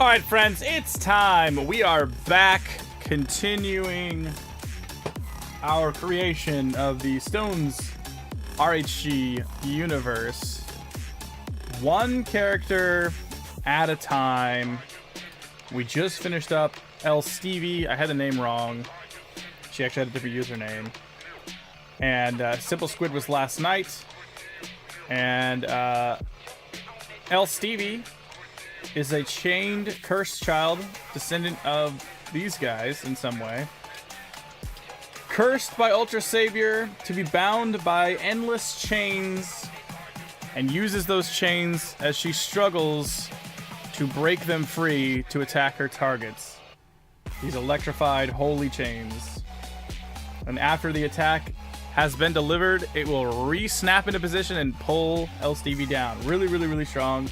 Alright friends, it's time. We are back continuing our creation of the Stones RHG universe. One character at a time. We just finished up El Stevie. I had the name wrong. She actually had a different username. And Simple Squid was last night. And El Stevie is a chained cursed child, descendant of these guys in some way. Cursed by Ultra Savior to be bound by endless chains, and uses those chains as she struggles to break them free to attack her targets. These electrified holy chains. And after the attack has been delivered, it will re-snap into position and pull El Stevie down. Really, really, really strong.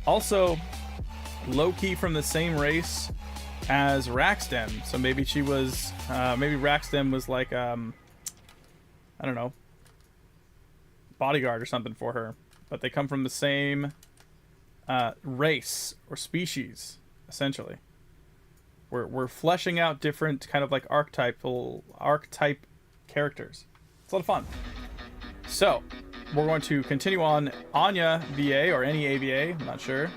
Also, low-key from the same race as Raxdem. So maybe she was, maybe Raxdem was like, I don't know, bodyguard or something for her. But they come from the same race or species, essentially. We're fleshing out different kind of like archetype characters. It's a lot of fun. So, we're going to continue on Anya VA or any AVA, I'm not sure.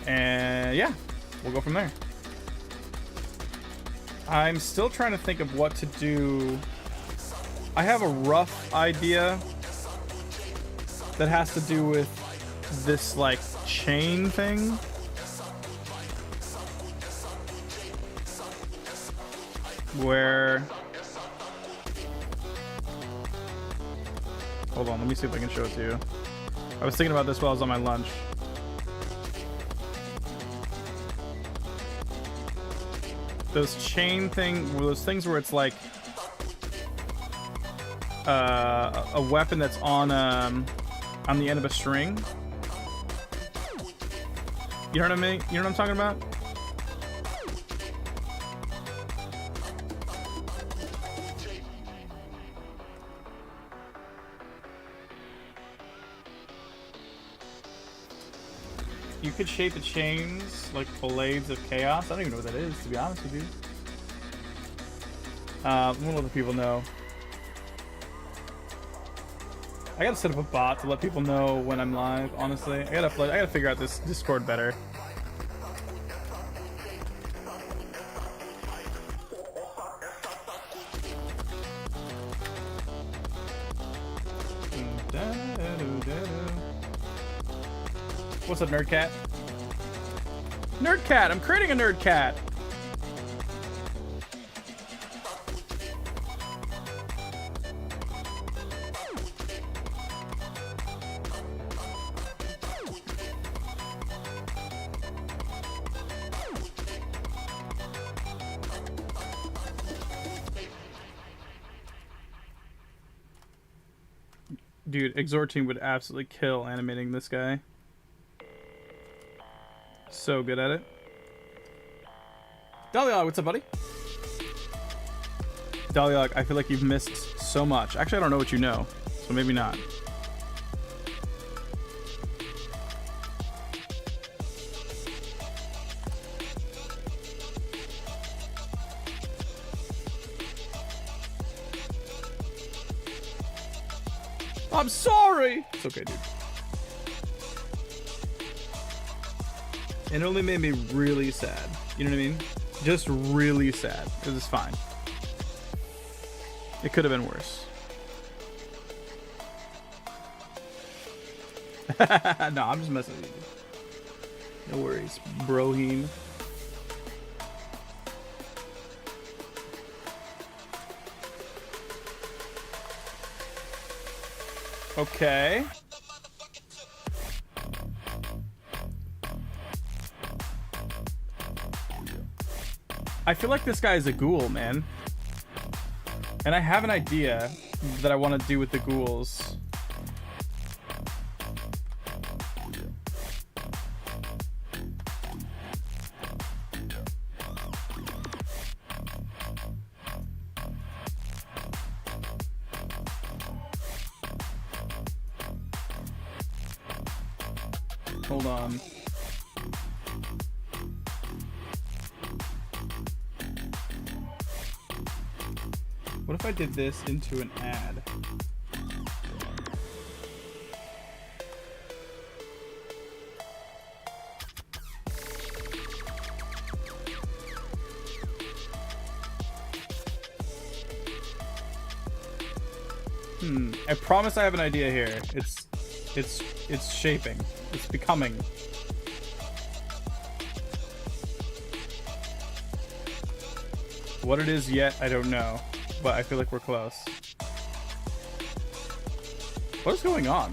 And yeah, we'll go from there. I'm still trying to think of what to do. I have a rough idea that has to do with this like chain thing. Where... Hold on, let me see if I can show it to you. I was thinking about this while I was on my lunch. Those chain those things where it's like a weapon that's on the end of a string. You know what I mean? You know what I'm talking about? You could shape the chains like blades of chaos. I don't even know what that is, to be honest with you. I'm gonna let the people know. I gotta set up a bot to let people know when I'm live, honestly. I gotta figure out this Discord better. What's up, Nerd Cat? Nerd Cat! I'm creating a Nerd Cat! Dude, Exhorting would absolutely kill animating this guy. So good at it. Dahlia, what's up, buddy? Dahlia, I feel like you've missed so much. Actually, I don't know what you know, so maybe not. I'm sorry! It's okay, dude. It only made me really sad. You know what I mean? Just really sad. It was fine. It could have been worse. No, I'm just messing with you. No worries, brohim. Okay. I feel like this guy is a ghoul, man. And I have an idea that I want to do with the ghouls. Hold on. What if I did this into an ad? I promise I have an idea here. It's shaping. It's becoming. What it is yet, I don't know. But I feel like we're close. What is going on?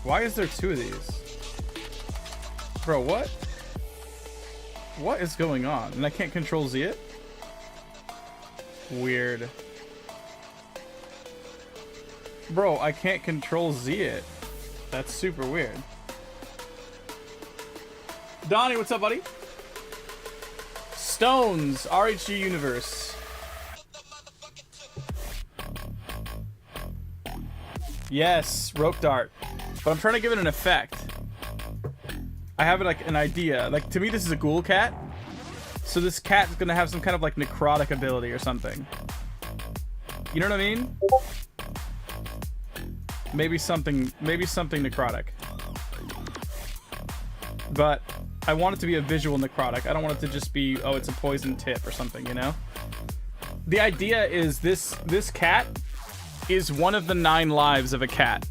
Why is there two of these? Bro, what? What is going on? And I can't control Z it? Weird. Bro, I can't control Z it. That's super weird. Donnie, what's up, buddy? Stones, RHG universe. Yes, rope dart. But I'm trying to give it an effect. I have like an idea. Like, to me, this is a ghoul cat. So this cat is gonna have some kind of like necrotic ability or something. You know what I mean? Maybe something necrotic. But I want it to be a visual necrotic. I don't want it to just be, oh, it's a poison tip or something, you know? The idea is this cat is one of the 9 lives of a cat.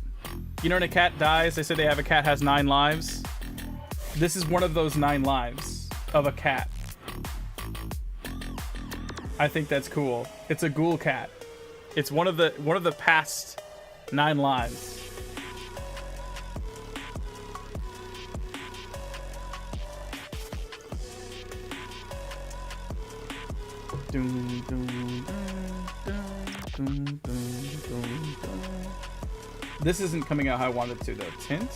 You know when a cat dies, they say they have a cat has 9 lives? This is one of those 9 lives of a cat. I think that's cool. It's a ghoul cat. It's one of the past 9 lives. This isn't coming out how I wanted it to, though. Tint?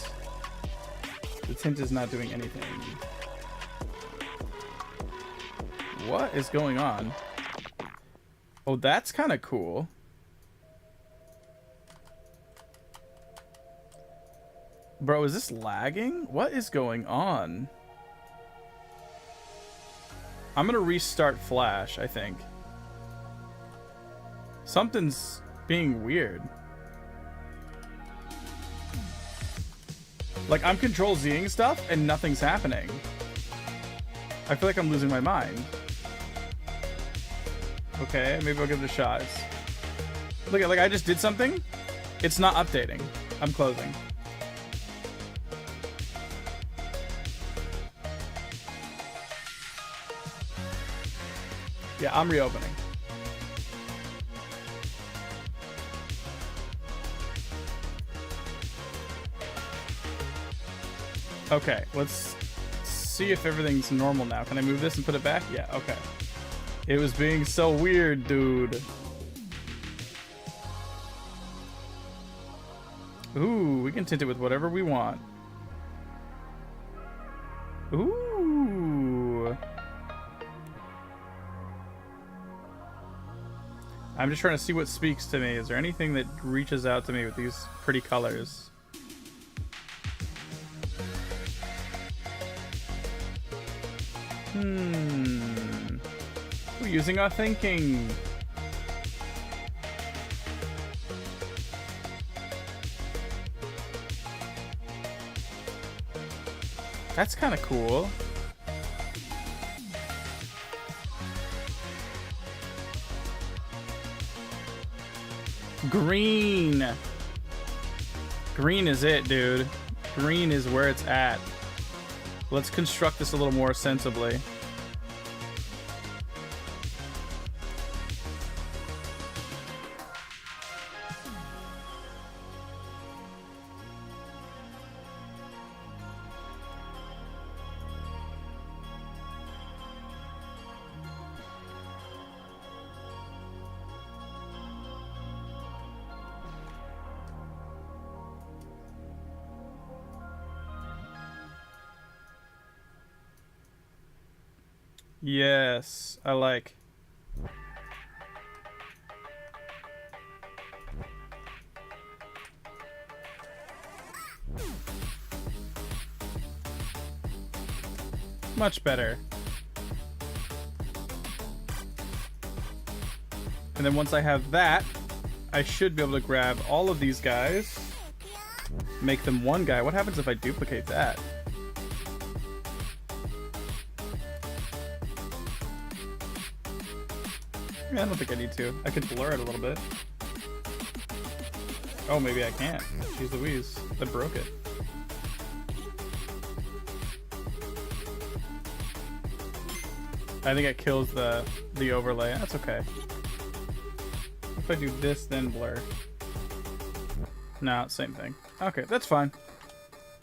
The tint is not doing anything. What is going on? Oh, that's kind of cool. Bro, is this lagging? What is going on? I'm gonna restart Flash, I think. Something's being weird. Like, I'm control Zing stuff and nothing's happening. I feel like I'm losing my mind. Okay, maybe I'll give it a shot. Look at, like, I just did something. It's not updating. I'm closing. Yeah, I'm reopening. Okay, let's see if everything's normal now. Can I move this and put it back? Yeah, okay. It was being so weird, dude. Ooh, we can tint it with whatever we want. Ooh. I'm just trying to see what speaks to me. Is there anything that reaches out to me with these pretty colors? We're using our thinking. That's kind of cool. Green. Green is it, dude. Green is where it's at. Let's construct this a little more sensibly. Yes, I like. Much better. And then once I have that, I should be able to grab all of these guys, make them one guy. What happens if I duplicate that? Yeah, I don't think I need to. I could blur it a little bit. Oh, maybe I can't. Jeez Louise, I broke it. I think it kills the overlay. That's okay. If I do this, then blur. No, same thing. Okay, that's fine.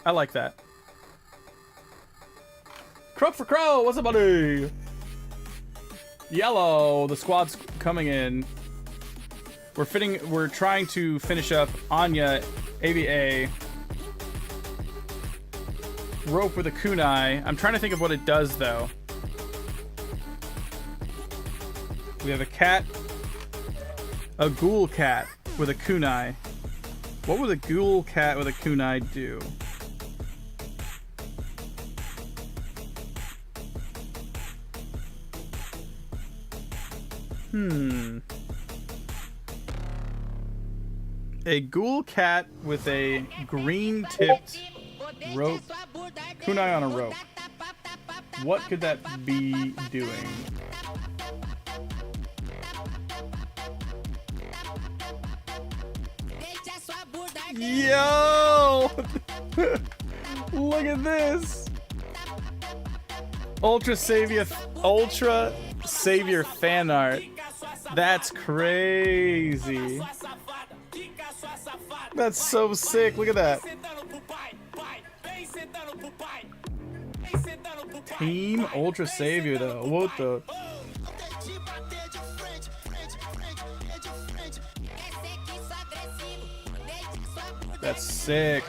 I like that. Croak for Crow, what's up, buddy? Yellow, the squad's coming in. We're trying to finish up Anya VA. Rope with a kunai. I'm trying to think of what it does though. We have a cat. A ghoul cat with a kunai. What would a ghoul cat with a kunai do? A ghoul cat with a green-tipped rope. Kunai on a rope. What could that be doing? Yo! Look at this! Ultra Savior fan art. That's crazy. That's so sick. Look at that. Team Ultra Savior though. What the? That's sick.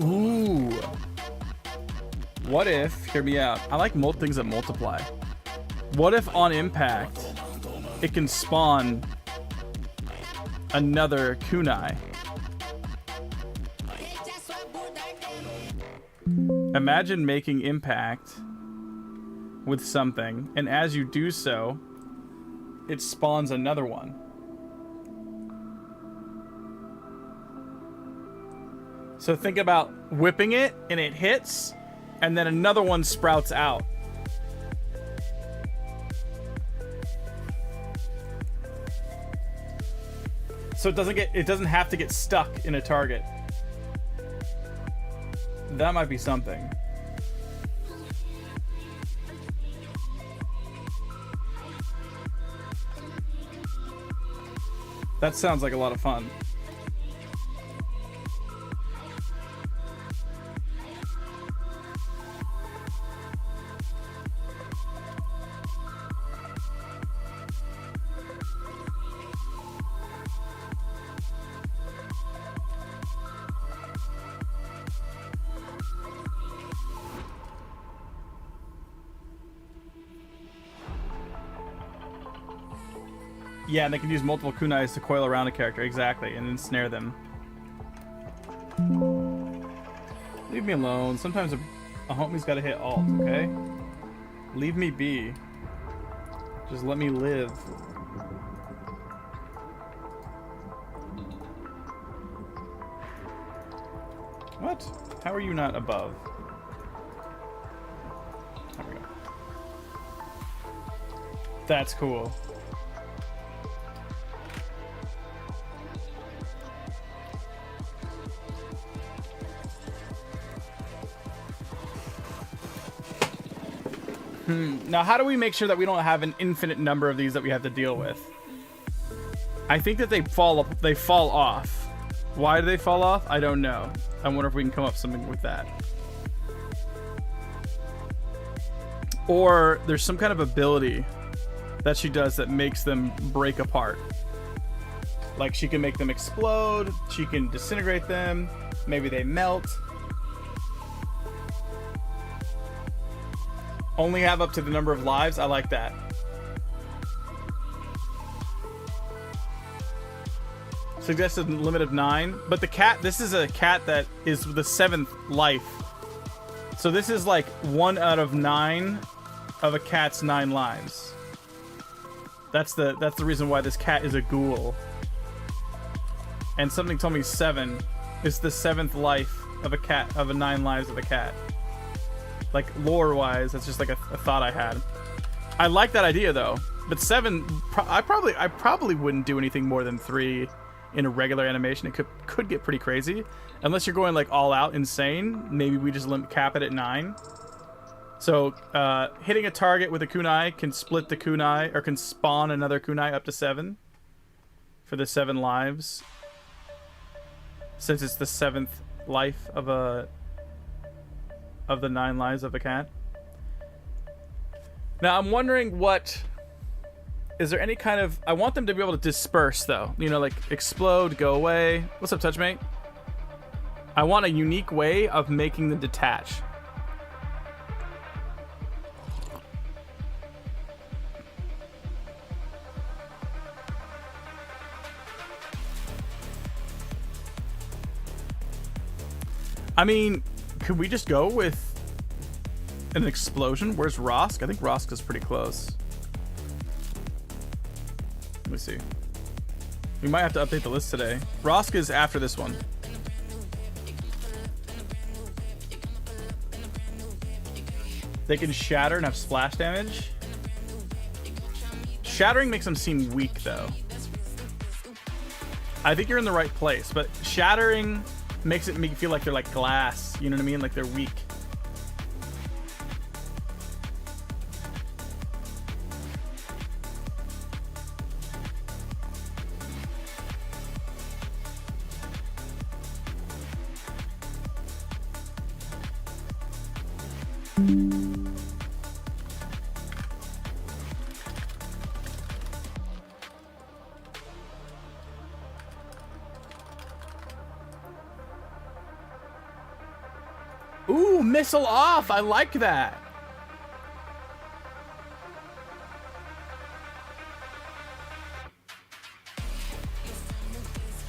Ooh. What if, hear me out, I like things that multiply. What if on impact, it can spawn another kunai? Imagine making impact with something, and as you do so, it spawns another one. So think about whipping it, and it hits, and then another one sprouts out. So it doesn't have to get stuck in a target. That might be something. That sounds like a lot of fun. Yeah, and they can use multiple kunais to coil around a character, exactly, and ensnare them. Leave me alone. Sometimes a homie's gotta hit alt, okay? Leave me be. Just let me live. What? How are you not above? There we go. That's cool. Now, how do we make sure that we don't have an infinite number of these that we have to deal with? I think that they fall off. Why do they fall off? I don't know. I wonder if we can come up with something with that. Or there's some kind of ability that she does that makes them break apart. Like she can make them explode, she can disintegrate them, maybe they melt. Only have up to the number of lives. I like that. Suggested limit of 9. But the cat, this is a cat that is the 7th life. So this is like 1 out of 9 of a cat's 9 lives. That's the reason why this cat is a ghoul. And something told me 7 is the 7th life of a cat, of a 9 lives of a cat. Like lore wise, that's just like a thought I had. I like that idea though, but 7, I probably wouldn't do anything more than 3 in a regular animation. It could get pretty crazy, unless you're going like all out insane. Maybe we just cap it at 9. So hitting a target with a kunai can split the kunai, or can spawn another kunai up to 7 for the 7 lives, since it's the 7th life of the 9 lives of a cat. Now I'm wondering, is there any kind of, I want them to be able to disperse though, you know, like explode, go away. What's up, Touchmate? I want a unique way of making them detach. I mean, could we just go with an explosion? Where's Rosk? I think Rosk is pretty close. Let me see. We might have to update the list today. Rosk is after this one. They can shatter and have splash damage. Shattering makes them seem weak though. I think you're in the right place, but shattering makes it make you feel like they're like glass. You know what I mean? Like they're weak. Ooh, missile off. I like that.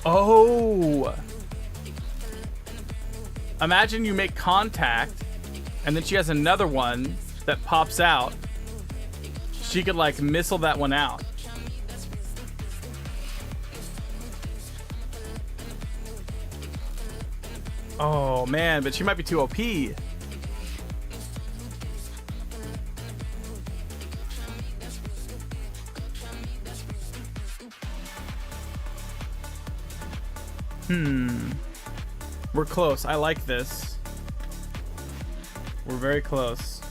Oh. Imagine you make contact and then she has another one that pops out. She could like missile that one out. Oh man, but she might be too OP. We're close. I like this. We're very close.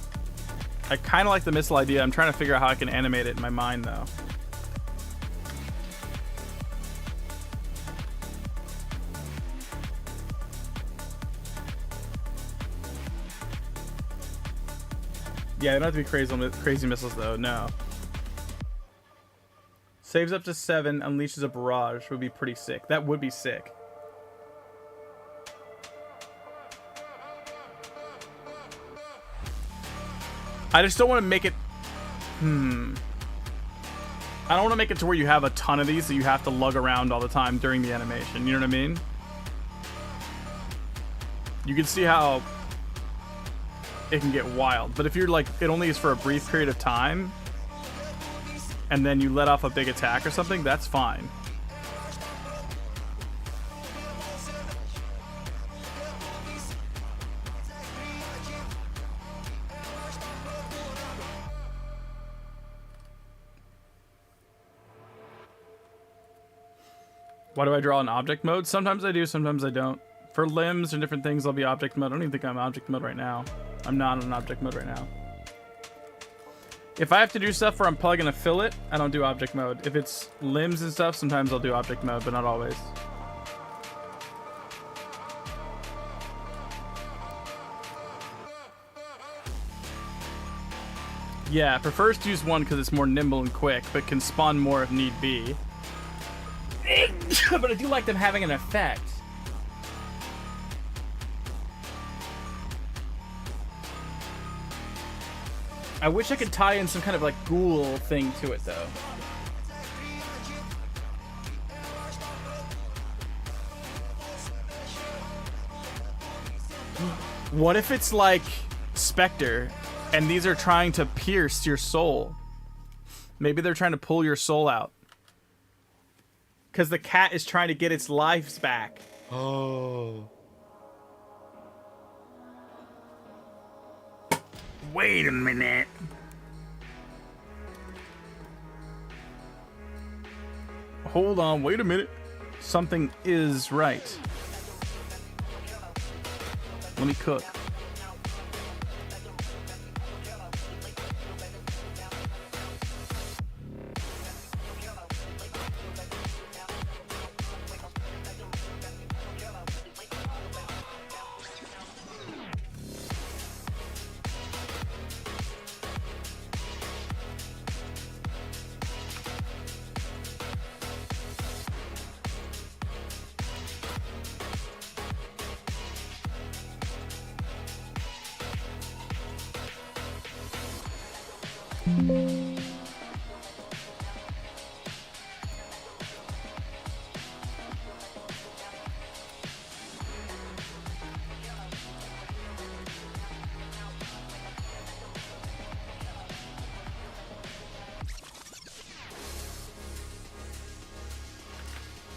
I kind of like the missile idea. I'm trying to figure out how I can animate it in my mind though. Yeah, they don't have to be crazy missiles though, no. Saves up to 7, unleashes a barrage would be pretty sick. That would be sick. I just don't want to make it... I don't want to make it to where you have a ton of these that you have to lug around all the time during the animation. You know what I mean? You can see how it can get wild. But if you're like, it only is for a brief period of time, and then you let off a big attack or something, that's fine. Why do I draw in object mode? Sometimes I do, sometimes I don't. For limbs and different things, I'll be object mode. I don't even think I'm object mode right now. I'm not in object mode right now. If I have to do stuff where I'm probably gonna fill it, I don't do object mode. If it's limbs and stuff, sometimes I'll do object mode, but not always. Yeah, prefers to use one because it's more nimble and quick, but can spawn more if need be. But I do like them having an effect. I wish I could tie in some kind of like ghoul thing to it though. What if it's like specter, and these are trying to pierce your soul. Maybe they're trying to pull your soul out. Because the cat is trying to get its lives back. Oh. Wait a minute. Hold on, wait a minute. Something is right. Let me cook.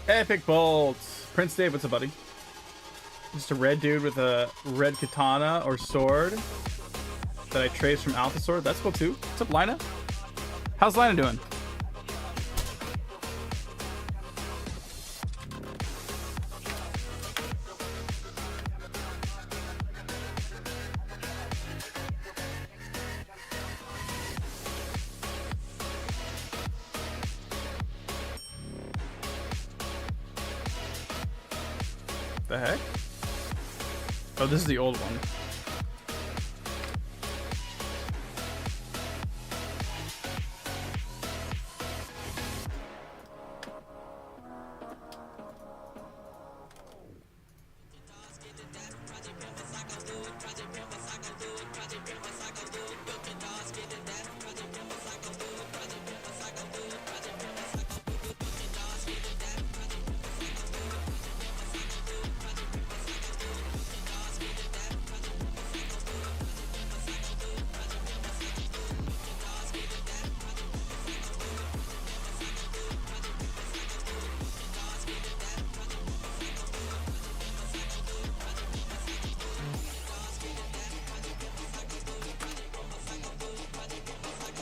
Epic bolts. Prince Dave, what's up, buddy? Just a red dude with a red katana or sword that I traced from Alpha Sword. That's cool too. What's up, Lina? How's Lina doing? The heck? Oh, this is the old one.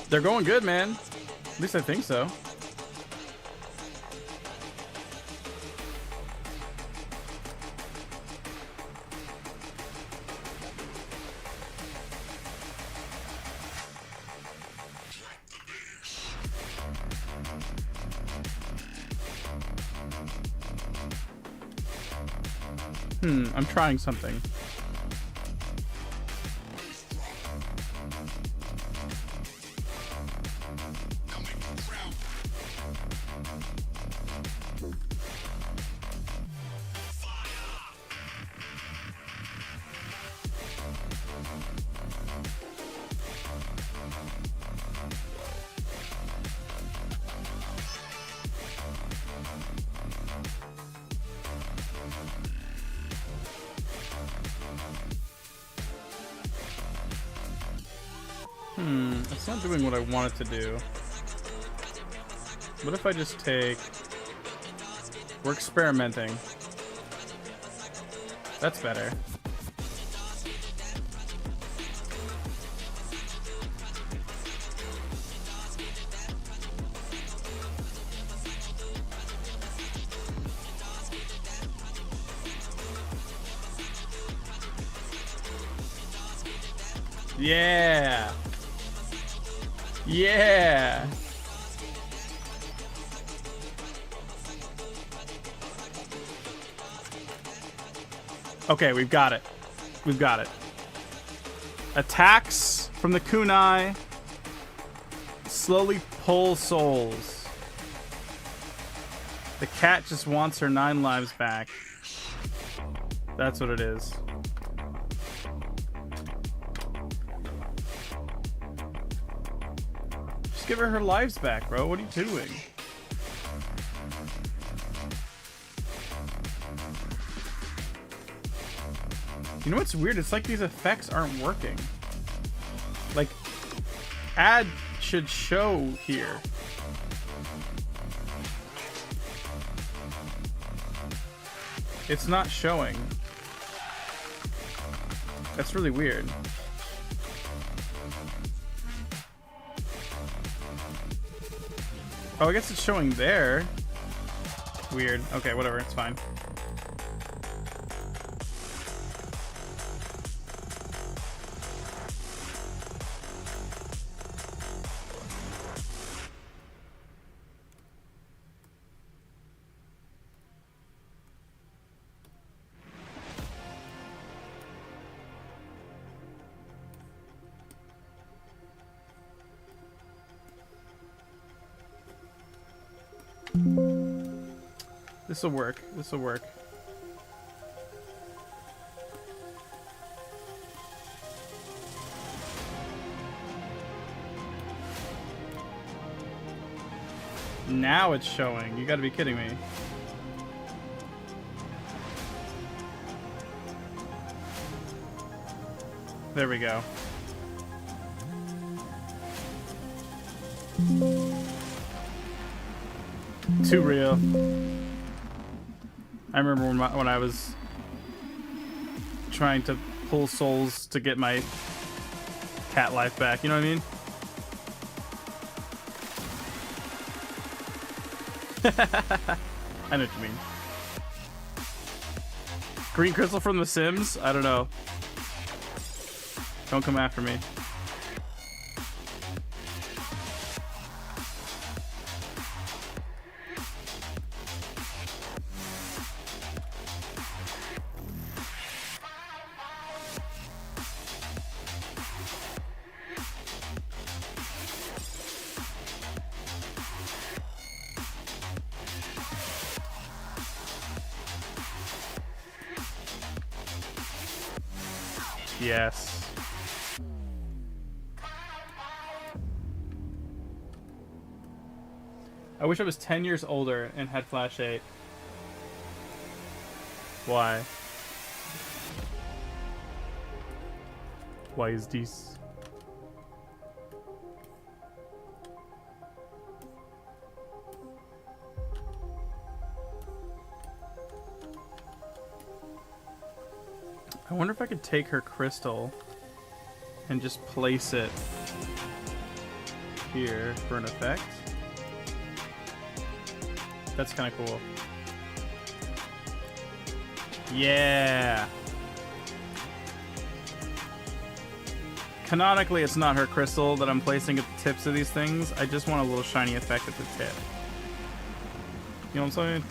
They're going good, man. At least I think so. I'm trying something. It's not doing what I want it to do. What if I just take... We're experimenting. That's better. Yeah. Yeah. Okay, we've got it. We've got it. Attacks from the kunai slowly pull souls. The cat just wants her 9 lives back. That's what it is. Just give her lives back, bro. What are you doing? You know what's weird? It's like these effects aren't working. ad should show here. It's not showing. That's really weird. Oh, I guess it's showing there. Weird. Okay, whatever, it's fine. This'll work. This'll work. Now it's showing. You gotta be kidding me. There we go. Too real. I remember when I was trying to pull souls to get my cat life back. You know what I mean? I know what you mean. Green crystal from The Sims? I don't know. Don't come after me. Yes. I wish I was 10 years older and had Flash 8. Why? Why is this? I wonder if I could take her crystal and just place it here for an effect. That's kind of cool. Yeah. Canonically, it's not her crystal that I'm placing at the tips of these things. I just want a little shiny effect at the tip. You know what I'm saying?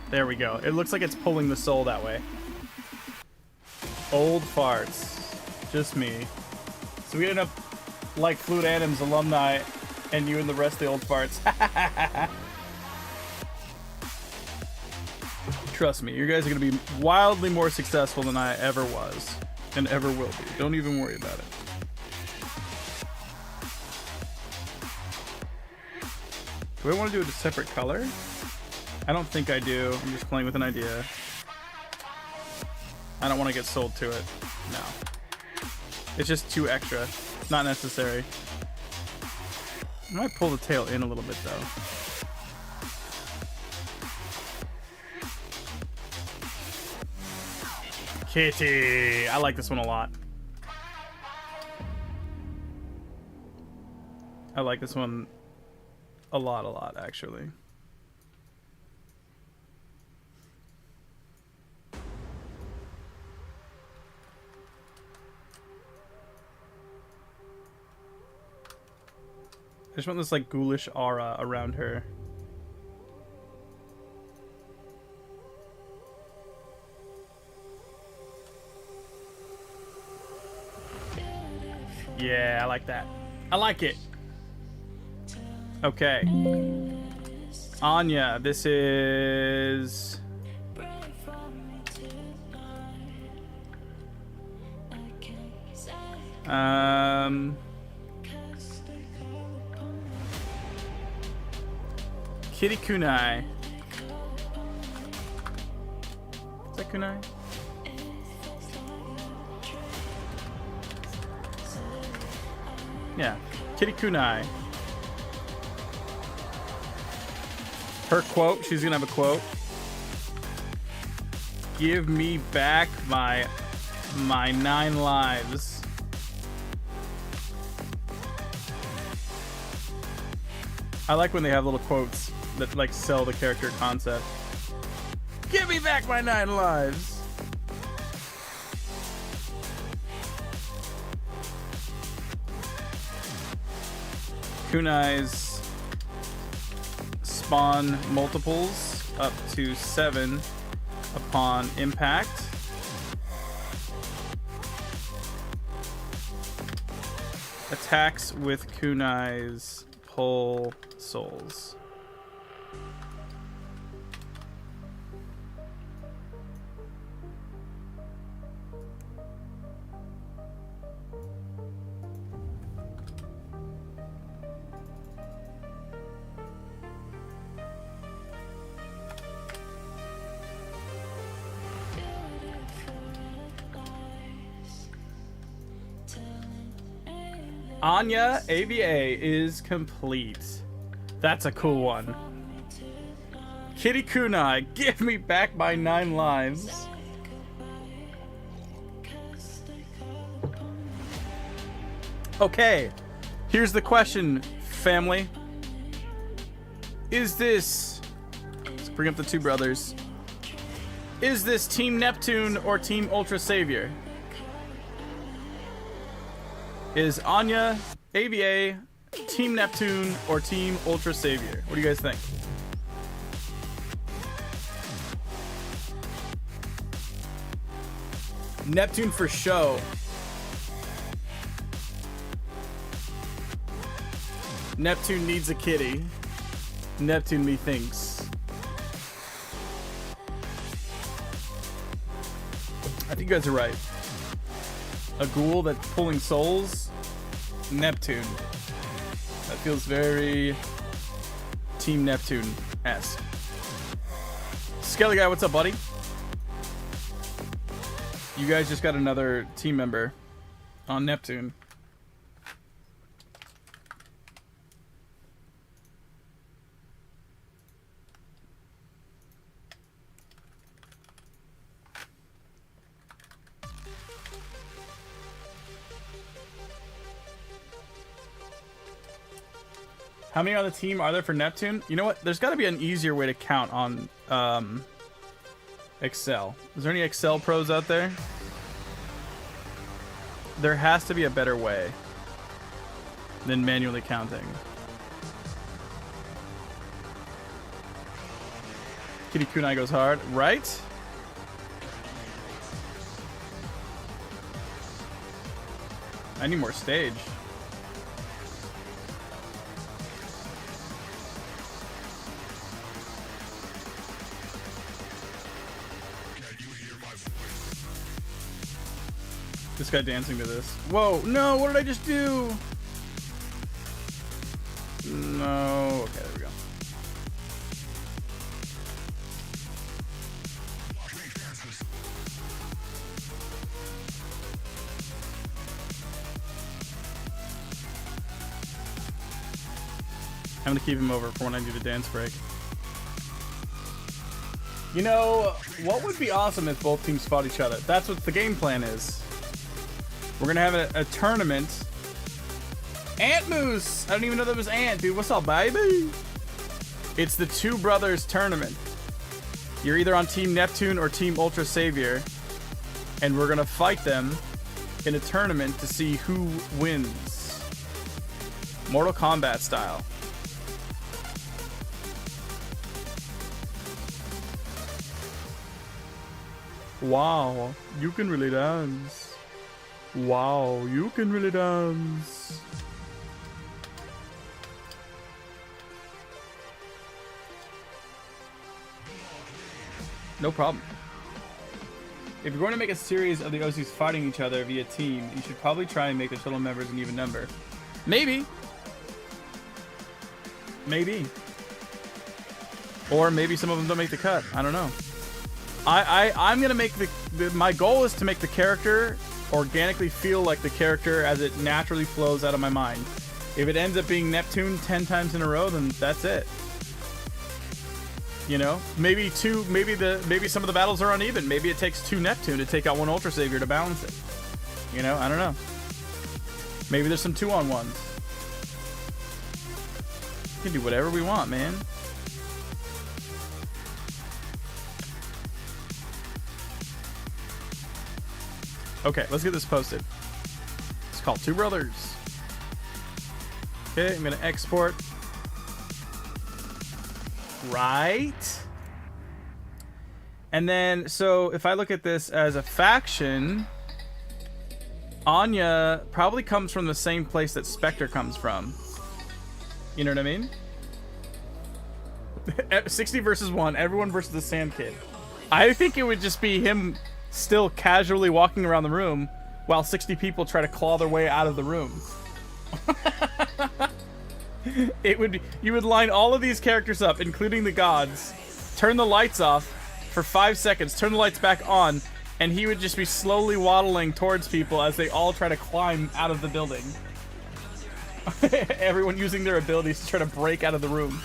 There we go. It looks like it's pulling the soul that way. Old farts. Just me. So we ended up like Fluid Anim's alumni, and you and the rest of the old farts. Trust me, you guys are going to be wildly more successful than I ever was. And ever will be. Don't even worry about it. Do I want to do it a separate color? I don't think I do. I'm just playing with an idea. I don't want to get sold to it. No. It's just too extra. Not necessary. I might pull the tail in a little bit though. Kitty! I like this one a lot. I like this one a lot actually. I just want this like ghoulish aura around her. Yeah, I like that. I like it. Okay. Anya, this is... Kitty Kunai. Is that Kunai? Yeah, Kitty Kunai. Her quote, she's gonna have a quote. Give me back my 9 lives. I like when they have little quotes that like sell the character concept. Give me back my 9 lives. Kunai's spawn multiples up to 7 upon impact. Attacks with Kunai's pull souls. Anya AVA is complete. That's a cool one. Kitty Kunai, give me back my 9 lives. Okay, here's the question, family. Is this... Let's bring up the 2 brothers. Is this Team Neptune or Team Ultra Savior? Is Anya AVA Team Neptune or Team Ultra Savior? What do you guys think? Neptune for show. Neptune needs a kitty. Neptune methinks. I think you guys are right. A ghoul that's pulling souls? Neptune. That feels very Team Neptune-esque. Skelly Guy, what's up, buddy? You guys just got another team member on Neptune. How many on the team are there for Neptune? You know what? There's got to be an easier way to count on Excel. Is there any Excel pros out there? There has to be a better way than manually counting. Kitty Kunai goes hard, right? I need more stage. This guy dancing to this. Whoa, no, what did I just do? No, okay, there we go. I'm gonna keep him over for when I do the dance break. You know, what would be awesome if both teams fought each other? That's what the game plan is. We're gonna have a tournament. Ant Moose! I don't even know that was Ant, dude. What's up, baby? It's the 2 brothers tournament. You're either on Team Neptune or Team Ultra Savior. And we're gonna fight them in a tournament to see who wins. Mortal Kombat style. Wow, you can really dance. Wow, you can really dance. No problem. If you're going to make a series of the OCs fighting each other via team, you should probably try and make the total members an even number. Maybe. Maybe. Or maybe some of them don't make the cut. I don't know. I'm gonna make my goal is to make the character organically feel like the character as it naturally flows out of my mind. If it ends up being Neptune 10 times in a row, then that's it. You know, maybe some of the battles are uneven. Maybe it takes 2 Neptune to take out 1 Ultra Savior to balance it. You know, I don't know. Maybe there's some 2-on-1s. We can do whatever we want, man. Okay, let's get this posted. It's called Two Brothers. Okay, I'm gonna export. Right. And then, so if I look at this as a faction, Anya probably comes from the same place that Spectre comes from. You know what I mean? 60 versus 1, everyone versus the Sand Kid. I think it would just be him still casually walking around the room while 60 people try to claw their way out of the room. It would be, you would line all of these characters up, including the gods, turn the lights off for 5 seconds, turn the lights back on, and he would just be slowly waddling towards people as they all try to climb out of the building. Everyone using their abilities to try to break out of the room.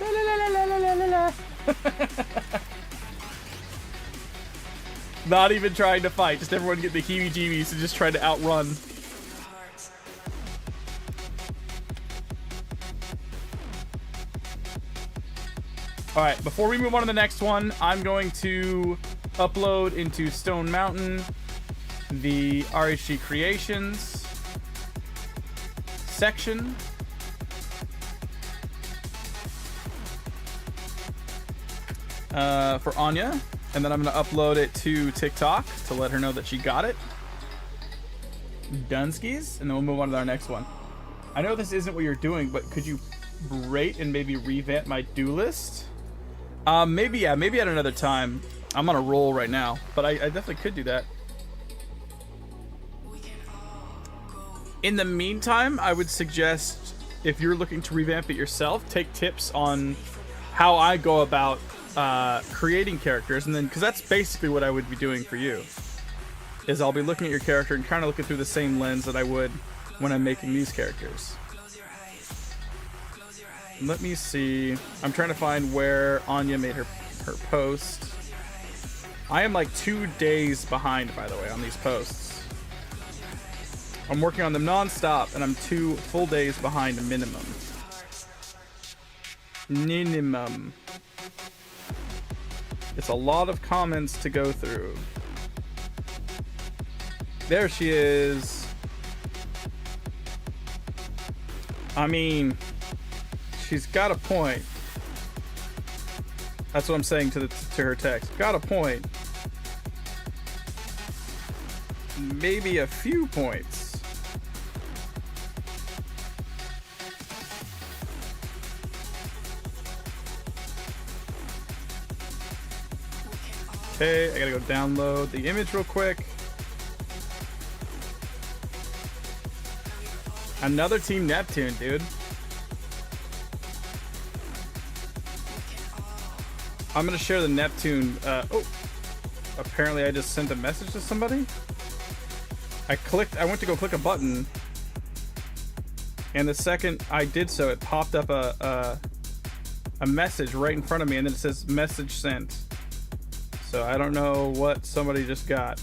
La, la, la, la, la, la, la. Not even trying to fight, just everyone get the heebie-jeebies and just try to outrun. Alright, before we move on to the next one, I'm going to upload into Stone Mountain the RHG Creations section. For Anya, and then I'm going to upload it to TikTok to let her know that she got it. Dunskies, and then we'll move on to our next one. I know this isn't what you're doing, but could you rate and maybe revamp my do list? Maybe, yeah, maybe at another time. I'm on a roll right now, but I definitely could do that. In the meantime, I would suggest, if you're looking to revamp it yourself, take tips on how I go about creating characters, and then, because that's basically what I would be doing for you, is I'll be looking at your character and kind of looking through the same lens that I would when I'm making these characters. Let me see. I'm trying to find where Anya made her post. I am like 2 days behind, by the way, on these posts. I'm working on them non-stop, and I'm 2 full days behind minimum. Minimum. It's a lot of comments to go through. There she is. I mean, she's got a point. That's what I'm saying to her text. Got a point. Maybe a few points. Okay, I gotta go download the image real quick. Another Team Neptune, dude. I'm gonna share the Neptune. Oh, apparently I just sent a message to somebody. I went to go click a button, and the second I did so, it popped up a message right in front of me, and then it says message sent. So I don't know what somebody just got.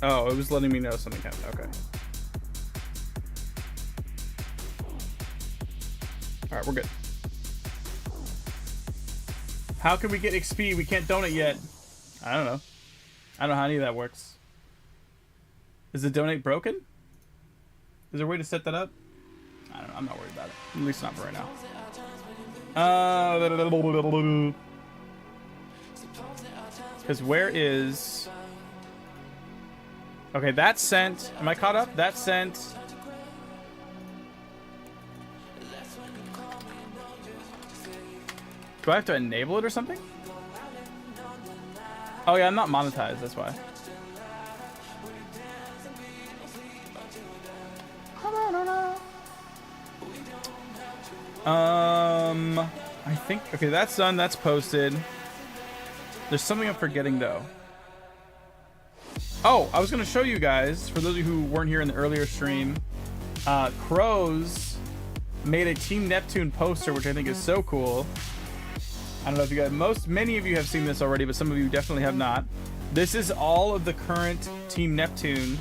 Oh, it was letting me know something happened. Okay. Alright, we're good. How can we get XP? We can't donate yet. I don't know. I don't know how any of that works. Is the donate broken? Is there a way to set that up? I don't know. I'm not worried about it. At least not for right now. Because where is... Okay, that's sent. Am I caught up? That's sent. Do I have to enable it or something? Oh yeah, I'm not monetized, that's why. I think, okay, that's done, that's posted. There's something I'm forgetting though. Oh, I was gonna show you guys, for those of you who weren't here in the earlier stream, Crows made a Team Neptune poster, which I think is so cool. I don't know if you guys, many of you have seen this already, but some of you definitely have not. This is all of the current Team Neptune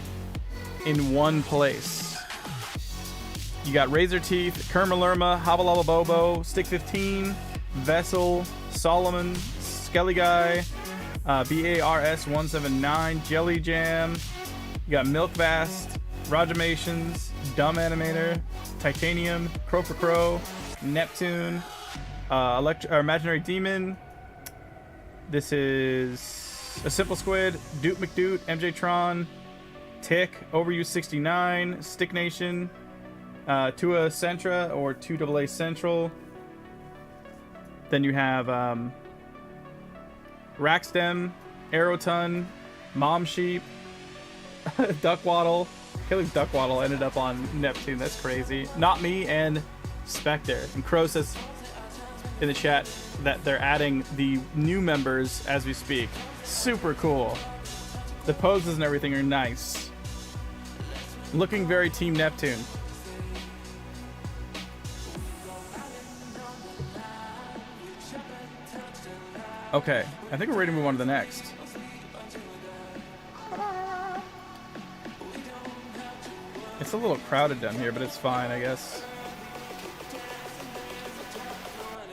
in one place. You got Razor Teeth, Kermalurma, Habalaba Bobo, Stick 15, Vessel, Solomon, Skelly Guy, BARS 179, Jelly Jam. You got Milkvast, Rajamations, Dumb Animator, Titanium, Crow for Crow, Neptune, Imaginary Demon. This is a Simple Squid, Doot McDoot, MJ-Tron, Tick, Overuse 69, Stick Nation, Tua Centra or 2AA Central. Then you have Rackstem, Aeroton, Mom Sheep, Duckwaddle. Killing Duckwaddle ended up on Neptune. That's crazy. Not Me and Spectre. And Crow says in the chat that they're adding the new members as we speak. Super cool. The poses and everything are nice. Looking very Team Neptune. Okay, I think we're ready to move on to the next. It's a little crowded down here, but it's fine, I guess.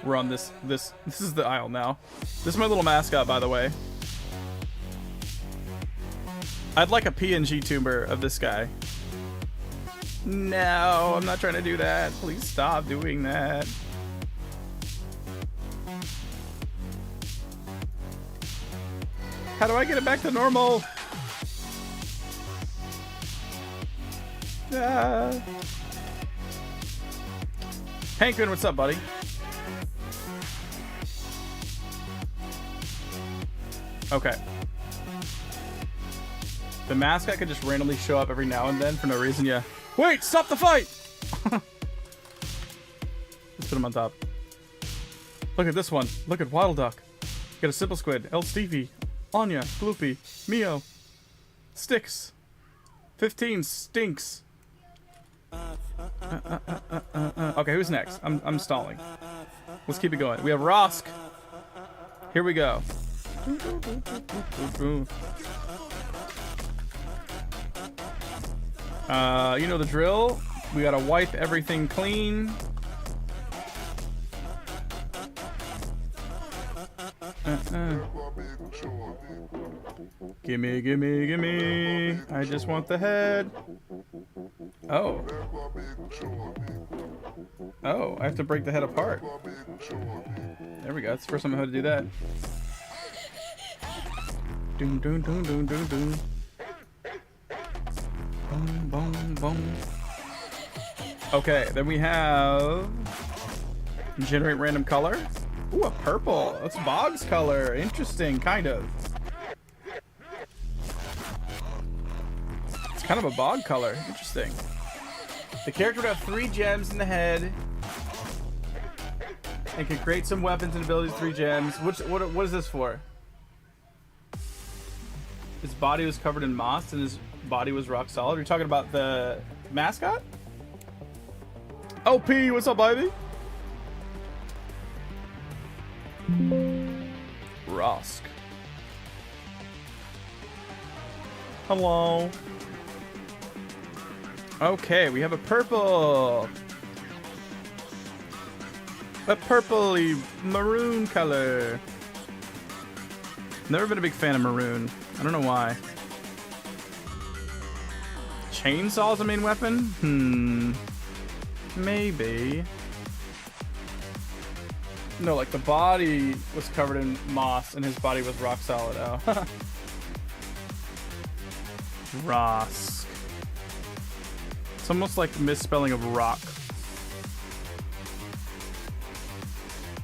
We're on this is the aisle now. This is my little mascot, by the way. I'd like a PNG tuber of this guy. No, I'm not trying to do that. Please stop doing that. How do I get it back to normal? Hankman, what's up, buddy? Okay. The mascot could just randomly show up every now and then for no reason, yeah. Wait, stop the fight! Let's put him on top. Look at this one. Look at Wild Duck. Got a Simple Squid, El Stevie, Anya, Gloopy, Mio, Sticks, 15 Stinks. Okay, who's next? I'm stalling. Let's keep it going. We have Rosk. Here we go. You know the drill. We gotta wipe everything clean. Gimme, gimme, gimme. I just want the head. Oh. Oh, I have to break the head apart. There we go. That's the first time I had to do that. Doom, doom, doom, doom, doom, doom. Boom, boom, boom. Okay, then we have generate random color. Ooh, a purple. That's Bog's color. Interesting, kind of. It's kind of a Bog color. Interesting. The character would have 3 gems in the head and can create some weapons and abilities. 3 gems. What is this for? His body was covered in moss and his body was rock solid. Are you talking about the mascot? OP, what's up, baby? Rosk. Hello. Okay, we have a purple. A purpley maroon color. Never been a big fan of maroon. I don't know why. Chainsaw's the main weapon? Maybe. No, like the body was covered in moss and his body was rock solid. Oh. Rosk. It's almost like misspelling of rock.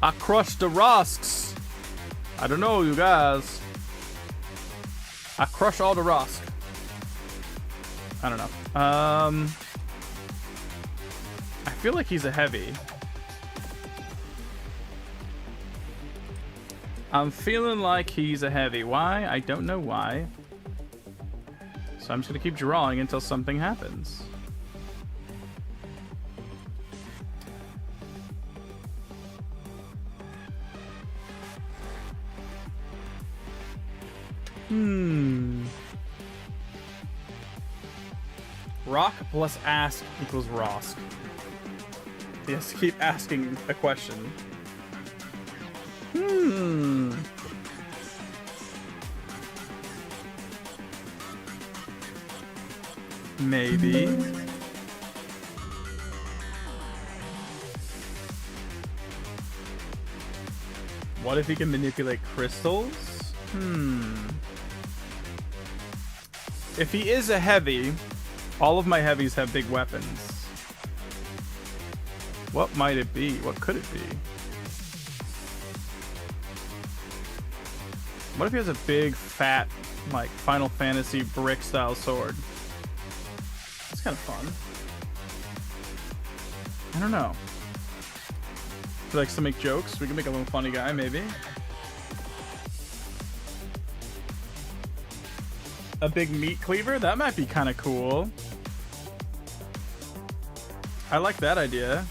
I crushed the Rosks. I don't know, you guys. I crush all the Rosk. I don't know. I feel like he's a heavy. I'm feeling like he's a heavy. Why? I don't know why. So I'm just gonna keep drawing until something happens. Rock plus ask equals Rosk. He has to keep asking a question. Maybe. What if he can manipulate crystals? If he is a heavy, all of my heavies have big weapons. What might it be? What could it be? What if he has a big, fat, like, Final Fantasy brick-style sword? That's kind of fun. I don't know. He likes to make jokes. We can make a little funny guy, maybe. A big meat cleaver? That might be kind of cool. I like that idea.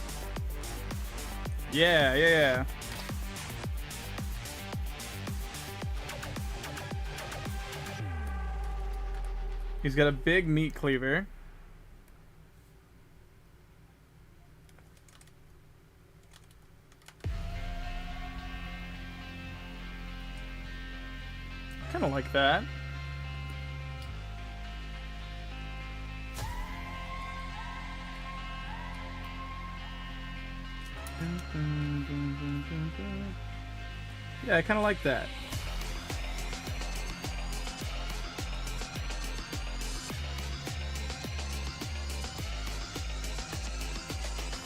Yeah. He's got a big meat cleaver. Kind of like that. Yeah, I kind of like that.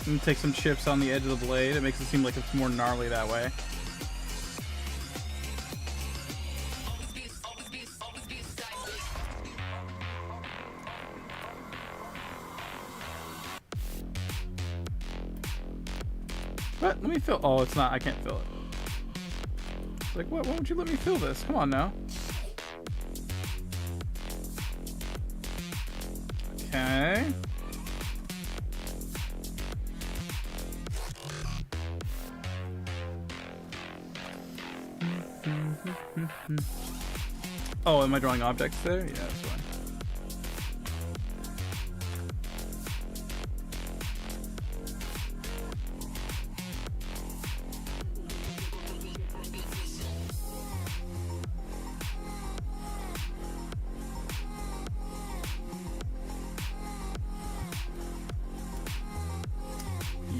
Let me take some chips on the edge of the blade. It makes it seem like it's more gnarly that way. What? Let me fill. Oh, it's not. I can't fill it. It's like, what? Why won't you let me fill this? Come on now. Okay. Oh, am I drawing objects there? Yeah, that's fine.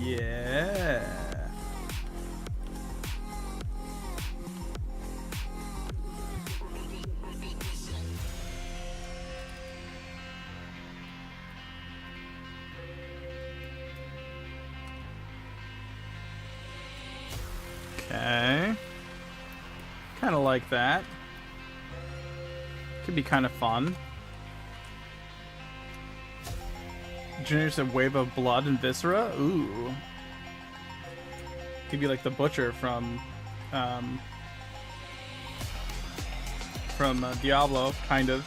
Yeah. Okay. Kind of like that. Could be kind of fun. Generates a wave of blood and viscera. Ooh. Could be like the butcher from Diablo, kind of.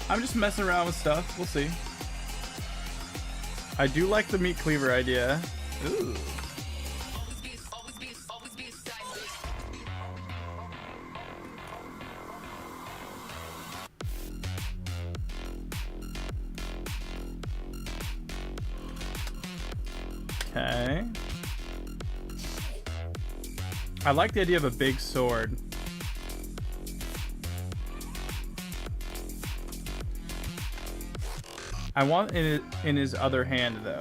I'm just messing around with stuff. We'll see. I do like the meat cleaver idea. Ooh. Okay. I like the idea of a big sword. I want it in his other hand, though.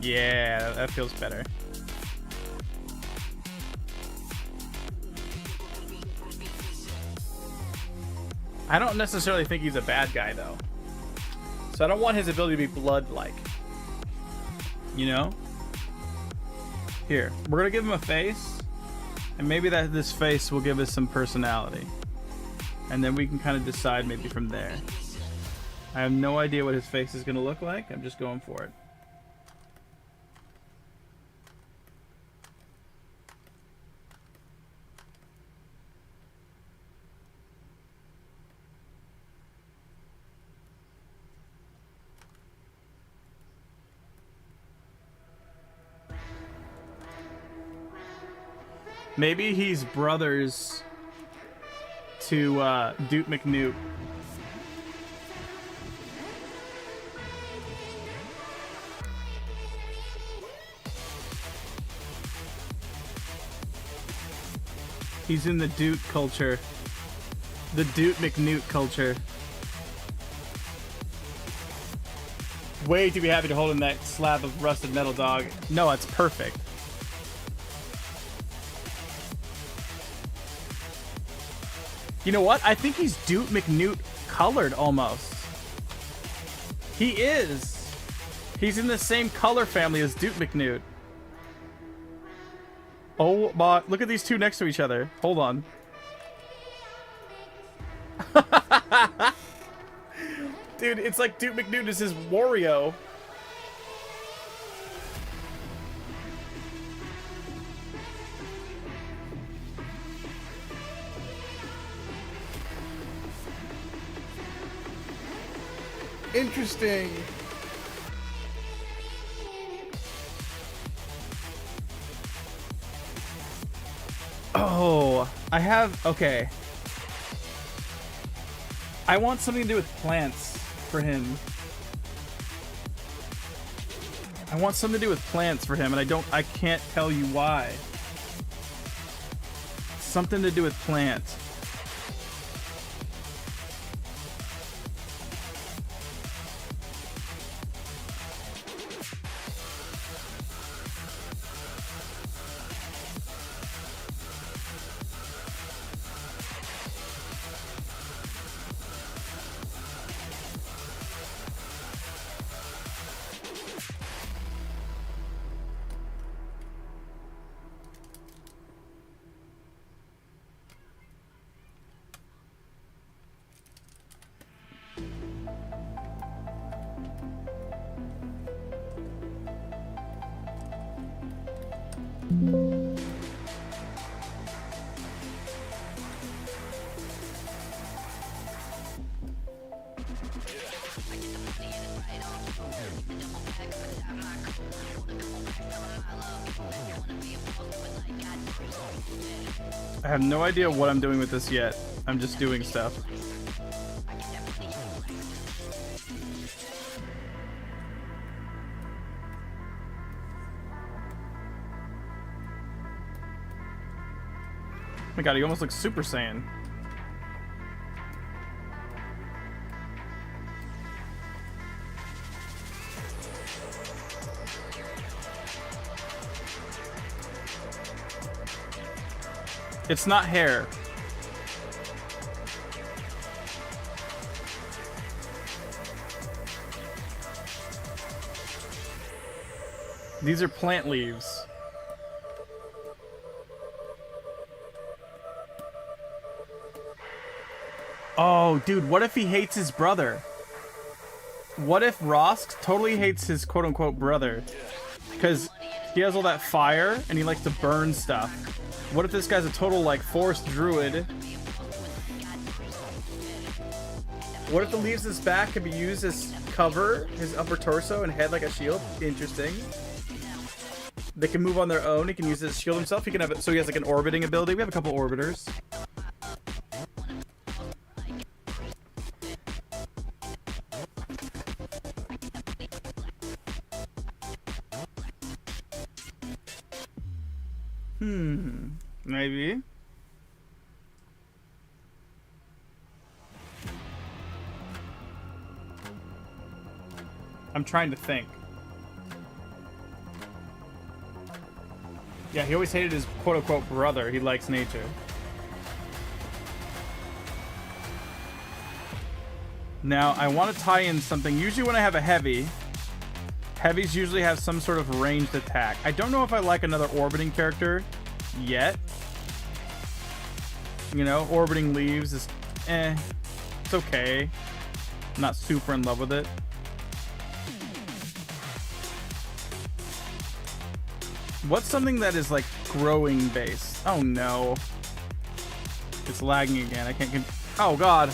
Yeah, that feels better. I don't necessarily think he's a bad guy, though. So I don't want his ability to be blood-like. You know? Here, we're gonna give him a face, and maybe this face will give us some personality. And then we can kind of decide maybe from there. I have no idea what his face is going to look like. I'm just going for it. Maybe he's brothers to Duke McNewt. He's in the Duke culture. The Duke McNewt culture. Way too happy to hold in that slab of rusted metal, dog. No, it's perfect. You know what? I think he's Duke McNewt colored almost. He is. He's in the same color family as Duke McNewt. Oh my, look at these two next to each other. Hold on. Dude, it's like Duke McNewt is his Wario. Interesting. Oh, I have, okay. I want something to do with plants for him. I want something to do with plants for him, and I can't tell you why. Something to do with plants. I have no idea what I'm doing with this yet. I'm just doing stuff. Oh my god, he almost looks Super Saiyan. It's not hair. These are plant leaves. Oh, dude, what if he hates his brother? What if Rosk totally hates his quote-unquote brother? Because he has all that fire and he likes to burn stuff. What if this guy's a total, like, forest druid? What if the leaves of his back could be used as cover, his upper torso and head like a shield? Interesting. They can move on their own. He can use it to shield himself. He can have it, so he has like an orbiting ability. We have a couple orbiters. Maybe. I'm trying to think. Yeah, he always hated his quote-unquote brother. He likes nature. Now, I want to tie in something. Usually when I have a heavy, heavies usually have some sort of ranged attack. I don't know if I like another orbiting character yet. You know, orbiting leaves is It's okay. I'm not super in love with it. What's something that is like growing base? Oh no. It's lagging again. I can't. Oh god.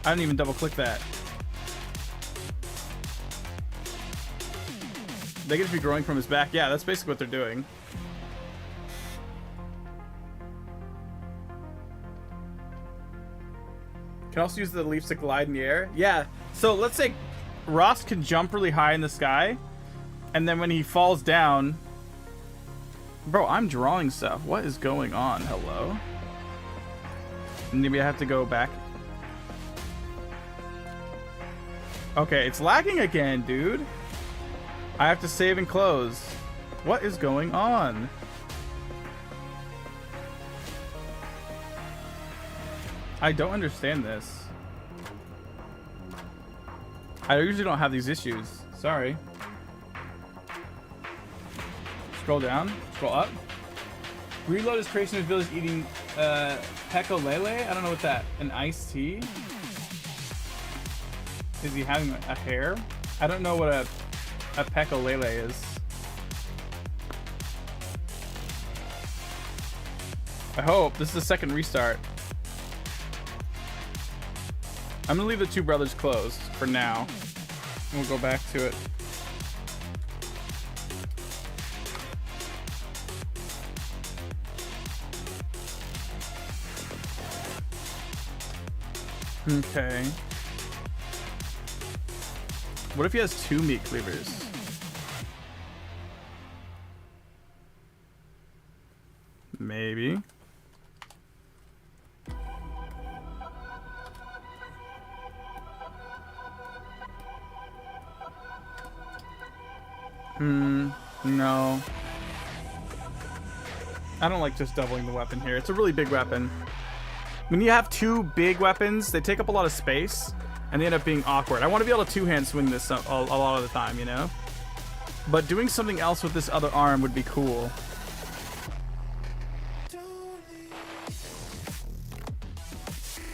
I didn't even double click that. They could just be growing from his back. Yeah, that's basically what they're doing. Can also use the leaves to glide in the air. Yeah. So let's say Rosk can jump really high in the sky, and then when he falls down, bro, I'm drawing stuff. What is going on? Hello. Maybe I have to go back. Okay, it's lagging again, dude. I have to save and close. What is going on? I don't understand this. I usually don't have these issues. Sorry. Scroll down. Scroll up. Reload his creation of village eating pecolele. I don't know what that. An iced tea? Is he having a hair? I don't know what a pecolele is. I hope. This is the second restart. I'm gonna leave the two brothers closed for now. And we'll go back to it. Okay. What if he has two meat cleavers? Maybe. No. I don't like just doubling the weapon here. It's a really big weapon. When you have two big weapons, they take up a lot of space, and they end up being awkward. I want to be able to two-hand swing this a lot of the time, you know? But doing something else with this other arm would be cool.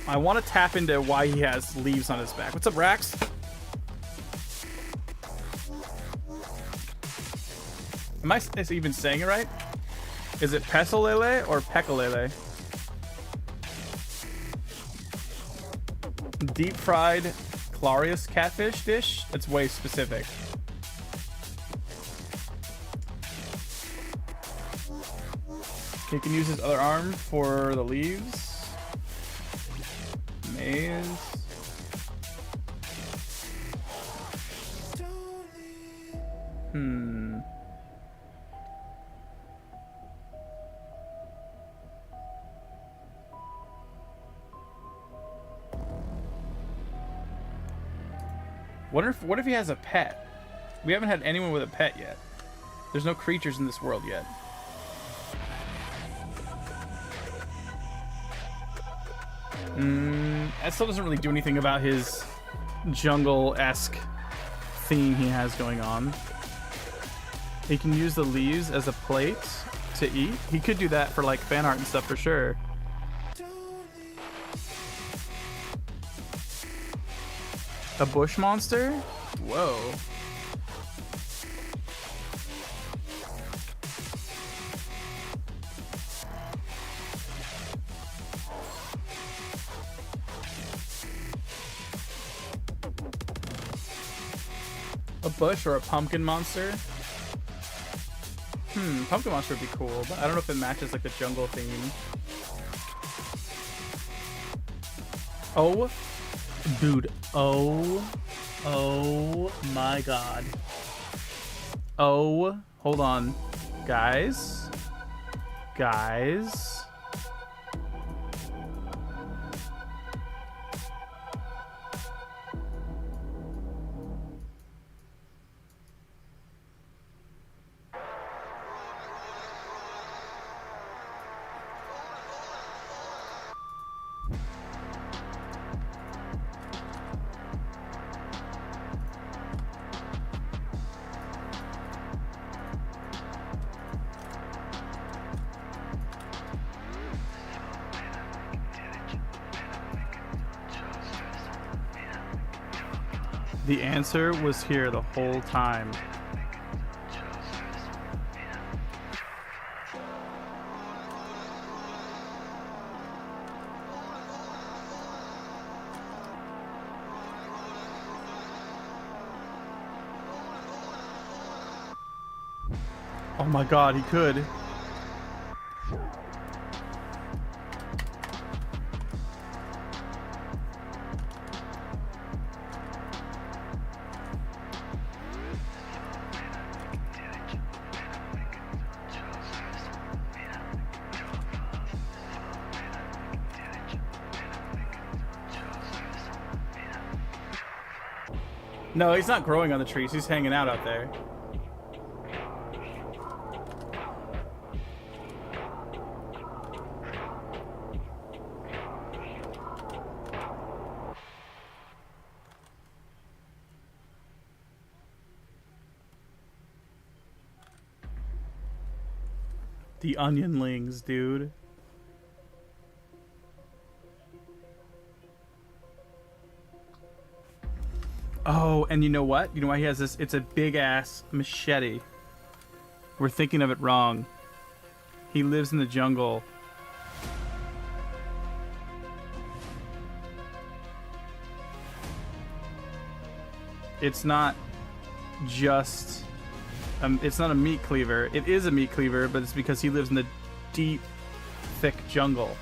I want to tap into why he has leaves on his back. What's up, Rax? Am I even saying it right? Is it pesolele or pecolele? Deep fried Clarius catfish dish? That's way specific. He can use his other arm for the leaves. Maze. What if he has a pet? We haven't had anyone with a pet yet. There's no creatures in this world yet. That still doesn't really do anything about his jungle-esque theme he has going on. He can use the leaves as a plate to eat. He could do that for like fan art and stuff for sure. A bush monster? Whoa. A bush or a pumpkin monster? Pumpkin monster would be cool, but I don't know if it matches like the jungle theme. Oh, dude. Oh my god. Oh, hold on. Guys. The answer was here the whole time. Oh my god, he could. No, he's not growing on the trees. He's hanging out there. The onionlings, dude. Oh, and you know what? You know why he has this? It's a big-ass machete. We're thinking of it wrong. He lives in the jungle. It's not just... it's not a meat cleaver. It is a meat cleaver, but it's because he lives in the deep, thick jungle.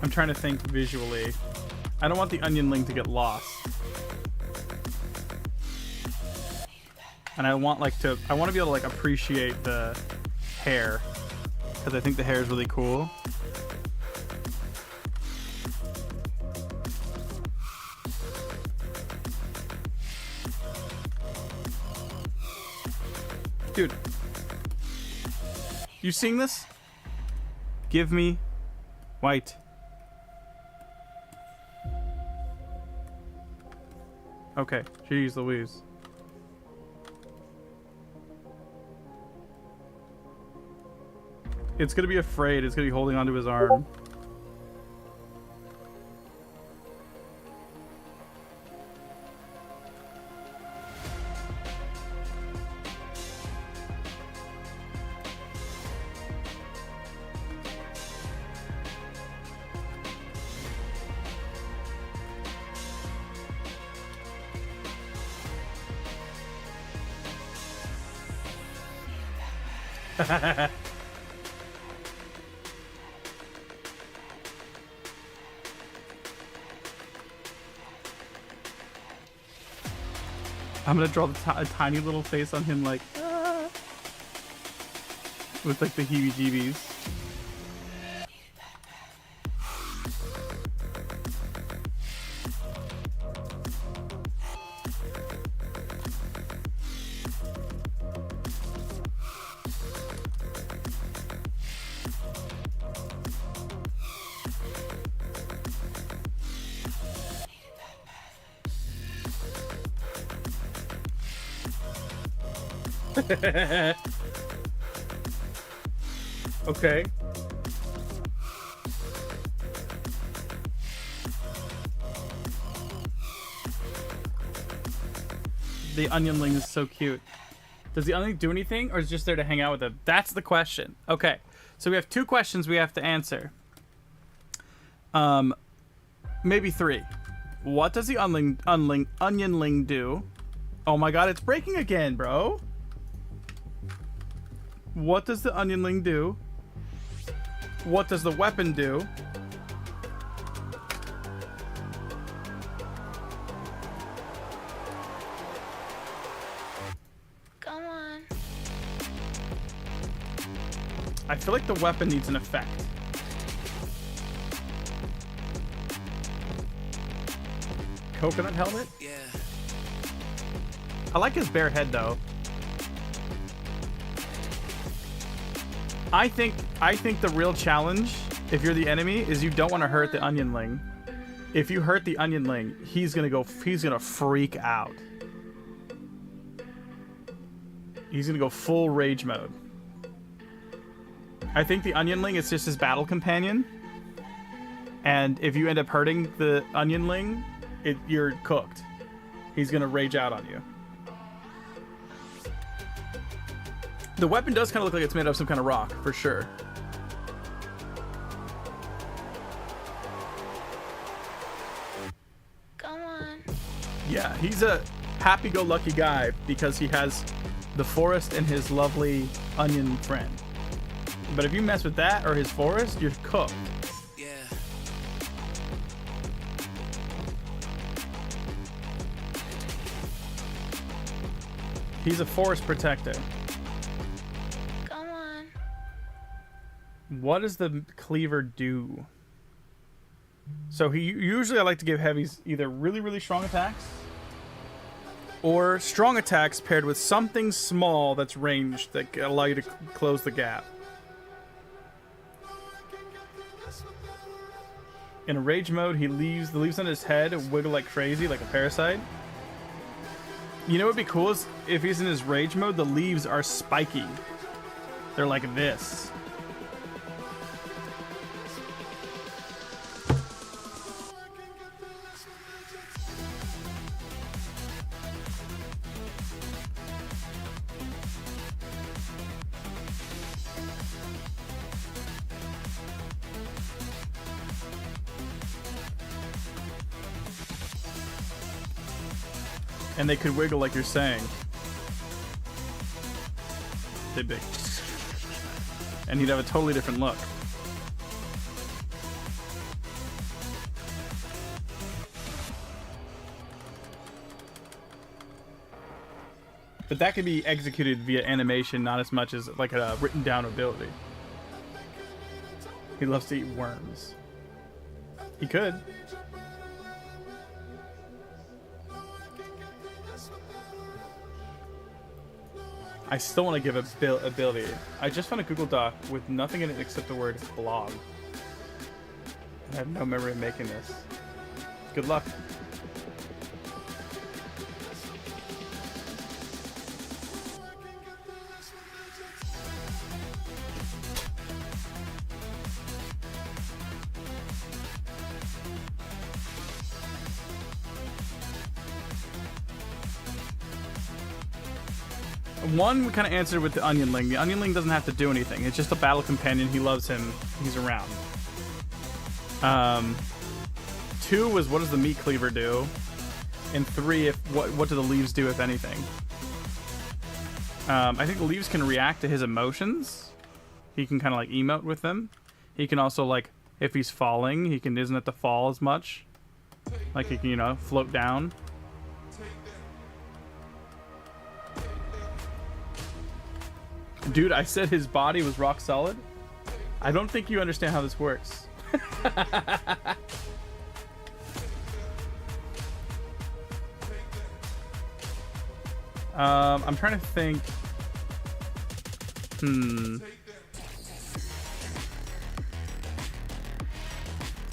I'm trying to think visually. I don't want the onionling to get lost. And I want to be able to like appreciate the hair, because I think the hair is really cool. Dude, you seeing this? Give me white. Okay, jeez Louise. It's gonna be afraid. It's gonna be holding onto his arm. I'm gonna draw a tiny little face on him, like, ah, with like the heebie-jeebies. Okay. The onionling is so cute. Does the onionling do anything, or is it just there to hang out with them? That's the question. Okay, so we have 2 questions we have to answer. Maybe 3. What does the onionling do? Oh my god, it's breaking again, bro. What does the onionling do? What does the weapon do? Come on. I feel like the weapon needs an effect. coconut helmet. I like his bare head though. I think the real challenge, if you're the enemy, is you don't want to hurt the onionling. If you hurt the onionling, he's gonna freak out. He's gonna go full rage mode. I think the onionling is just his battle companion. And if you end up hurting the onionling, you're cooked. He's gonna rage out on you. The weapon does kind of look like it's made out of some kind of rock, for sure. Come on. Yeah, he's a happy-go-lucky guy because he has the forest and his lovely onion friend. But if you mess with that or his forest, you're cooked. Yeah. He's a forest protector. Come on. What does the cleaver do? So usually I like to give heavies either really, really strong attacks or strong attacks paired with something small that's ranged that allow you to close the gap. In a rage mode, the leaves on his head wiggle like crazy, like a parasite. You know what would be cool is if he's in his rage mode, the leaves are spiky. They're like this. And they could wiggle like you're saying. They'd be. And he'd have a totally different look. But that could be executed via animation, not as much as like a written down ability. He loves to eat worms. He could. I still want to give a ability. I just found a Google Doc with nothing in it except the word blog. I have no memory of making this. Good luck. One, we kind of answered with the onionling. The onionling doesn't have to do anything. It's just a battle companion. He loves him. He's around. 2 was what does the meat cleaver do? And 3, what do the leaves do, if anything? I think the leaves can react to his emotions. He can kind of like emote with them. He can also, like, if he's falling, he doesn't have to fall as much. Like he can, you know, float down. Dude, I said his body was rock solid. I don't think you understand how this works. I'm trying to think.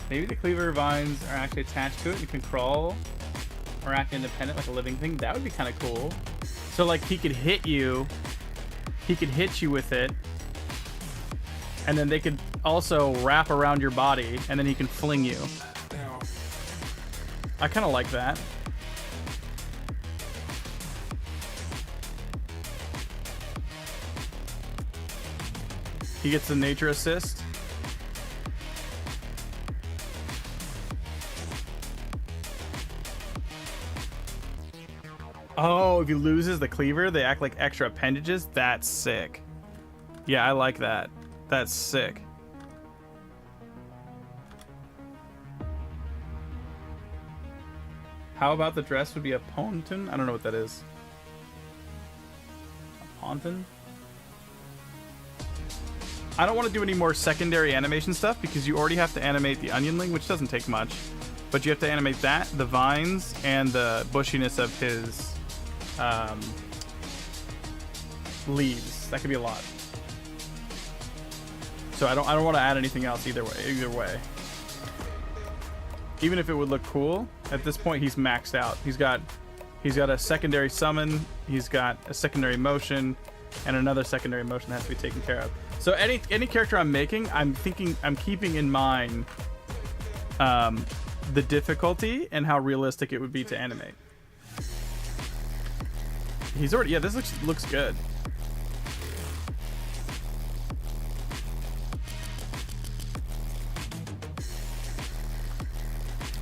Maybe the cleaver vines are actually attached to it and can crawl or act independent like a living thing. That would be kind of cool. So, like, he could hit you. He could hit you with it, and then they could also wrap around your body, and then he can fling you. I kind of like that. He gets the nature assist. Oh, if he loses the cleaver, they act like extra appendages? That's sick. Yeah, I like that. That's sick. How about the dress would be a ponton? I don't know what that is. A ponton? I don't want to do any more secondary animation stuff because you already have to animate the onionling, which doesn't take much. but you have to animate that, the vines, and the bushiness of his leaves. That could be a lot. So I don't want to add anything else either way. Even if it would look cool, at this point he's maxed out. He's got a secondary summon, he's got a secondary motion, and another secondary motion that has to be taken care of. So any character I'm making, I'm keeping in mind the difficulty and how realistic it would be to animate. He's already, yeah, this looks good.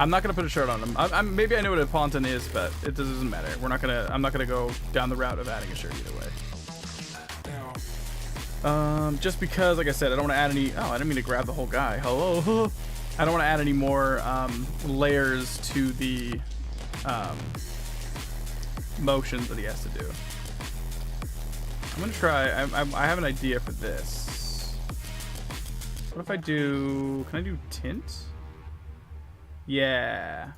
I'm not gonna put a shirt on him. Maybe I know what a ponton is, but it doesn't matter. I'm not gonna go down the route of adding a shirt either way. Just because, like I said, I don't want to add any. Oh, I didn't mean to grab the whole guy. Hello. I don't want to add any more layers to the motions that he has to do. I'm gonna try. I have an idea for this. What if I do? Can I do tint? Yeah.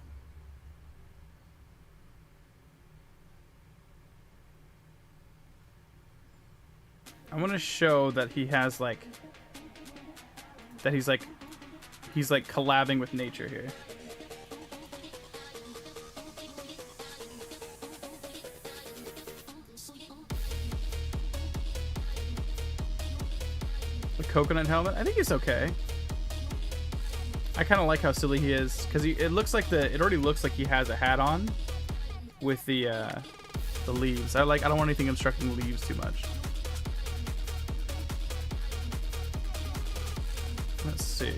I want to show that he has like he's like collabing with nature here. The coconut helmet, I think it's okay. I kind of like how silly he is because it already looks like he has a hat on with the leaves. I don't want anything obstructing the leaves too much. Let's see.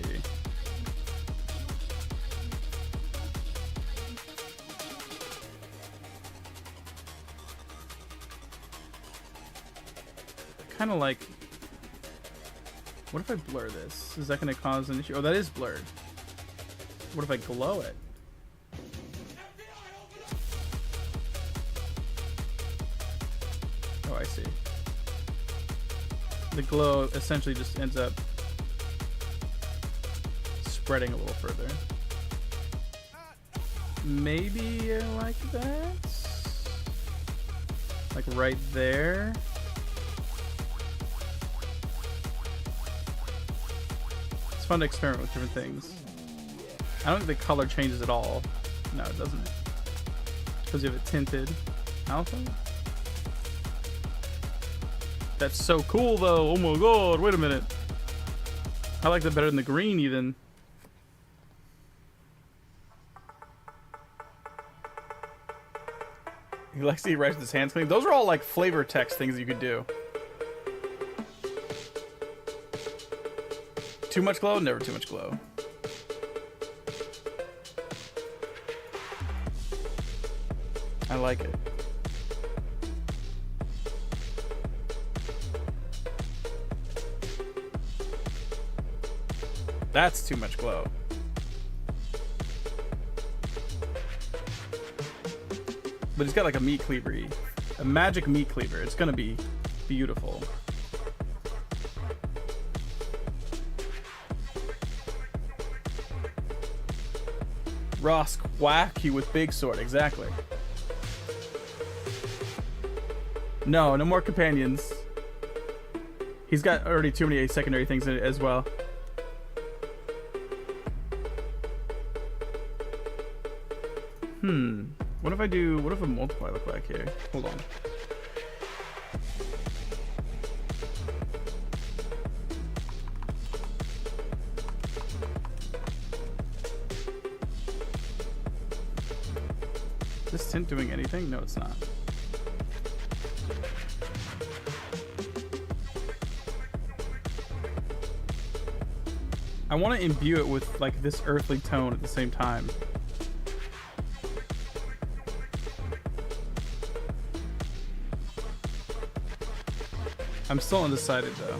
Kind of like. What if I blur this? Is that going to cause an issue? Oh, that is blurred. What if I glow it? Oh, I see. The glow essentially just ends up spreading a little further. Maybe I like that. Like right there. It's fun to experiment with different things. I don't think the color changes at all. No, it doesn't. Because you have it tinted. Alpha? That's so cool though. Oh my god, wait a minute. I like that better than the green even. He likes to eat rice with his hands clean. Those are all like flavor text things you could do. Too much glow? Never too much glow. I like it. That's too much glow. But he's got like a meat cleaver, a magic meat cleaver. It's gonna be beautiful. Rosk, whack you with big sword, exactly. No more companions. He's got already too many secondary things in it as well. What if a multiply look like here? Hold on. Is this tint doing anything? No, it's not. I want to imbue it with like this earthly tone at the same time. I'm still undecided though.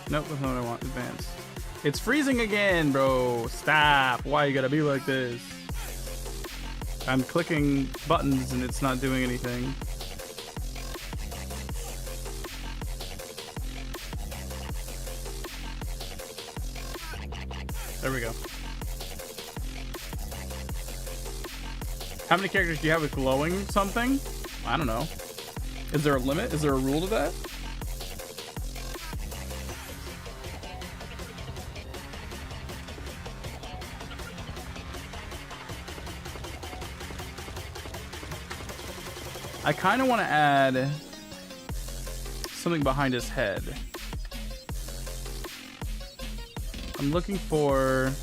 Nope, that's not what I want. Advanced. It's freezing again, bro. Stop. Why you gotta be like this? I'm clicking buttons and it's not doing anything. There we go. How many characters do you have with glowing something? I don't know. Is there a limit? Is there a rule to that? I kind of want to add something behind his head. I'm looking for...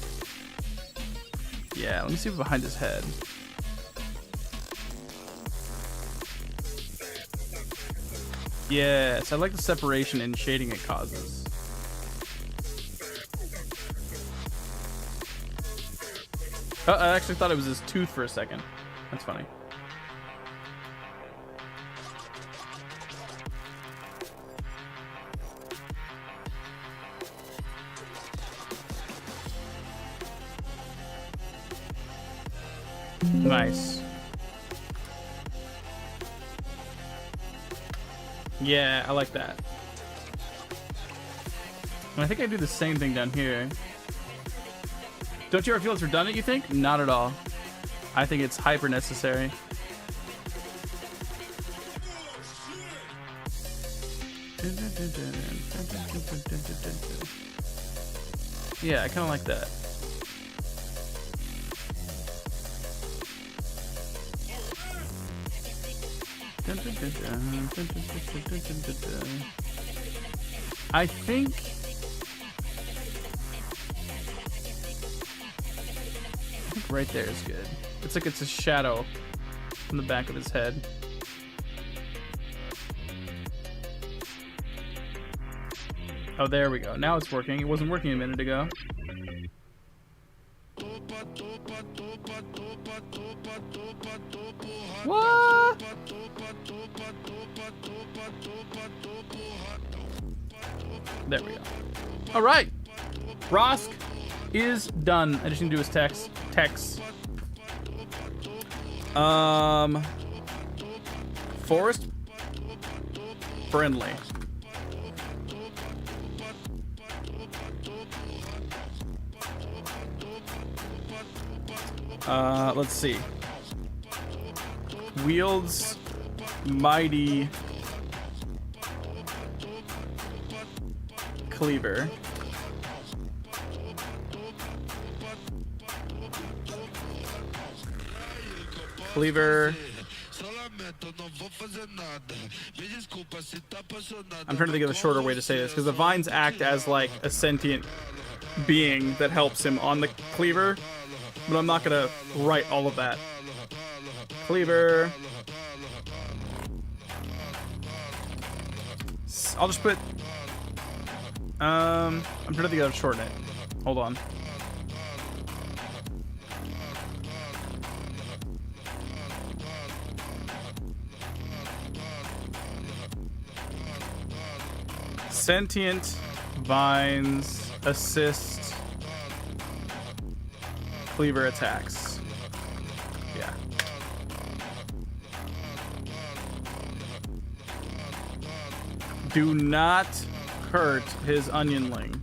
Yeah, let me see what's behind his head. Yes, I like the separation and shading it causes. I actually thought it was his tooth for a second. That's funny. Nice. Yeah, I like that. And I think I do the same thing down here. Don't you ever feel it's redundant, you think? Not at all. I think it's hyper necessary. Yeah, I kind of like that. I think right there is good. It's like it's a shadow on the back of his head. Oh, there we go. Now it's working. It wasn't working a minute ago. What? There we go. All right. Rosk is done. I just need to do his text. Forest friendly. Let's see. Wields mighty cleaver. Cleaver. I'm trying to think of a shorter way to say this because the vines act as like a sentient being that helps him on the cleaver, but I'm not gonna write all of that. Cleaver. I'll just put. I'm trying to think of shorten it. Hold on. Sentient vines assist cleaver attacks. Yeah. Do not hurt his onionling.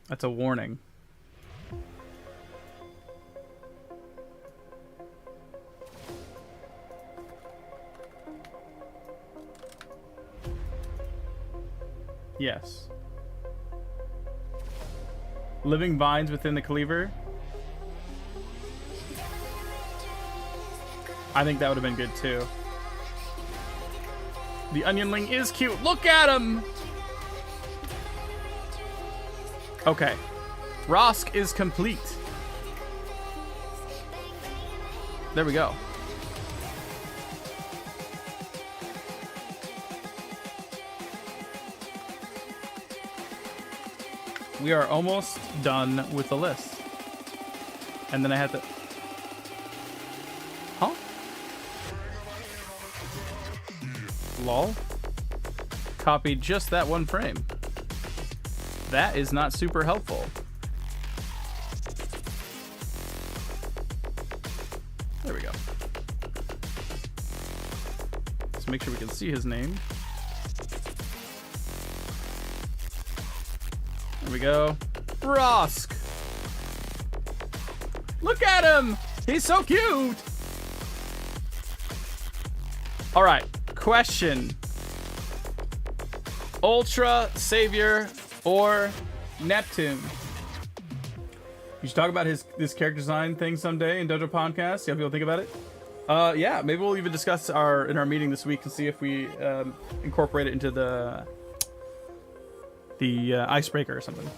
That's a warning. Yes. Living vines within the cleaver. I think that would have been good too. The onionling is cute. Look at him! Okay. Rosk is complete. There we go. We are almost done with the list. And then I have to... Huh? Lol. Copied just that one frame. That is not super helpful. There we go. Let's make sure we can see his name. There we go. Rosk. Look at him. He's so cute. All right. Question. Ultra, Savior, or Neptune? You should talk about this character design thing someday in Dojo Podcast. See how people think about it. Yeah, maybe we'll even discuss in our meeting this week and see if we incorporate it into the icebreaker or something.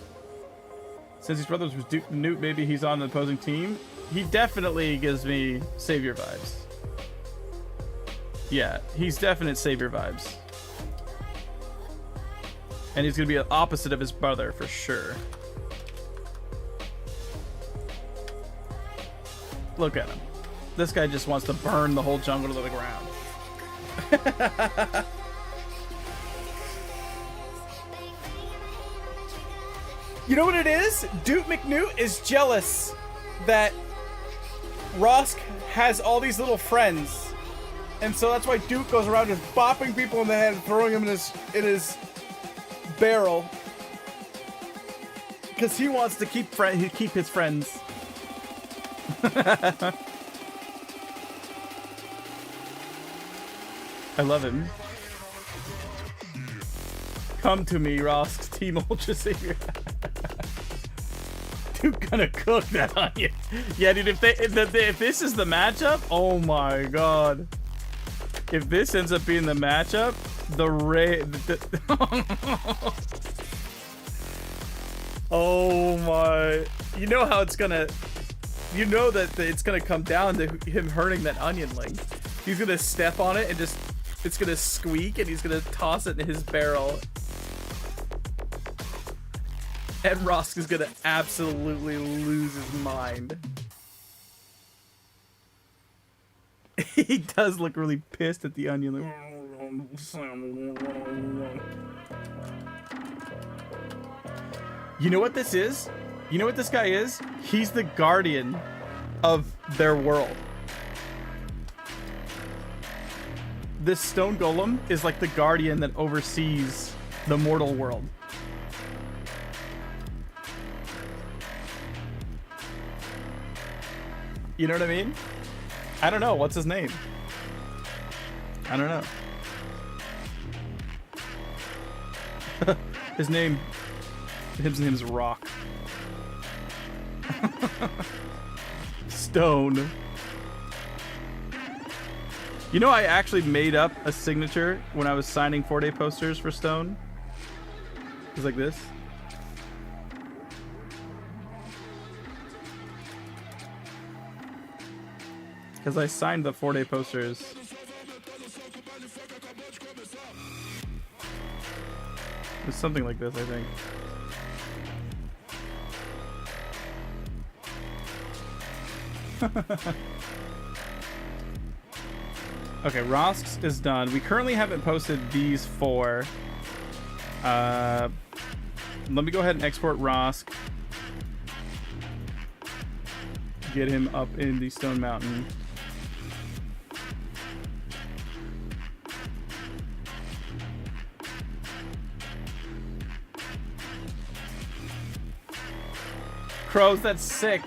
Since his brothers was Newt, maybe he's on the opposing team. He definitely gives me Savior vibes. Yeah, he's definite Savior vibes. And he's gonna be the opposite of his brother for sure. Look at him. This guy just wants to burn the whole jungle to the ground. You know what it is? Duke McNewt is jealous that Rosk has all these little friends. And so that's why Duke goes around just bopping people in the head and throwing them in his barrel. Because he wants to keep his friends. I love him. Come to me, Rosk, Team Ultra Savior. Dude, gonna cook that onion. Yeah, dude, if this is the matchup, oh my god. If this ends up being the matchup, oh my. You know how it's gonna, you know that it's gonna come down to him hurting that onion ling. He's gonna step on it and just, it's gonna squeak and he's gonna toss it in his barrel. And Rosk is gonna absolutely lose his mind. He does look really pissed at the onion. You know what this is? You know what this guy is? He's the guardian of their world. This stone golem is like the guardian that oversees the mortal world. You know what I mean? I don't know. What's his name? I don't know. His name's Rock. Stone. You know, I actually made up a signature when I was signing 4-day posters for Stone. It was like this. Because I signed the 4-day posters. It was something like this, I think. Okay, Rosk's is done. We currently haven't posted these 4. Let me go ahead and export Rosk. Get him up in the Stone Mountain. Crows, that's sick.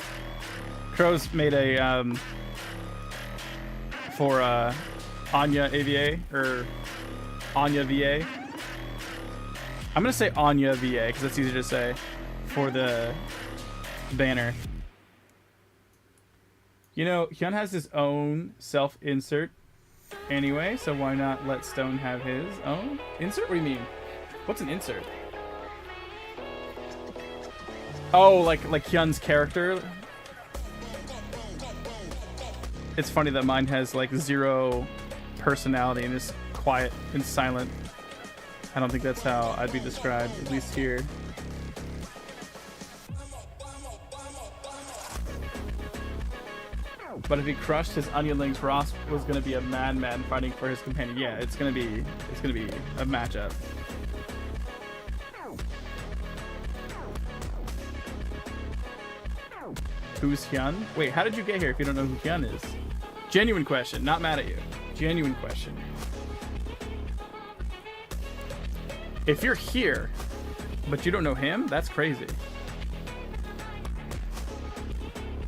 Crows made a for Anya VA or Anya VA. I'm gonna say Anya VA because that's easier to say for the banner. You know, Hyun has his own self-insert anyway, so why not let Stone have his own insert? What do you mean? What's an insert? Oh, like Hyun's character. It's funny that mine has like 0 personality and is quiet and silent. I don't think that's how I'd be described, at least here. But if he crushed his onion-lings, Rosk was gonna be a madman fighting for his companion. Yeah, it's gonna be a matchup. Who's Hyun? Wait, how did you get here if you don't know who Hyun is? Genuine question, not mad at you. Genuine question. If you're here, but you don't know him, that's crazy.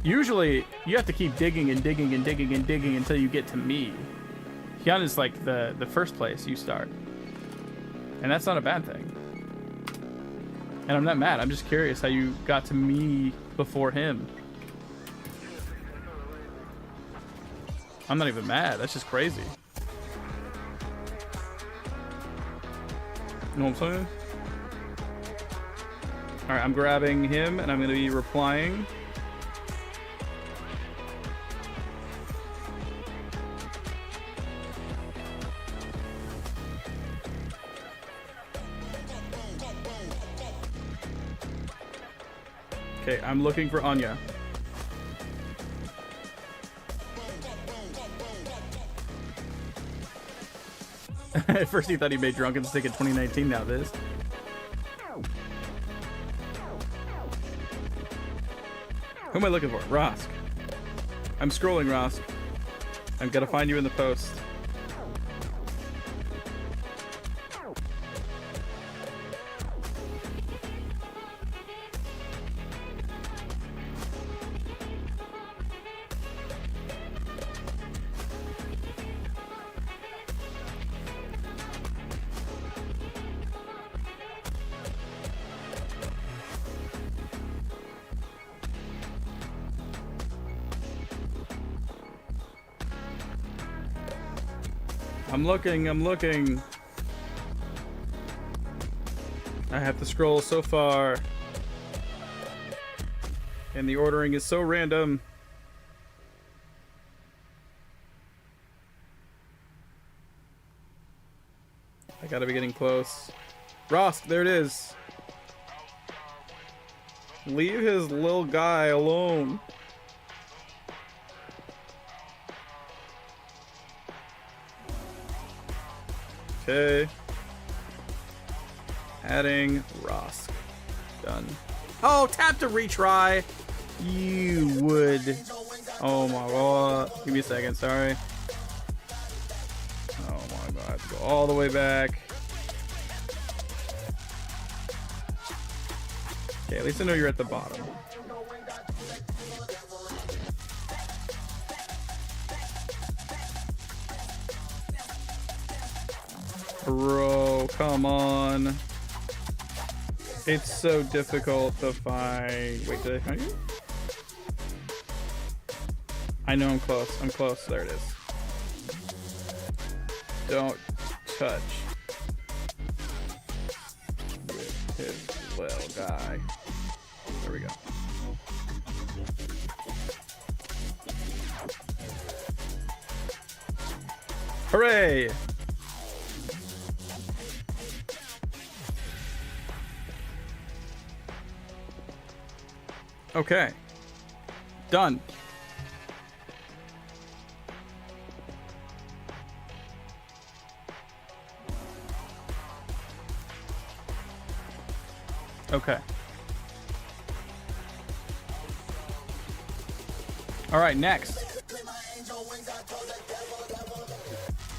Usually, you have to keep digging and digging and digging and digging until you get to me. Hyun is like the first place you start. And that's not a bad thing. And I'm not mad, I'm just curious how you got to me before him. I'm not even mad, that's just crazy. You know what I'm saying? Alright, I'm grabbing him and I'm gonna be replying. Okay, I'm looking for Anya. At first he thought he made Drunken Stick in 2019, now this. Who am I looking for? Rosk. I'm scrolling, Rosk. I'm gonna find you in the post. I'm looking. I have to scroll so far. And the ordering is so random. I gotta be getting close. Rosk, there it is. Leave his little guy alone. Okay. Adding Rosk. Done. Oh, tap to retry. You would. Oh my god. Give me a second, sorry. Oh my god. I have to go all the way back. Okay, at least I know you're at the bottom. Bro, come on. It's so difficult to find. Wait, did I find you? I know I'm close. I'm close. There it is. Don't touch with his little guy. There we go. Hooray! Okay. Done. Okay. All right, next.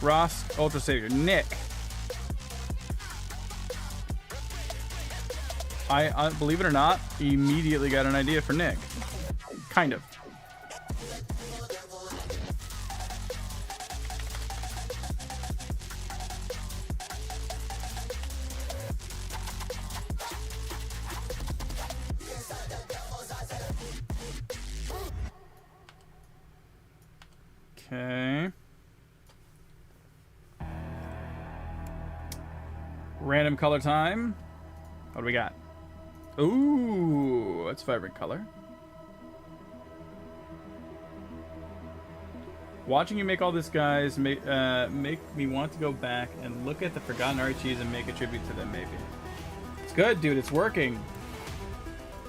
Rosk, Ultra Savior. Nick. I believe it or not, immediately got an idea for Nick. Kind of. Okay. Random color time. What do we got? Ooh, that's vibrant color. Watching you make all this, guys, make me want to go back and look at the forgotten RHGs and make a tribute to them, maybe. It's good, dude. It's working.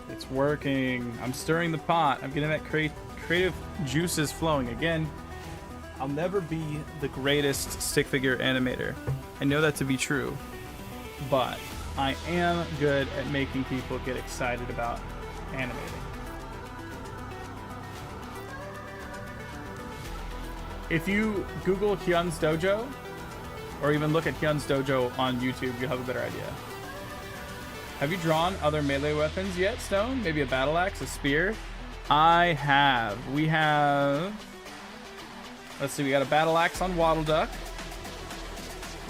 It's working. I'm stirring the pot. I'm getting that creative juices flowing. Again, I'll never be the greatest stick figure animator. I know that to be true, but I am good at making people get excited about animating. If you Google Hyun's Dojo, or even look at Hyun's Dojo on YouTube, you'll have a better idea. Have you drawn other melee weapons yet, Stone? Maybe a battle axe, a spear? I have. We have... Let's see, we got a battle axe on Waddle Duck.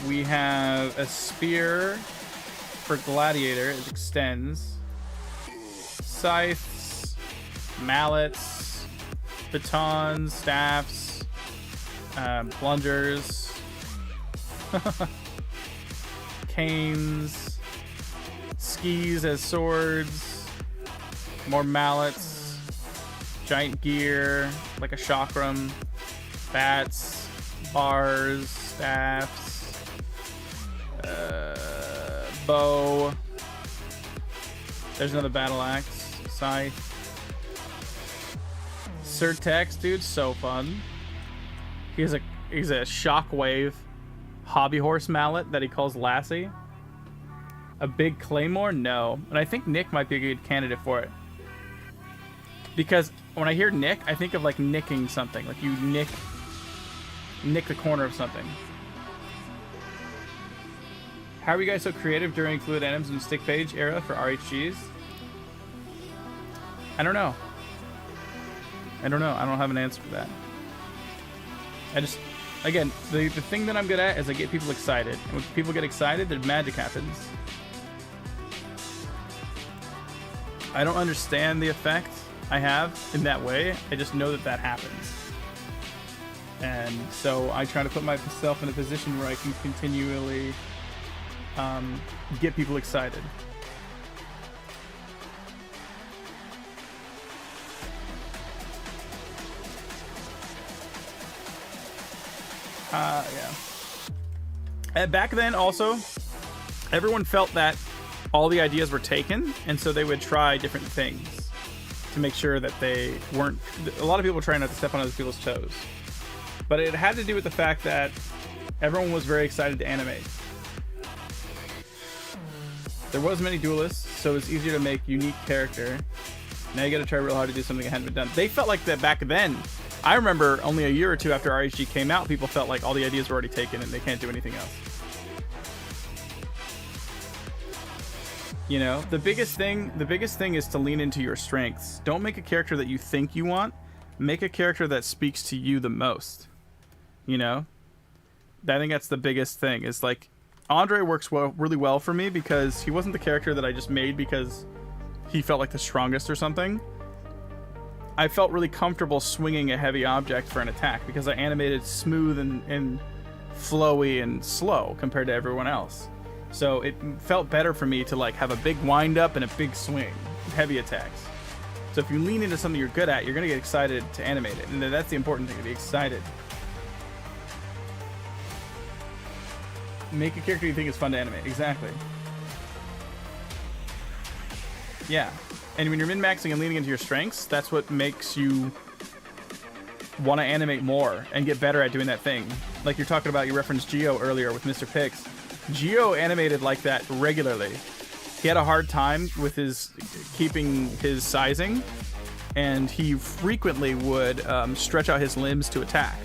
We have a spear for Gladiator. It extends. Scythes, mallets, batons, staffs, plungers, canes, skis as swords, more mallets, giant gear like a chakram, bats, bars, staffs, bow. There's another battle axe, scythe. Surtex, dude, so fun. He's a shockwave hobby horse mallet that he calls Lassie. A big claymore? No. And I think Nick might be a good candidate for it. Because when I hear Nick, I think of like nicking something. Like you nick the corner of something. How are you guys so creative during Fluid Anims and Stick Page era for RHGs? I don't know. I don't have an answer for that. I just, again, the thing that I'm good at is I get people excited. And when people get excited, then magic happens. I don't understand the effect I have in that way. I just know that happens. And so I try to put myself in a position where I can continually get people excited. Yeah. And back then, also, everyone felt that all the ideas were taken, and so they would try different things to make sure that they weren't... A lot of people try not to step on other people's toes. But it had to do with the fact that everyone was very excited to animate. There wasn't many duelists, so it's easier to make unique character. Now you gotta try real hard to do something that hadn't been done. They felt like that back then. I remember only a year or two after RHG came out, people felt like all the ideas were already taken and they can't do anything else. You know, the biggest thing is to lean into your strengths. Don't make a character that you think you want. Make a character that speaks to you the most. You know? I think that's the biggest thing. Is like, Andre works really well for me because he wasn't the character that I just made because he felt like the strongest or something. I felt really comfortable swinging a heavy object for an attack because I animated smooth and flowy and slow compared to everyone else. So it felt better for me to like have a big wind up and a big swing, heavy attacks. So if you lean into something you're good at, you're gonna get excited to animate it, and that's the important thing, to be excited. Make a character you think is fun to animate. Exactly. Yeah. And when you're min-maxing and leaning into your strengths, that's what makes you want to animate more and get better at doing that thing. Like you're talking about, you referenced Geo earlier with Mr. Pix. Geo animated like that regularly. He had a hard time with keeping his sizing, and he frequently would stretch out his limbs to attack.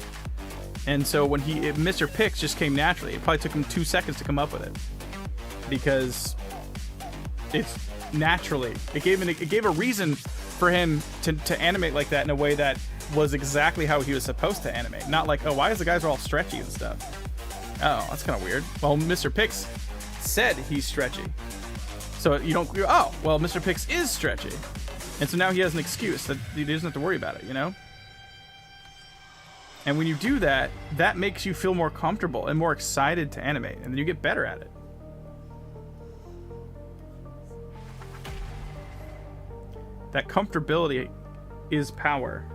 And so when Mr. Pix just came naturally. It probably took him 2 seconds to come up with it, because it's naturally. It gave a reason for him to animate like that in a way that was exactly how he was supposed to animate. Not like, oh, why is the guys are all stretchy and stuff? Oh, that's kind of weird. Well, Mr. Pix said he's stretchy. So you don't, oh, well, Mr. Pix is stretchy. And so now he has an excuse that he doesn't have to worry about it, you know? And when you do that, that makes you feel more comfortable and more excited to animate, and then you get better at it. That comfortability is power.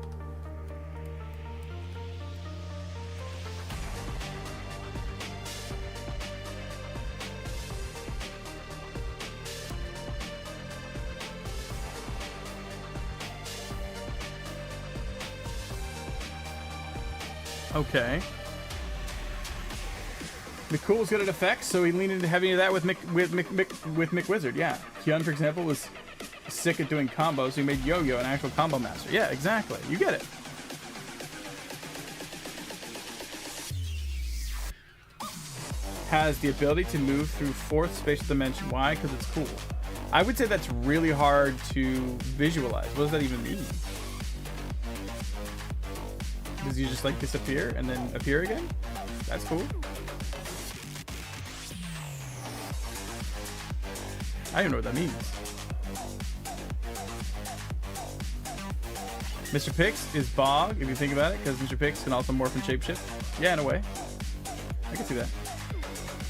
Okay. McCool's good at effects, so he leaned into heavy into that with McWizard. Yeah, Hyun, for example, was sick at doing combos, so he made Yo-Yo an actual combo master. Yeah, exactly. You get it. Has the ability to move through fourth spatial dimension. Why? Because it's cool. I would say that's really hard to visualize. What does that even mean? Does he just like disappear and then appear again? That's cool. I don't even know what that means. Mr. Pix is Bog, if you think about it, because Mr. Pix can also morph and shapeshift. Yeah, in a way. I can see that.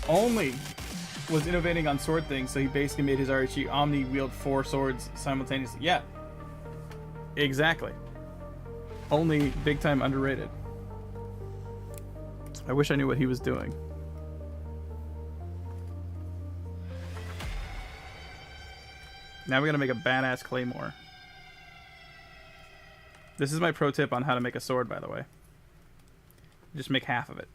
Only was innovating on sword things, so he basically made his RHG Omni wield 4 swords simultaneously. Yeah. Exactly. Only big time underrated. I wish I knew what he was doing. Now we gotta make a badass claymore. This is my pro tip on how to make a sword, by the way. Just make half of it.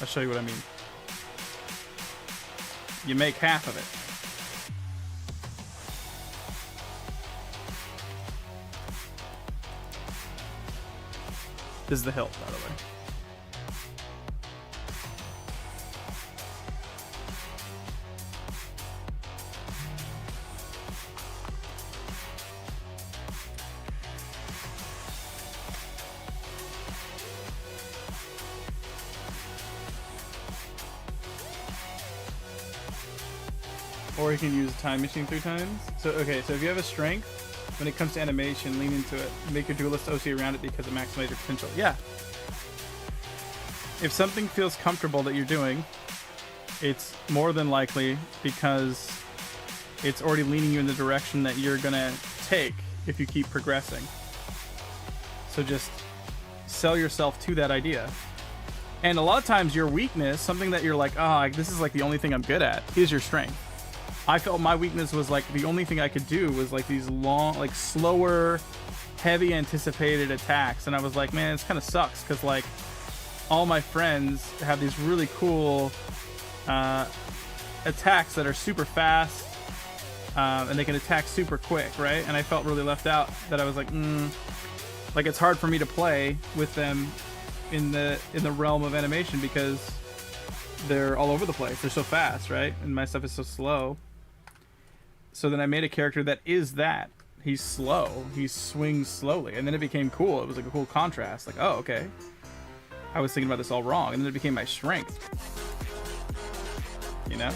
I'll show you what I mean. You make half of it. This is the hilt, by the way. Or you can use a time machine 3 times. So, okay, so if you have a strength, when it comes to animation, lean into it. Make your duelist OC around it because it maximizes your potential. Yeah. If something feels comfortable that you're doing, it's more than likely because it's already leaning you in the direction that you're going to take if you keep progressing. So just sell yourself to that idea. And a lot of times your weakness, something that you're like, oh, this is like the only thing I'm good at, is your strength. I felt my weakness was like the only thing I could do was like these long, like slower, heavy anticipated attacks. And I was like, man, this kind of sucks because like all my friends have these really cool attacks that are super fast and they can attack super quick, right? And I felt really left out that I was like, like it's hard for me to play with them in the realm of animation because they're all over the place. They're so fast, right? And my stuff is so slow. So then I made a character that is that. He's slow. He swings slowly. And then it became cool. It was like a cool contrast. Like, oh, okay. I was thinking about this all wrong. And then it became my strength. You know?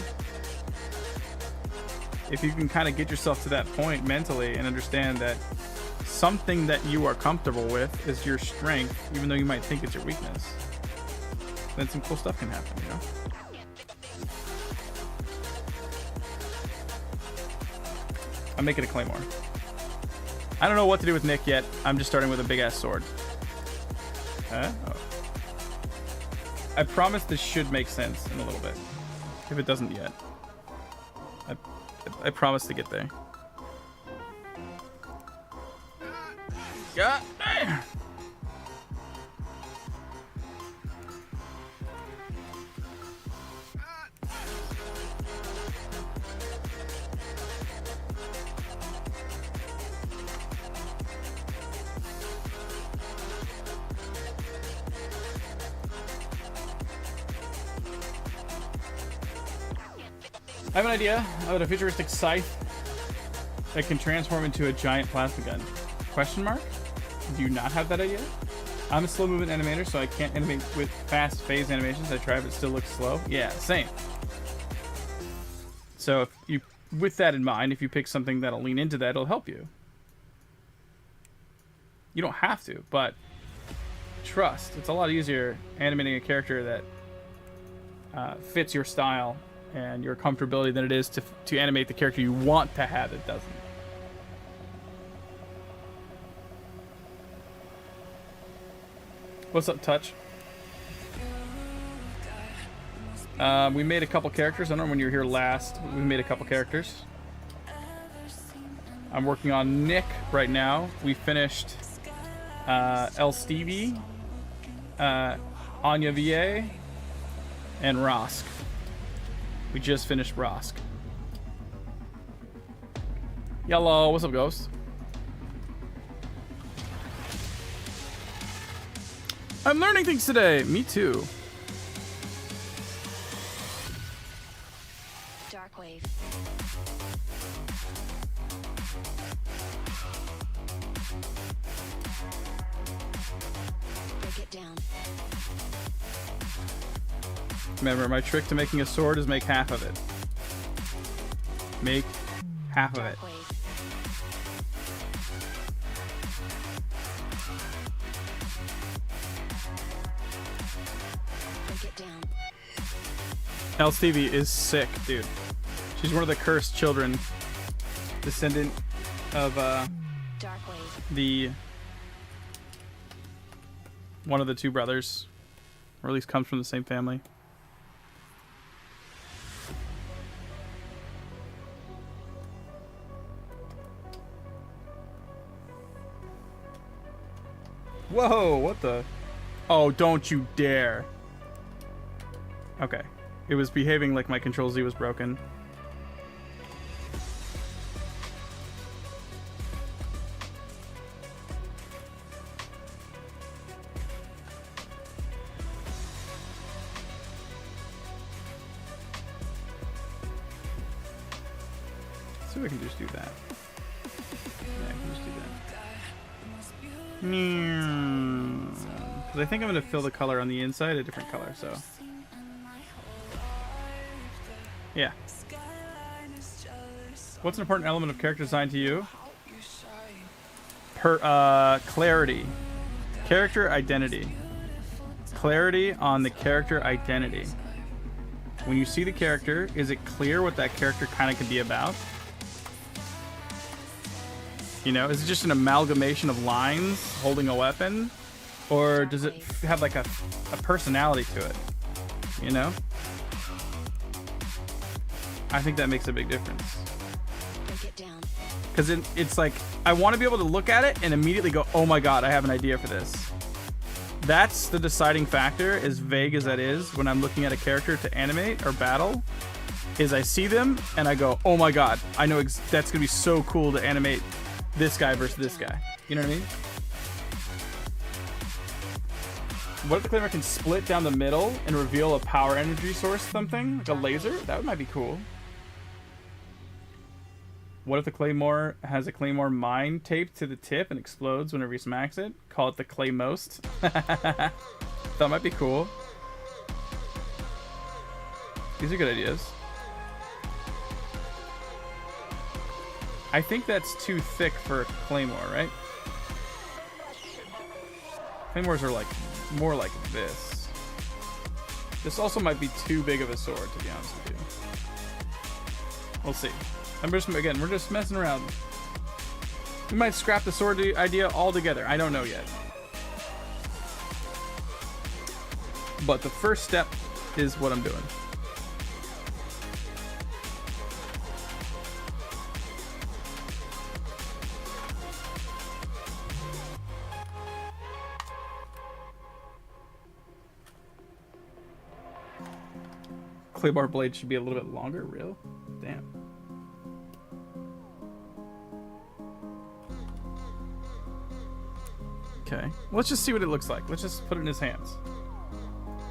If you can kind of get yourself to that point mentally and understand that something that you are comfortable with is your strength, even though you might think it's your weakness, then some cool stuff can happen, you know? I'm making a claymore. I don't know what to do with Nick yet. I'm just starting with a big ass sword. Oh. I promise this should make sense in a little bit. If it doesn't yet. I promise to get there. God damn! I have an idea about a futuristic scythe that can transform into a giant plasma gun. Question mark? Do you not have that idea? I'm a slow movement animator, so I can't animate with fast phase animations. I try, but it still looks slow. Yeah, same. So if you, with that in mind, if you pick something that'll lean into that, it'll help you. You don't have to, but trust. It's a lot easier animating a character that fits your style and your comfortability than it is to animate the character you want to have that doesn't. What's up, Touch? We made a couple characters. I don't know when you were here last. We made a couple characters. I'm working on Nick right now. We finished El Stevie, Anya VA, and Rosk. We just finished Rosk. Yellow, what's up, Ghost? I'm learning things today. Me too. Dark wave. Break it down. Remember, my trick to making a sword is make half of it. Make half of it. Dark wave. Break it down. El Stevie is sick, dude. She's one of the cursed children, descendant of Dark wave. one of the two brothers, or at least comes from the same family. Whoa, what the? Oh, don't you dare. Okay. It was behaving like my Control Z was broken. Let's see if I can just do that. Yeah, I can just do that. Because I think I'm going to fill the color on the inside a different color, so. Yeah. What's an important element of character design to you? Clarity. Character identity. Clarity on the character identity. When you see the character, is it clear what that character kind of could be about? You know, is it just an amalgamation of lines holding a weapon? Or does it have like a personality to it? You know? I think that makes a big difference. Because it's like, I want to be able to look at it and immediately go, oh my god, I have an idea for this. That's the deciding factor, as vague as that is, when I'm looking at a character to animate or battle, is I see them and I go, oh my god, I know that's going to be so cool to animate this guy versus this guy. You know what I mean? What if the Claymore can split down the middle and reveal a power energy source, something? Like a laser? That might be cool. What if the Claymore has a Claymore mine taped to the tip and explodes whenever you smacks it? Call it the Claymost. That might be cool. These are good ideas. I think that's too thick for a Claymore, right? Claymores are like more like this. This also might be too big of a sword, to be honest with you. We'll see. We're just messing around. We might scrap the sword idea altogether. I don't know yet. But the first step is what I'm doing. Claybar blade should be a little bit longer, real? Damn. Okay, let's just see what it looks like. Let's just put it in his hands.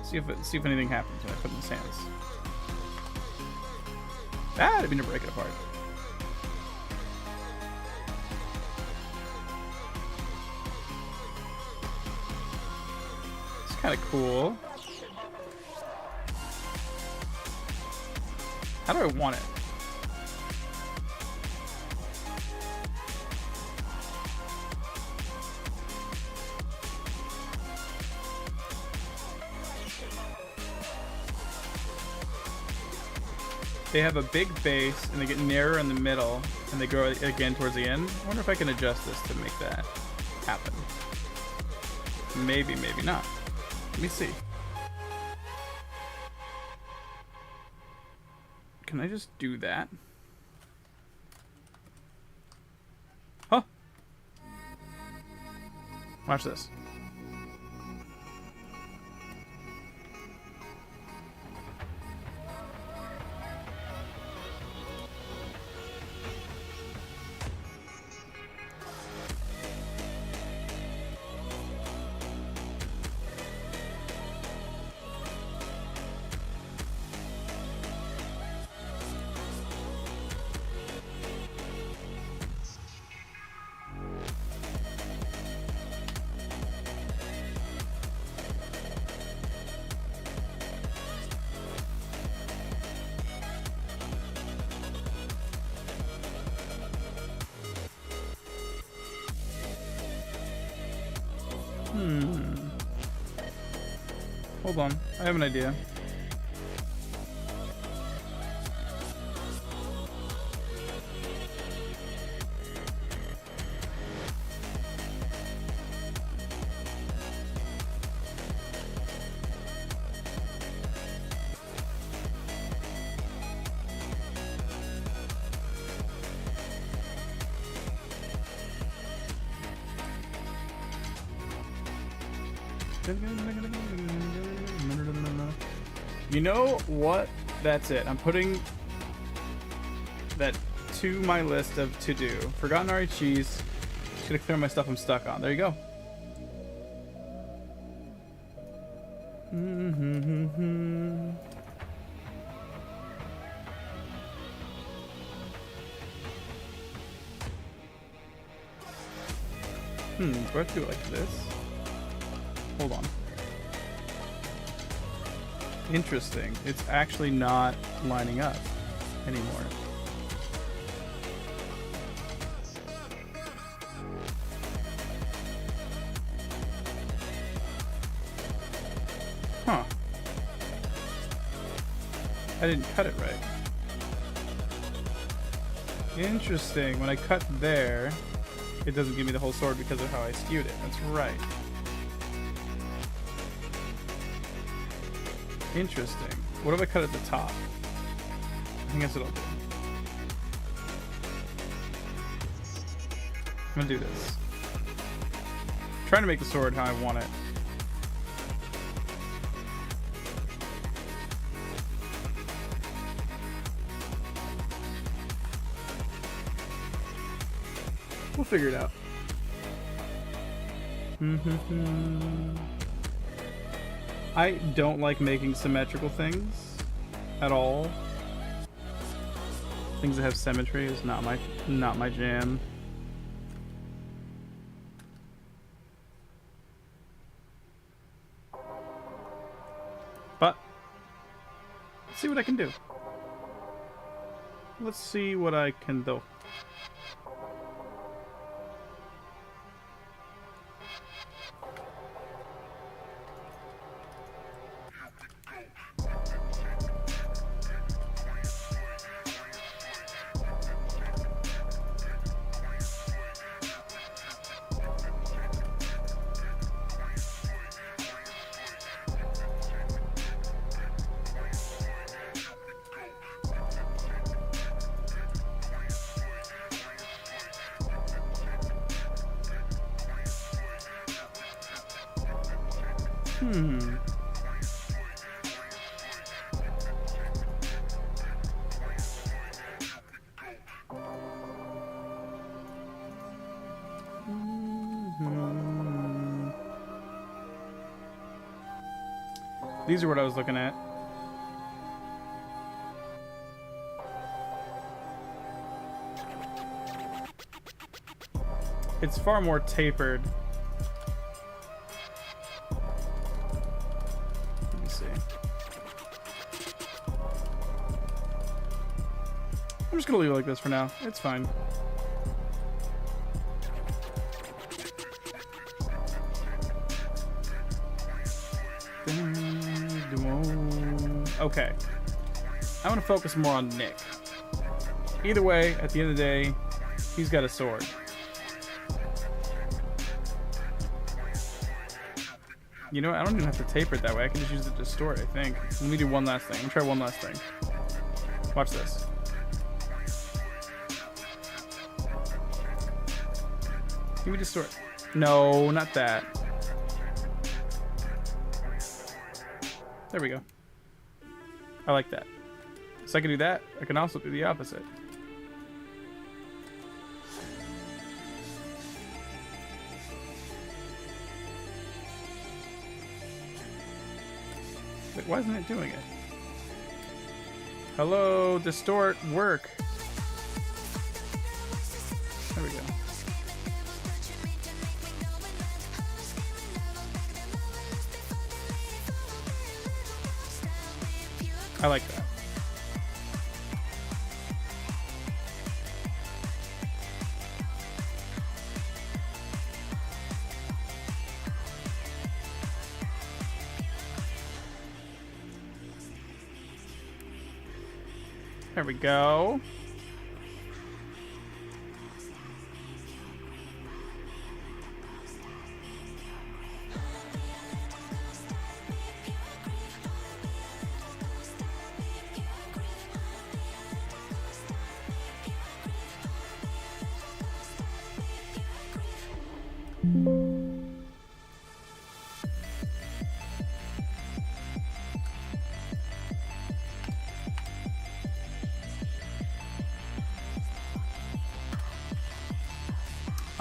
See if anything happens when I put it in his hands. Ah, I didn't mean to break it apart. It's kind of cool. How do I want it? They have a big base and they get narrower in the middle and they grow again towards the end. I wonder if I can adjust this to make that happen. Maybe, maybe not. Let me see. Can I just do that? Watch this. Hold on, I have an idea. You know what? That's it. I'm putting that to my list of to do. Forgotten RHGs. Just gonna clear my stuff I'm stuck on. There you go. Do I have to do it like this? Hold on. Interesting. It's actually not lining up anymore. Huh. I didn't cut it right. Interesting. When I cut there, it doesn't give me the whole sword because of how I skewed it. That's right. Interesting. What if I cut at the top? I think that's what I'll do. I'm gonna do this. I'm trying to make the sword how I want it. We'll figure it out. I don't like making symmetrical things at all. Things that have symmetry is not my jam. But let's see what I can do. Let's see what I can do. These are what I was looking at. It's far more tapered. Let me see. I'm just gonna leave it like this for now. It's fine. Okay. I want to focus more on Nick. Either way, at the end of the day, he's got a sword. You know what? I don't even have to taper it that way. I can just use it to store it, I think. Let me do one last thing. Let me try one last thing. Watch this. Give me the sword. No, not that. There we go. I like that. So I can do that. I can also do the opposite. Wait, why isn't it doing it? Hello, distort, work. There we go. I like that. There we go.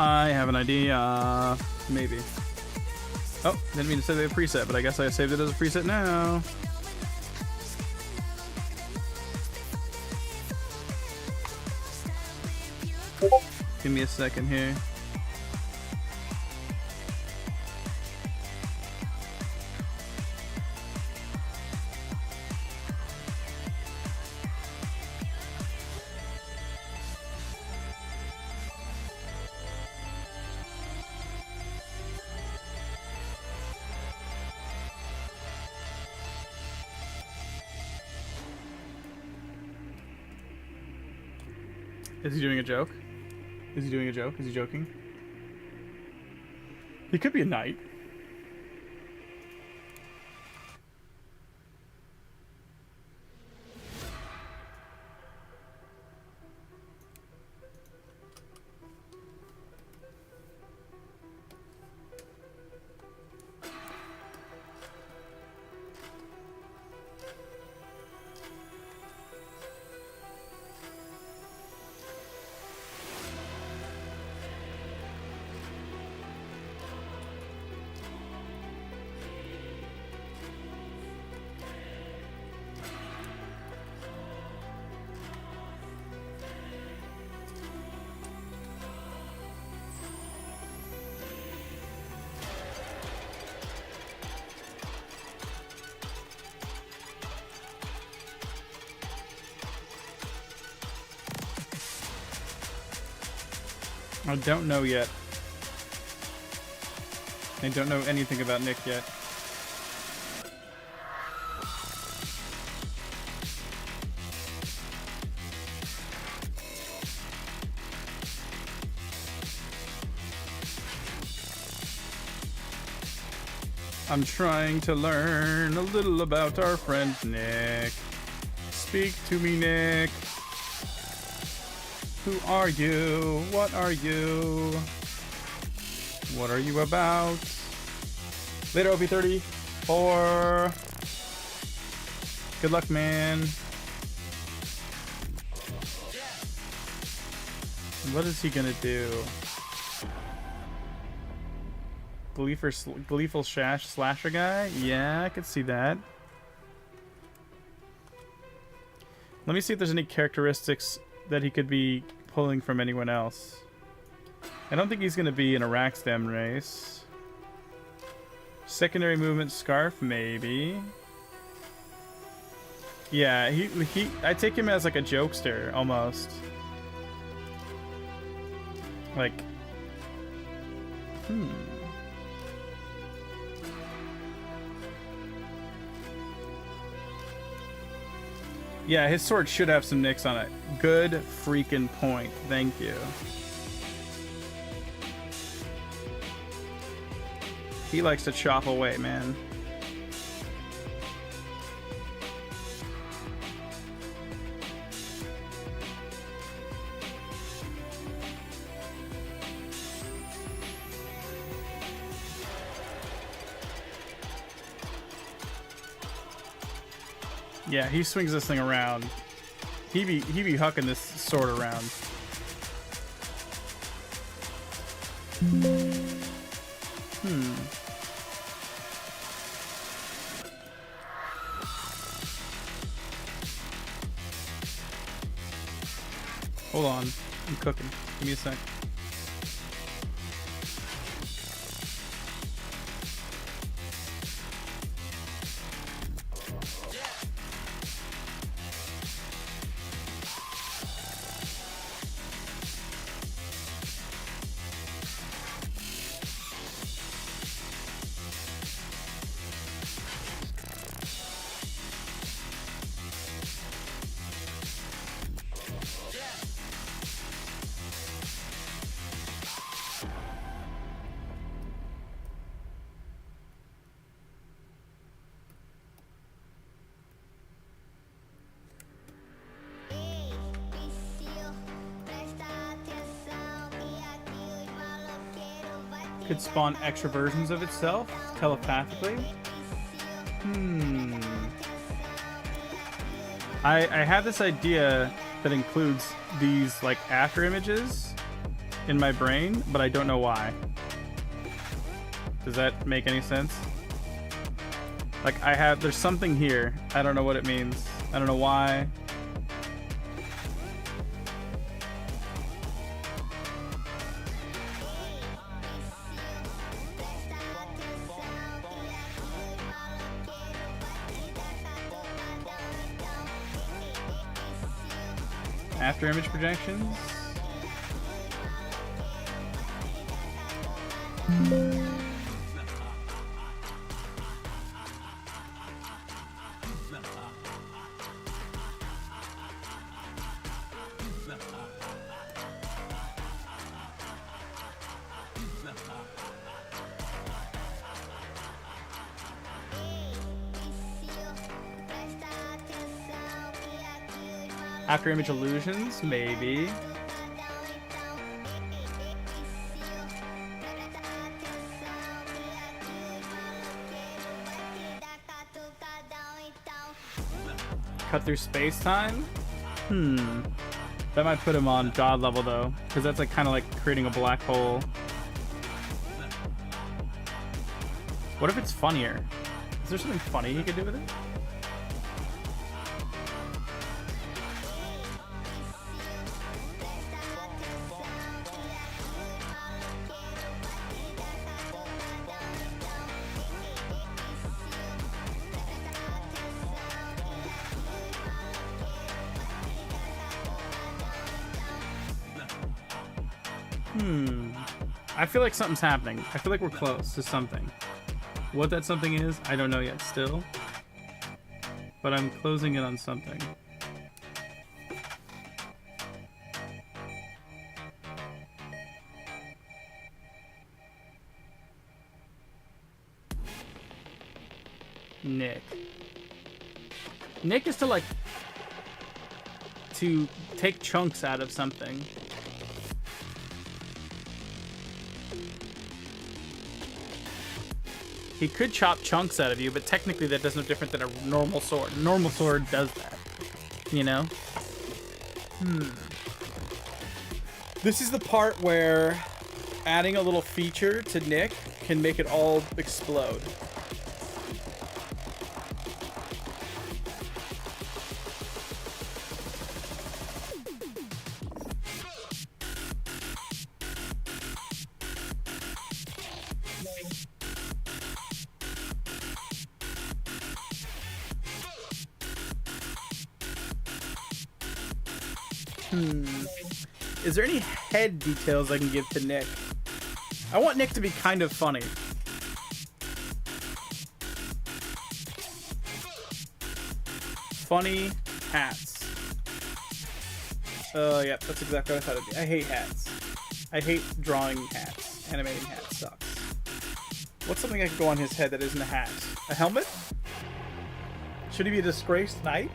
I have an idea. Maybe. Oh, didn't mean to save a preset, but I guess I saved it as a preset now. Give me a second here. Is he doing a joke? Is he doing a joke? Is he joking? He could be a knight. I don't know yet. I don't know anything about Nick yet. I'm trying to learn a little about our friend Nick. Speak to me, Nick. Who are you? What are you? What are you about? Later, OP34. Good luck, man. What is he gonna do? Gleeful slasher guy? Yeah, I could see that. Let me see if there's any characteristics that he could be pulling from anyone else. I don't think he's going to be in a rack stem race. Secondary movement scarf, maybe. Yeah, I take him as like a jokester almost. Like, Yeah, his sword should have some nicks on it. Good freaking point. Thank you. He likes to chop away, man. Yeah, he swings this thing around. He be hucking this sword around. Hold on, I'm cooking. Give me a sec. Could spawn extra versions of itself telepathically. I have this idea that includes these like after images in my brain, but I don't know why. Does that make any sense? Like there's something here. I don't know what it means. I don't know why. After image projections. After image illusions, maybe. Cut through space-time? That might put him on god level though, because that's like kind of like creating a black hole. What if it's funnier? Is there something funny he could do with it? I feel like something's happening. I feel like we're close to something. What that something is, I don't know yet still. But I'm closing in on something. Nick. Nick is to take chunks out of something. He could chop chunks out of you, but technically that does no different than a normal sword. A normal sword does that, you know? This is the part where adding a little feature to Nick can make it all explode. Is there any head details I can give to Nick? I want Nick to be kind of funny. Funny hats. Oh, yeah, that's exactly what I thought it'd be. I hate hats. I hate drawing hats. Animating hats sucks. What's something I could go on his head that isn't a hat? A helmet? Should he be a disgraced knight?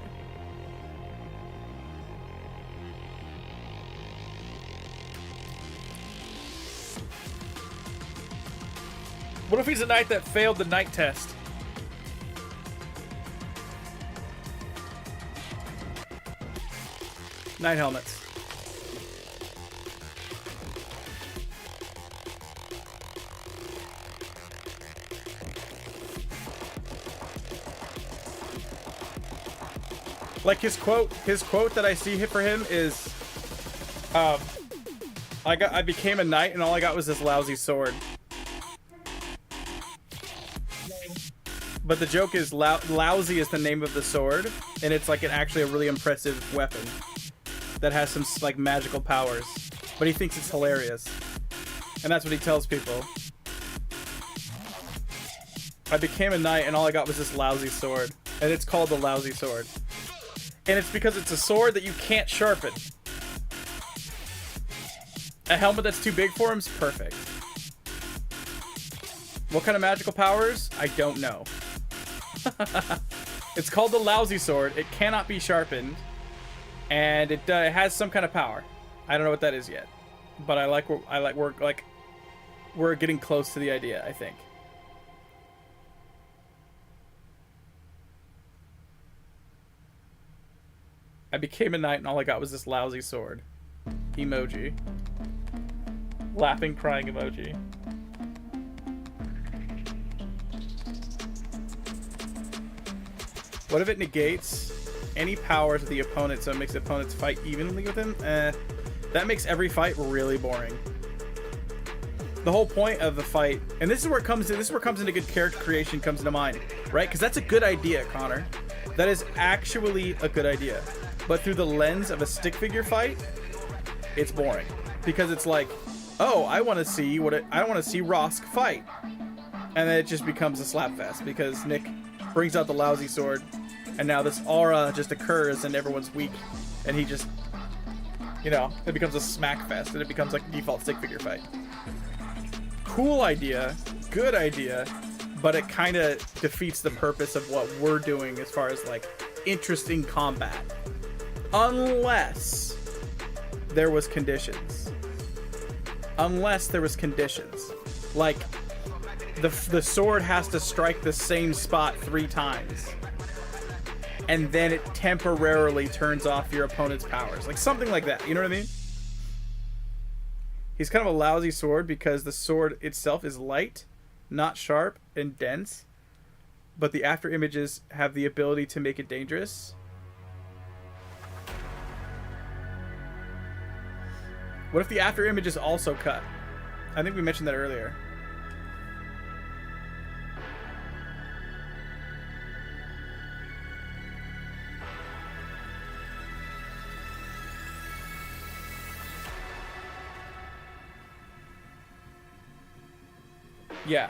What if he's a knight that failed the knight test? Night helmets. Like his quote that I see for him is, I became a knight and all I got was this lousy sword. But the joke is lousy is the name of the sword, and it's like actually a really impressive weapon that has some like magical powers. But he thinks it's hilarious, and that's what he tells people. I became a knight and all I got was this lousy sword, and it's called the lousy sword. And it's because it's a sword that you can't sharpen. A helmet that's too big for him is perfect. What kind of magical powers? I don't know. It's called the lousy sword. It cannot be sharpened. And it has some kind of power. I don't know what that is yet. But we're getting close to the idea, I think. I became a knight and all I got was this lousy sword. Emoji. Laughing, crying emoji. What if it negates any powers of the opponent so it makes opponents fight evenly with him? That makes every fight really boring. The whole point of the fight, and this is where it comes into good character creation comes into mind, right? Because that's a good idea, Connor. That is actually a good idea. But through the lens of a stick figure fight, it's boring. Because it's like, oh, I want to see Rosk fight. And then it just becomes a slap fest because Nick brings out the lousy sword and now this aura just occurs and everyone's weak and he just, you know, it becomes a smack fest and it becomes like a default stick figure fight. Cool idea, good idea, but it kind of defeats the purpose of what we're doing as far as like interesting combat. Unless there was conditions. Like the sword has to strike the same spot 3 times. And then it temporarily turns off your opponent's powers. Like something like that. You know what I mean? He's kind of a lousy sword because the sword itself is light, not sharp, and dense. But the after images have the ability to make it dangerous. What if the after image is also cut? I think we mentioned that earlier. Yeah.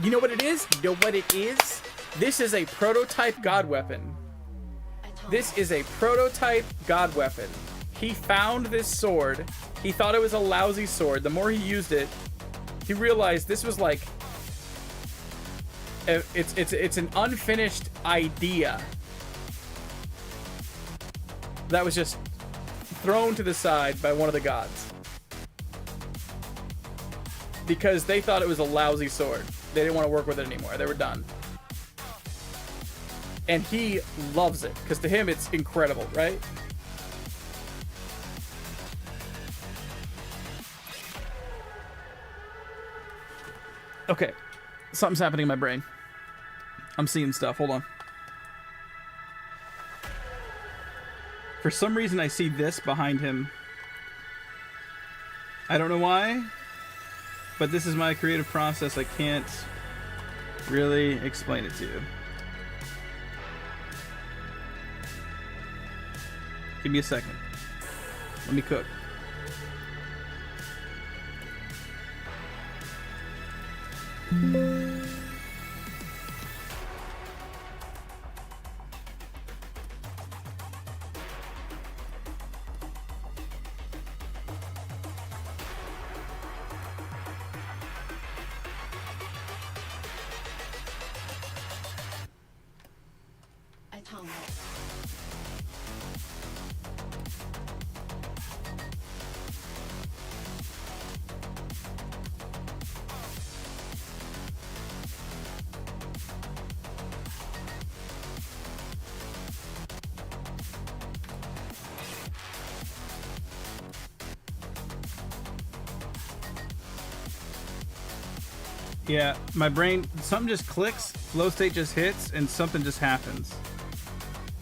You know what it is? You know what it is? This is a prototype god weapon. This is a prototype god weapon. He found this sword. He thought it was a lousy sword. The more he used it, he realized this was like it's an unfinished idea that was just thrown to the side by one of the gods because they thought it was a lousy sword. They didn't want to work with it anymore. They were done. And he loves it because to him it's incredible, right? Okay, something's happening in my brain. I'm seeing stuff. Hold on. For some reason, I see this behind him. I don't know why, but this is my creative process. I can't really explain it to you. Give me a second. Let me cook. Atonement. Yeah, my brain, something just clicks, flow state just hits, and something just happens.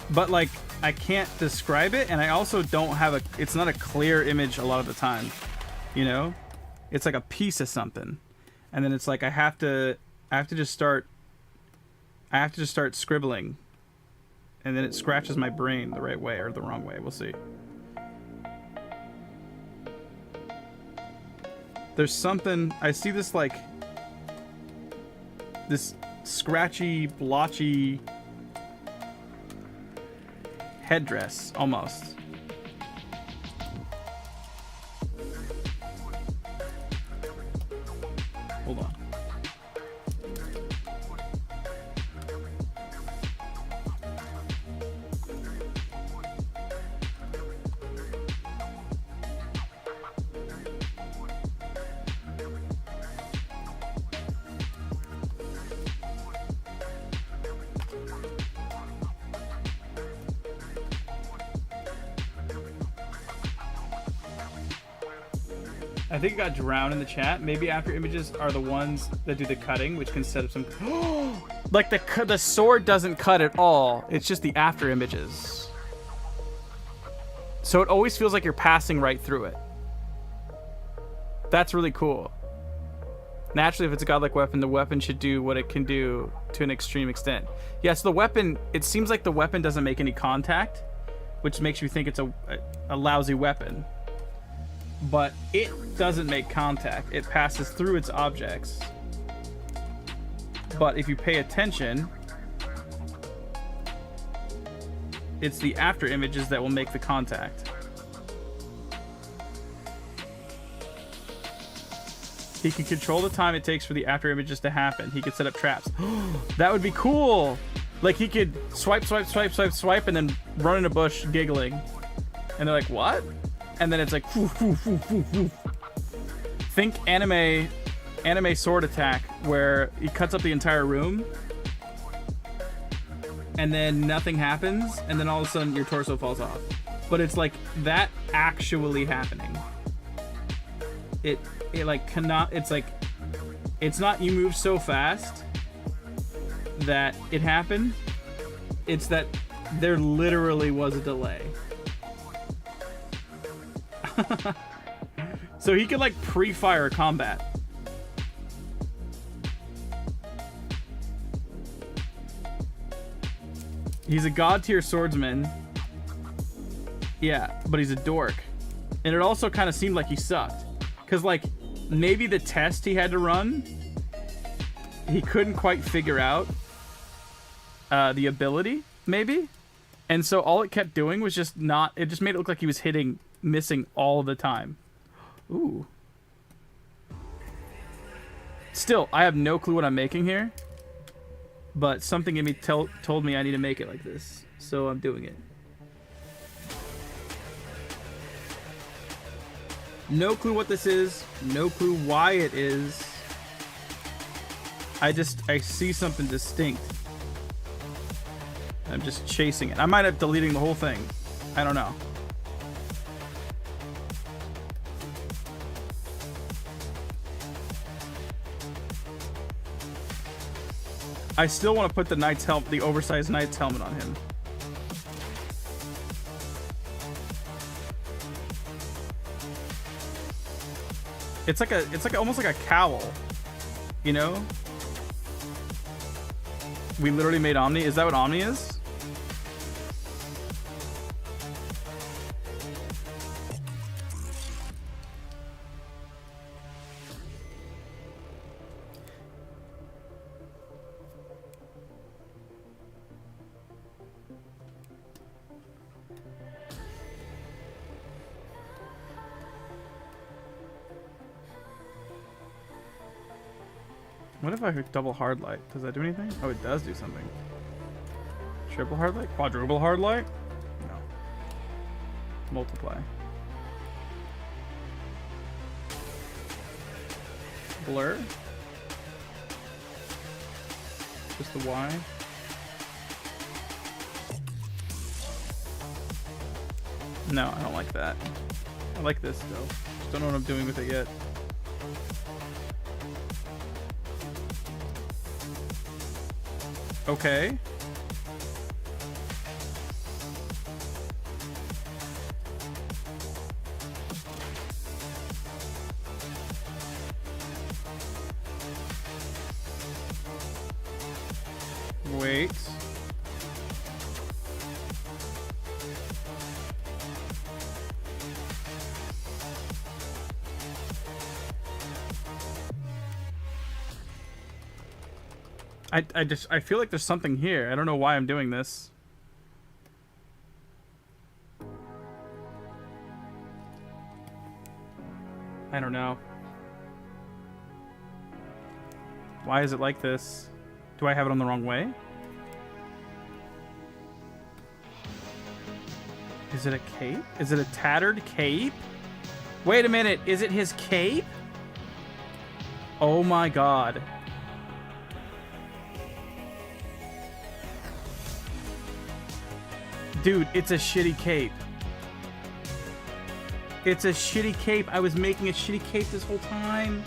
But like, I can't describe it, and I also don't have a, it's not a clear image a lot of the time, you know? It's like a piece of something. And then it's like, I have to just start scribbling. And then it scratches my brain the right way or the wrong way, we'll see. There's something, I see this like, this scratchy, blotchy headdress, almost. Hold on. I think it got drowned in the chat. Maybe after images are the ones that do the cutting, which can set up some... Like the sword doesn't cut at all. It's just the after images. So it always feels like you're passing right through it. That's really cool. Naturally, if it's a godlike weapon, the weapon should do what it can do to an extreme extent. Yeah, so the weapon, it seems like the weapon doesn't make any contact, which makes you think it's a lousy weapon. But it doesn't make contact. It passes through its objects. But if you pay attention, it's the after images that will make the contact. He can control the time it takes for the after images to happen. He could set up traps. That would be cool. Like he could swipe, swipe, swipe, swipe, swipe, and then run in a bush giggling. And they're like, what? And then it's like, whoo, whoo, whoo, whoo, whoo. Think anime sword attack where he cuts up the entire room and then nothing happens and then all of a sudden your torso falls off. But it's like that actually happening. It like cannot, it's like, it's not you move so fast that it happened. It's that there literally was a delay. So he could like pre-fire combat. He's a god tier swordsman. Yeah, but he's a dork. And it also kind of seemed like he sucked. Because like maybe the test he had to run, he couldn't quite figure out the ability, maybe. And so all it kept doing was just not, it just made it look like he was missing all the time. Ooh. Still, I have no clue what I'm making here. But something in me told me I need to make it like this. So I'm doing it. No clue what this is. No clue why it is. I see something distinct. I'm just chasing it. I might have deleting the whole thing. I don't know. I still want to put the oversized knight's helmet on him. It's like almost like a cowl, you know? We literally made Omni. Is that what Omni is? What if I hit double hard light? Does that do anything? Oh, it does do something. Triple hard light? Quadruple hard light? No. Multiply. Blur? Just the Y? No, I don't like that. I like this though. Just don't know what I'm doing with it yet. Okay. Wait. I feel like there's something here. I don't know why I'm doing this. I don't know. Why is it like this? Do I have it on the wrong way? Is it a cape? Is it a tattered cape? Wait a minute. Is it his cape? Oh my god. Dude, it's a shitty cape. It's a shitty cape. I was making a shitty cape this whole time.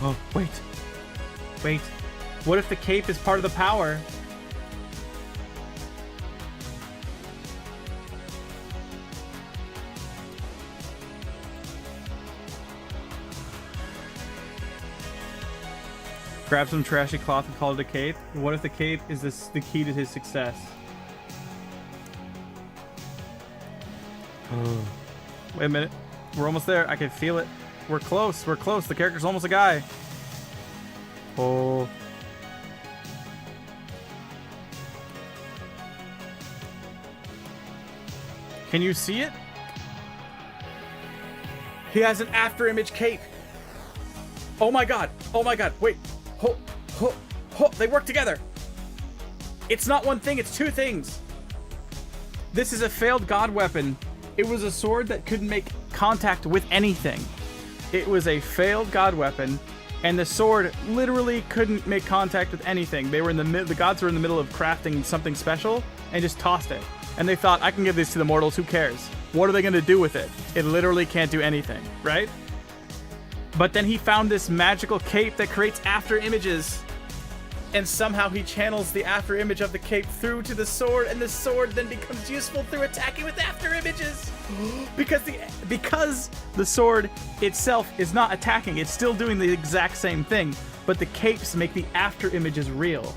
Oh, wait. Wait. What if the cape is part of the power? Grab some trashy cloth and call it a cape? What if the cape is the key to his success? Wait a minute. We're almost there. I can feel it. We're close. We're close. The character's almost a guy. Oh. Can you see it? He has an after image cape. Oh my god. Oh my god. Wait. Ho, ho, ho. They work together. It's not one thing. It's two things. This is a failed god weapon. It was a sword that couldn't make contact with anything. It was a failed god weapon, and the sword literally couldn't make contact with anything. They were in the gods were in the middle of crafting something special and just tossed it. And they thought, I can give this to the mortals, who cares? What are they going to do with it? It literally can't do anything, right? But then he found this magical cape that creates after images, and somehow he channels the after image of the cape through to the sword, and the sword then becomes useful through attacking with after images. Because the sword itself is not attacking, it's still doing the exact same thing, but the capes make the after images real.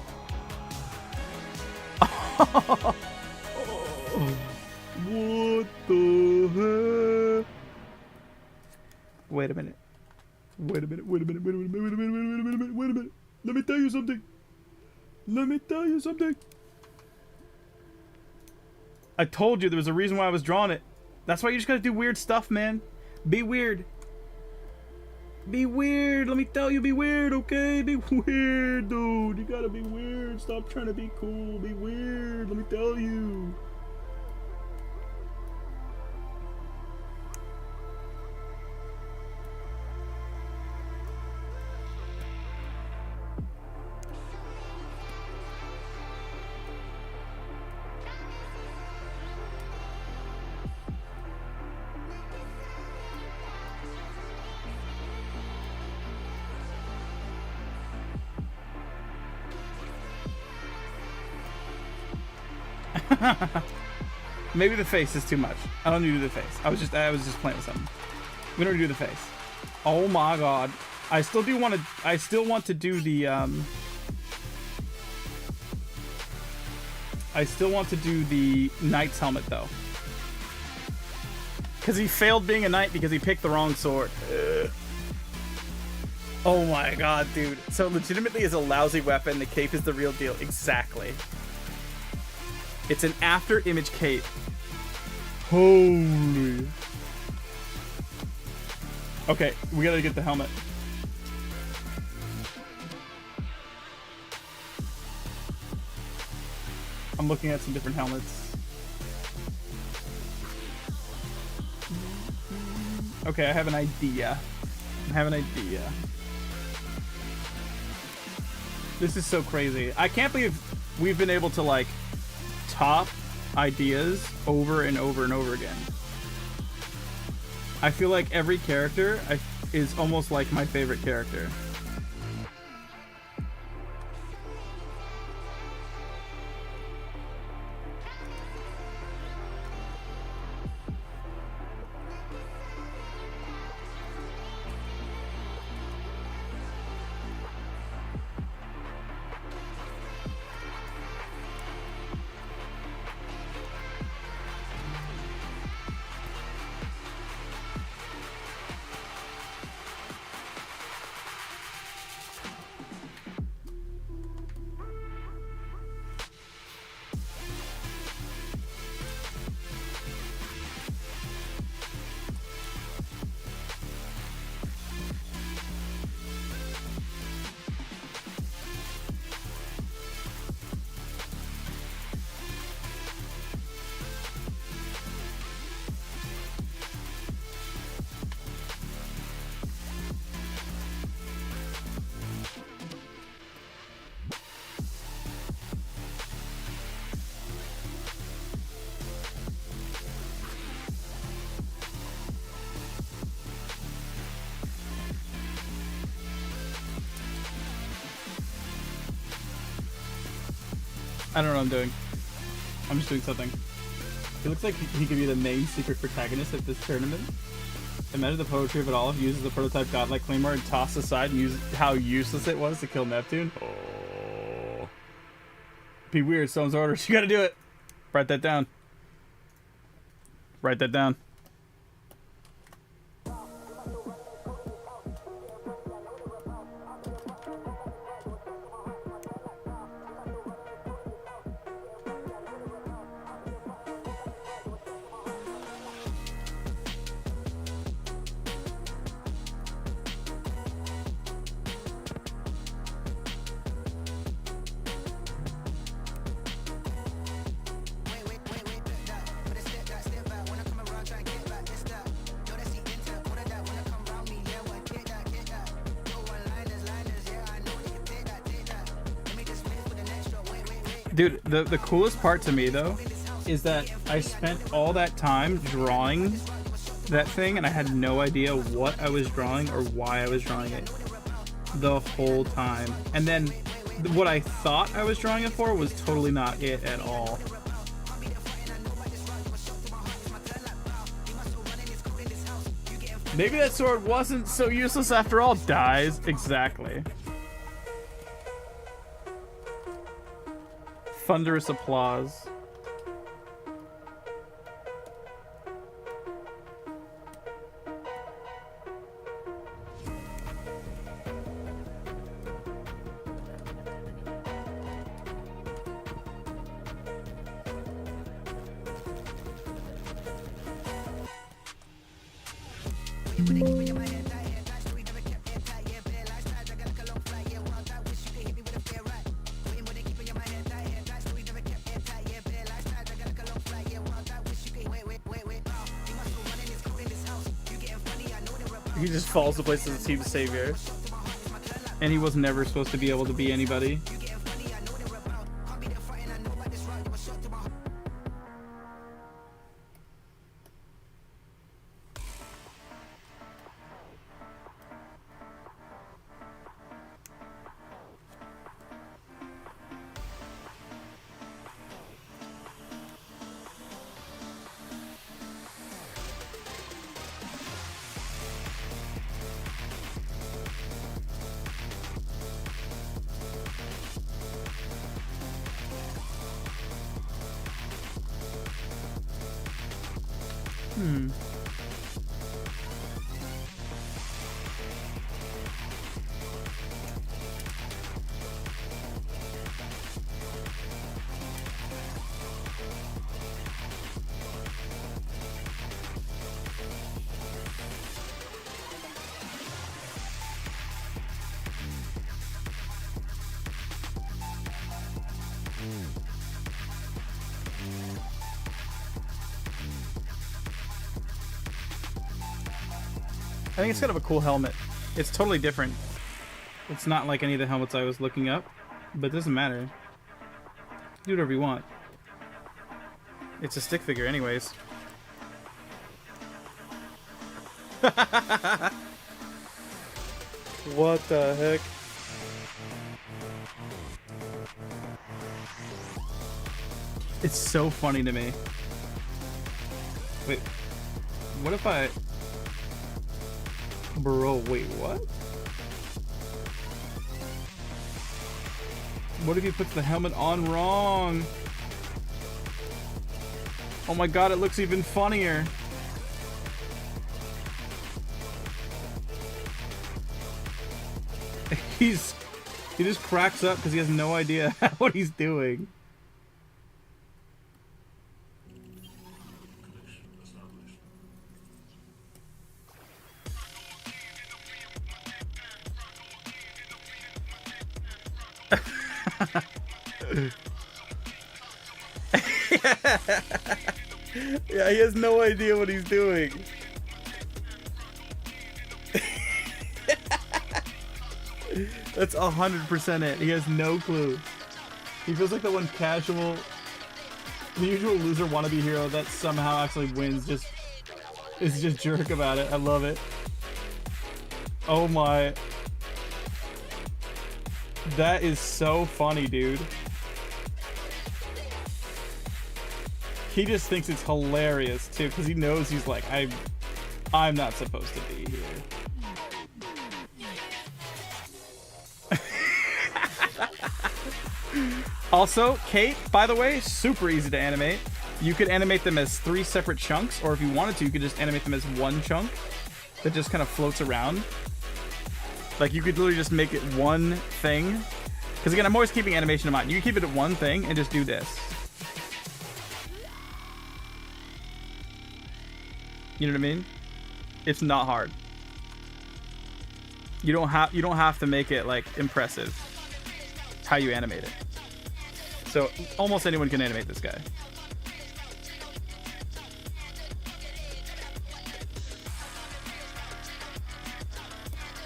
What the heck? Wait a minute. Wait a minute. Let me tell you something. I told you there was a reason why I was drawing it. That's why you just gotta do weird stuff, man. Be weird. Be weird. Let me tell you, be weird, okay? Be weird, dude. You gotta be weird. Stop trying to be cool. Be weird. Let me tell you. Maybe the face is too much. I don't need to do the face. I was just playing with something. We don't do the face. Oh my god. I still want to do the I still want to do the knight's helmet though. Cause he failed being a knight because he picked the wrong sword. Oh my god, dude. So legitimately is a lousy weapon, the cape is the real deal. Exactly. It's an after image cape. Holy. Okay, we gotta get the helmet. I'm looking at some different helmets. Okay, I have an idea. This is so crazy. I can't believe we've been able to like top ideas over and over and over again. I feel like every character is almost like my favorite character. I don't know what I'm doing. I'm just doing something. It looks like he could be the main secret protagonist of this tournament. Imagine the poetry of it all if he uses the prototype godlike claymore and tossed aside and used how useless it was to kill Neptune. Oh. Be weird, Stone's orders. You gotta do it. Write that down. Write that down. Dude, the coolest part to me, though, is that I spent all that time drawing that thing, and I had no idea what I was drawing or why I was drawing it the whole time. And then what I thought I was drawing it for was totally not it at all. Maybe that sword wasn't so useless after all. Dies. Exactly. Thunderous applause. He just falls to place as a team savior. And he was never supposed to be able to be anybody. I think it's kind of a cool helmet. It's totally different. It's not like any of the helmets I was looking up, but it doesn't matter. Do whatever you want. It's a stick figure anyways. What the heck? It's so funny to me. Wait, what if I... Bro, wait, what? What if he puts the helmet on wrong? Oh my god, it looks even funnier. He just cracks up because he has no idea what he's doing. Yeah, he has no idea what he's doing. That's 100% it. He has no clue. He feels like the one casual, the usual loser wannabe hero that somehow actually wins. Is just jerk about it. I love it. Oh my. That is so funny, dude. He just thinks it's hilarious too, because he knows he's like, I'm not supposed to be here. Also, Kate, by the way, super easy to animate. You could animate them as 3 separate chunks, or if you wanted to, you could just animate them as 1 chunk that just kind of floats around. Like, you could literally just make it one thing. Because again, I'm always keeping animation in mind. You can keep it at one thing and just do this. You know what I mean? It's not hard. You don't have to make it like impressive. It's how you animate it. So almost anyone can animate this guy.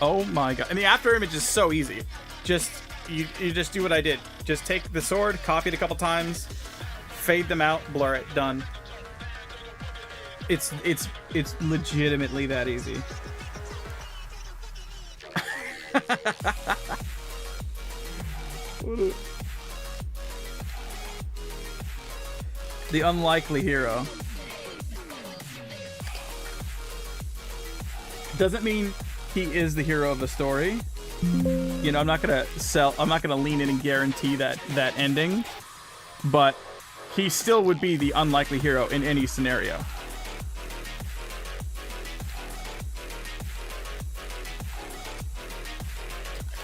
Oh my god. And the after image is so easy. Just you just do what I did. Just take the sword, copy it a couple times, fade them out, blur it, done. It's legitimately that easy. The unlikely hero. Doesn't mean he is the hero of the story. You know, I'm not gonna lean in and guarantee that ending, but he still would be the unlikely hero in any scenario.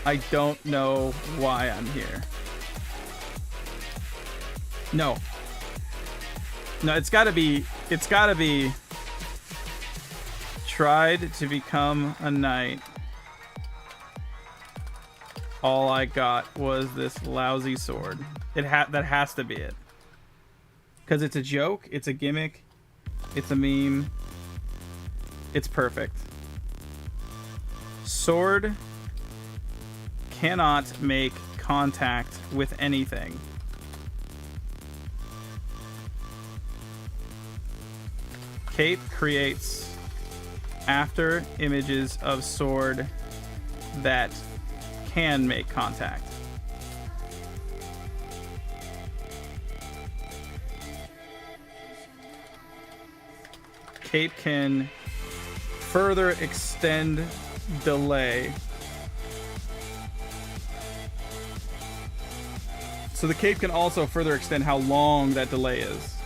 I don't know why I'm here. No, it's gotta be tried to become a knight. All I got was this lousy sword. That has to be it. Because it's a joke, it's a gimmick, it's a meme. It's perfect. Sword cannot make contact with anything. Cape creates after images of sword that can make contact. Cape can further extend delay. So the cape can also further extend how long that delay is.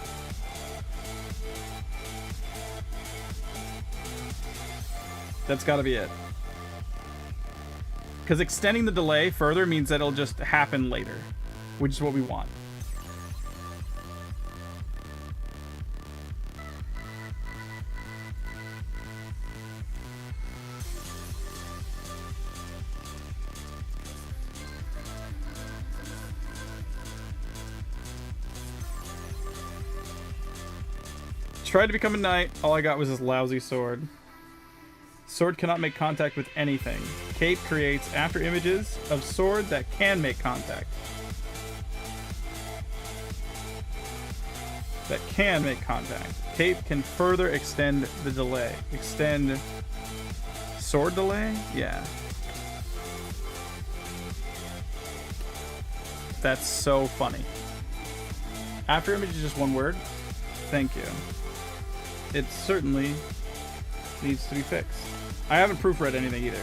That's got to be it. Because extending the delay further means that it'll just happen later, which is what we want. Tried to become a knight. All I got was this lousy sword. Sword cannot make contact with anything. Cape creates after images of sword that can make contact. That can make contact. Cape can further extend the delay. Extend sword delay? Yeah. That's so funny. After image is just one word. Thank you. It certainly needs to be fixed. I haven't proofread anything either.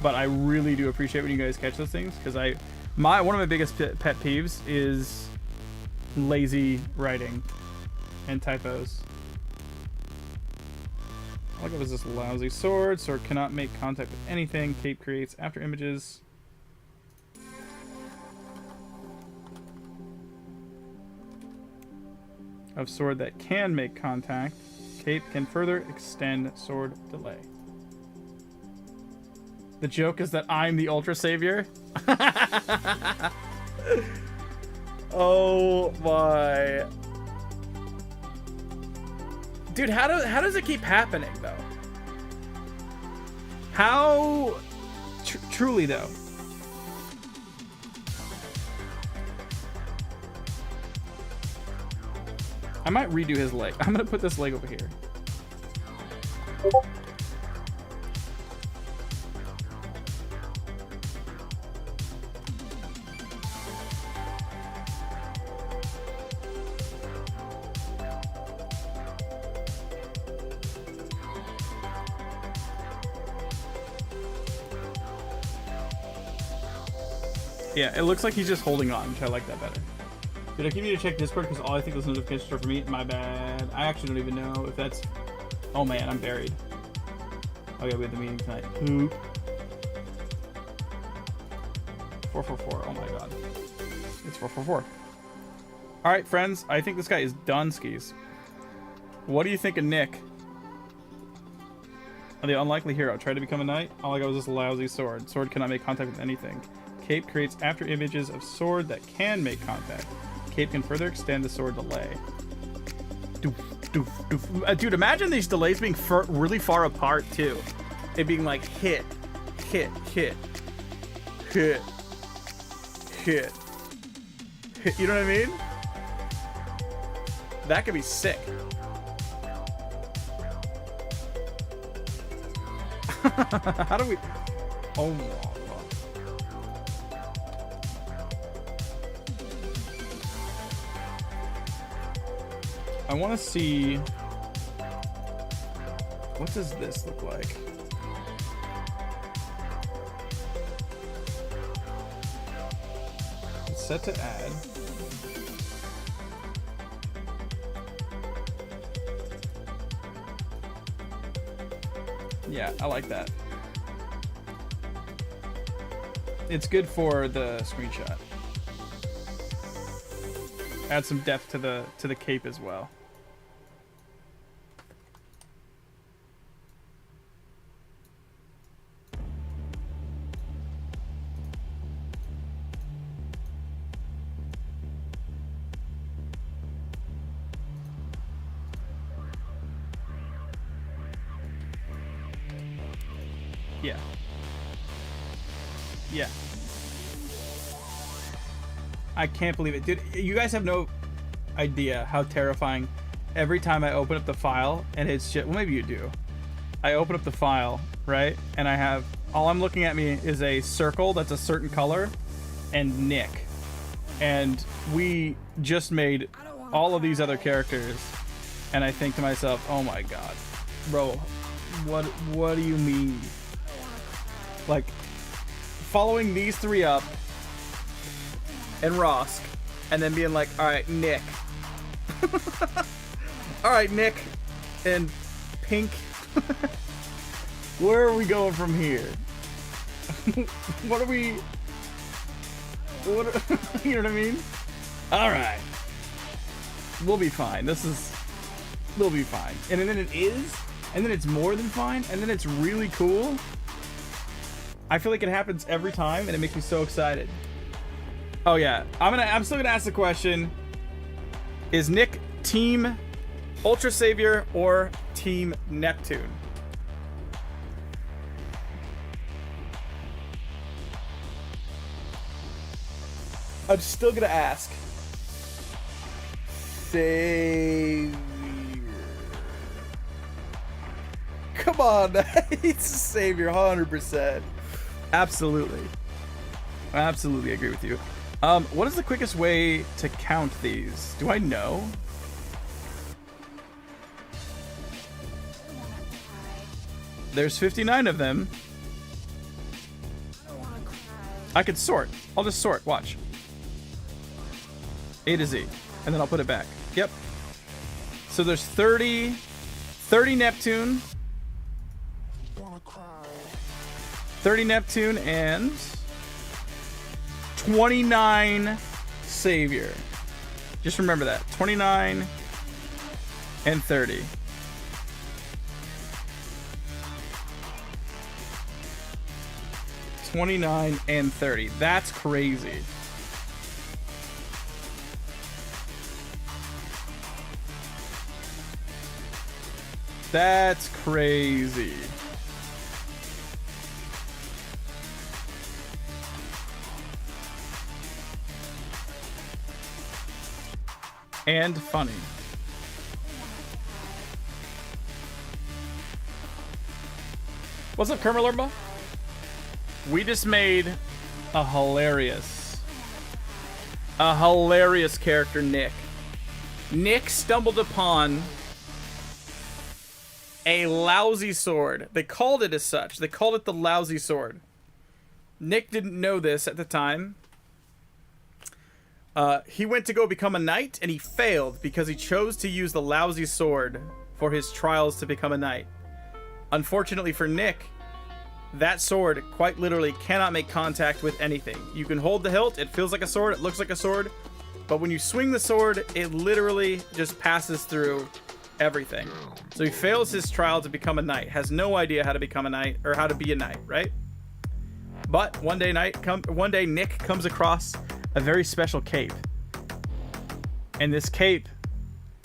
But I really do appreciate when you guys catch those things, because one of my biggest pet peeves is lazy writing and typos. Like it was this lousy sword. Sword cannot make contact with anything. Cape creates after images. Of sword that can make contact. Cape can further extend sword delay. The joke is that I'm the Ultra Savior. Oh my. Dude, how does it keep happening though? How truly though? I might redo his leg. I'm gonna put this leg over here. Yeah, it looks like he's just holding on, which I like that better. Did I keep you to check Discord because all I think those notifications are for me? My bad. I actually don't even know if that's... Oh man, I'm buried. Okay, we have the meeting tonight. Poop. 444. Oh my god. It's 444. Alright, friends. I think this guy is done skis. What do you think of Nick? The unlikely hero. Tried to become a knight? All I got was this lousy sword. Sword cannot make contact with anything. Cape creates after images of sword that can make contact. Cape can further extend the sword delay. Doof, doof, doof. Dude, imagine these delays being really far apart too. It being like hit, hit, hit, hit, hit, hit. You know what I mean? That could be sick. How do we... Oh my god. I want to see... What does this look like? It's set to add. Yeah, I like that. It's good for the screenshot. Add some depth to the cape as well. Yeah. Yeah. I can't believe it. Dude, you guys have no idea how terrifying every time I open up the file and it's just... Well, maybe you do. I open up the file, right? And I have... All I'm looking at me is a circle that's a certain color and Nick. And we just made all of these other characters. And I think to myself, oh my god. Bro, what do you mean? Like, following these three up and Rosk, and then being like, alright, Nick. Alright, Nick and Pink. Where are we going from here? What are we... You know what I mean? Alright. We'll be fine. We'll be fine. And then it is, and then it's more than fine, and then it's really cool. I feel like it happens every time, and it makes me so excited. Oh yeah, I'm still gonna ask the question: is Nick Team Ultra Savior or Team Neptune. I'm still gonna ask. Savior. Come on, he's a savior, 100%. Absolutely. I absolutely agree with you. What is the quickest way to count these? Do I know? There's 59 of them. I could sort. I'll just sort. Watch. A to Z. And then I'll put it back. Yep. So there's 30 Neptune. 30 Neptune and 29 Savior. Just remember that. 29 and 30. $29 and $30. That's crazy. That's crazy. And funny. What's up, Kermalurba? We just made a hilarious character, Nick. Nick stumbled upon a lousy sword. They called it as such. They called it the lousy sword. Nick didn't know this at the time. He went to go become a knight, and he failed because he chose to use the lousy sword for his trials to become a knight. Unfortunately for Nick, that sword quite literally cannot make contact with anything. You can hold the hilt, it feels like a sword, it looks like a sword, but when you swing the sword, it literally just passes through everything. So he fails his trial to become a knight, has no idea how to become a knight, or how to be a knight, right? But one day Nick comes across a very special cape. And this cape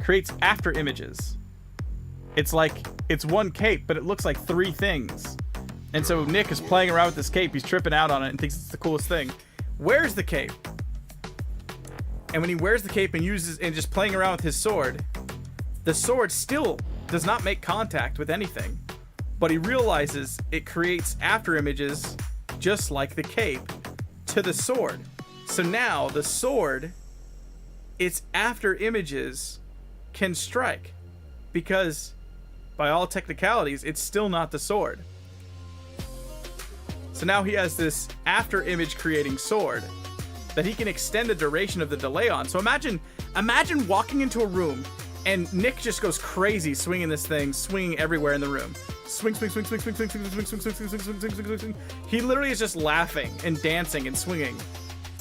creates after images. It's like, it's one cape, but it looks like three things. And so Nick is playing around with this cape. He's tripping out on it and thinks it's the coolest thing. Wears the cape. And when he wears the cape and uses and just playing around with his sword, the sword still does not make contact with anything. But he realizes it creates after images just like the cape to the sword. So now the sword, its after images can strike, because by all technicalities, it's still not the sword. So now he has this after image creating sword that he can extend the duration of the delay on. So imagine walking into a room and Nick just goes crazy swinging this thing, swinging everywhere in the room. Swing, swing, swing, swing, swing, swing, swing, swing, swing, swing, swing, swing, swing, swing, swing, swing. He literally is just laughing and dancing and swinging.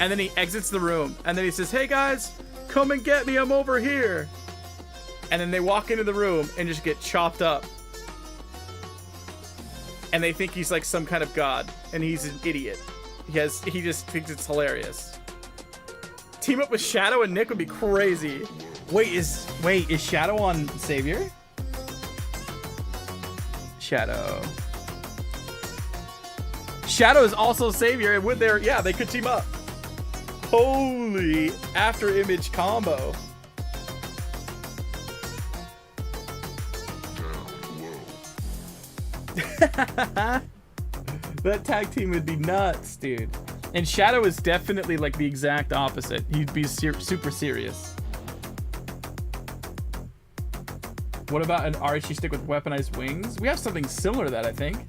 And then he exits the room and then he says, "Hey guys, come and get me, I'm over here." And then they walk into the room and just get chopped up. And they think he's like some kind of god, and he's an idiot. He just thinks it's hilarious. Team up with Shadow and Nick would be crazy. Wait, is Shadow on Savior? Shadow is also Savior, and would there? Yeah, they could team up. Holy after image combo. That tag team would be nuts, dude. And Shadow is definitely like the exact opposite. He'd be super serious. What about an RHG stick with weaponized wings? We have something similar to that, I think.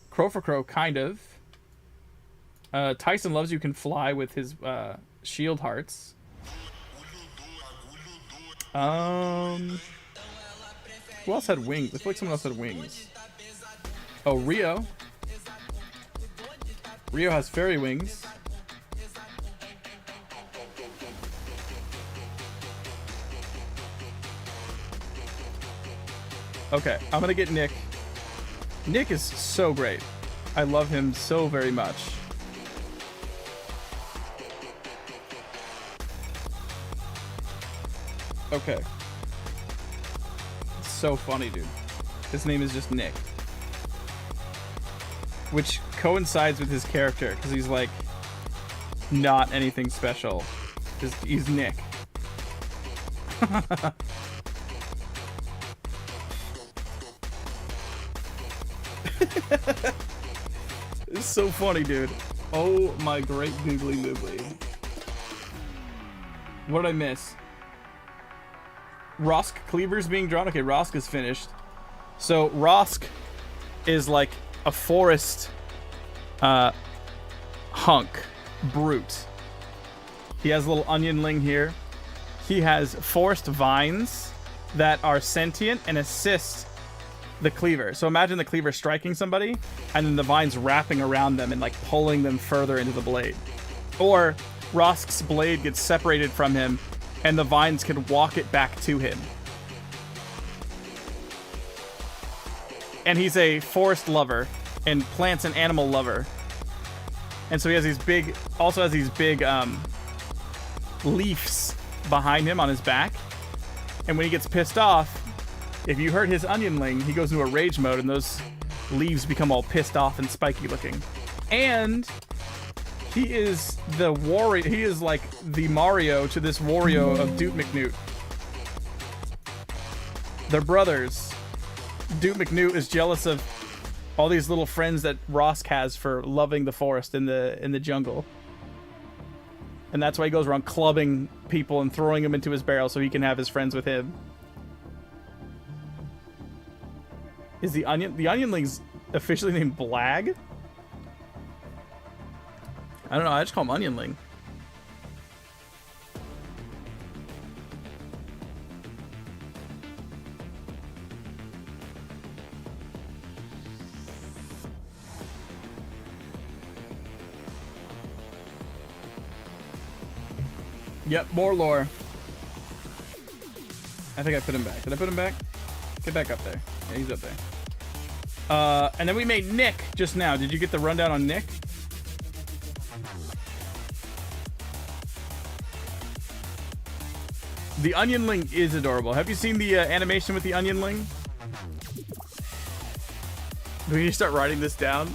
Crow for Crow, kind of. Tyson Loves You can fly with his shield hearts. Who else had wings? I feel like someone else had wings. Oh, Rio. Rio has fairy wings. Okay, I'm gonna get Nick. Nick is so great. I love him so very much. Okay. It's so funny, dude. His name is just Nick. Which coincides with his character, because he's like not anything special. Just he's Nick. It's so funny, dude. Oh my great googly moogly. What did I miss? Rosk cleavers being drawn? Okay, Rosk is finished. So Rosk is like a forest hunk brute. He has a little onionling here. He has forest vines that are sentient and assist the cleaver. So imagine the cleaver striking somebody and then the vines wrapping around them and like pulling them further into the blade. Or Rosk's blade gets separated from him and the vines can walk it back to him. And he's a forest lover and plants and animal lover. And so he has these big, also has these big leaves behind him on his back. And when he gets pissed off, if you hurt his onionling, he goes into a rage mode and those leaves become all pissed off and spiky looking. And he is the warrior, he is like the Mario to this Wario of Duke McNewt. They're brothers. Duke McNewt is jealous of all these little friends that Rosk has for loving the forest in the jungle. And that's why he goes around clubbing people and throwing them into his barrel so he can have his friends with him. Is the onionling's officially named Blag? I don't know, I just call him Onionling. Yep, more lore. I think I put him back. Did I put him back? Get back up there. Yeah, he's up there. And then we made Nick just now. Did you get the rundown on Nick? The onionling is adorable. Have you seen the animation with the onionling? Do we need to start writing this down?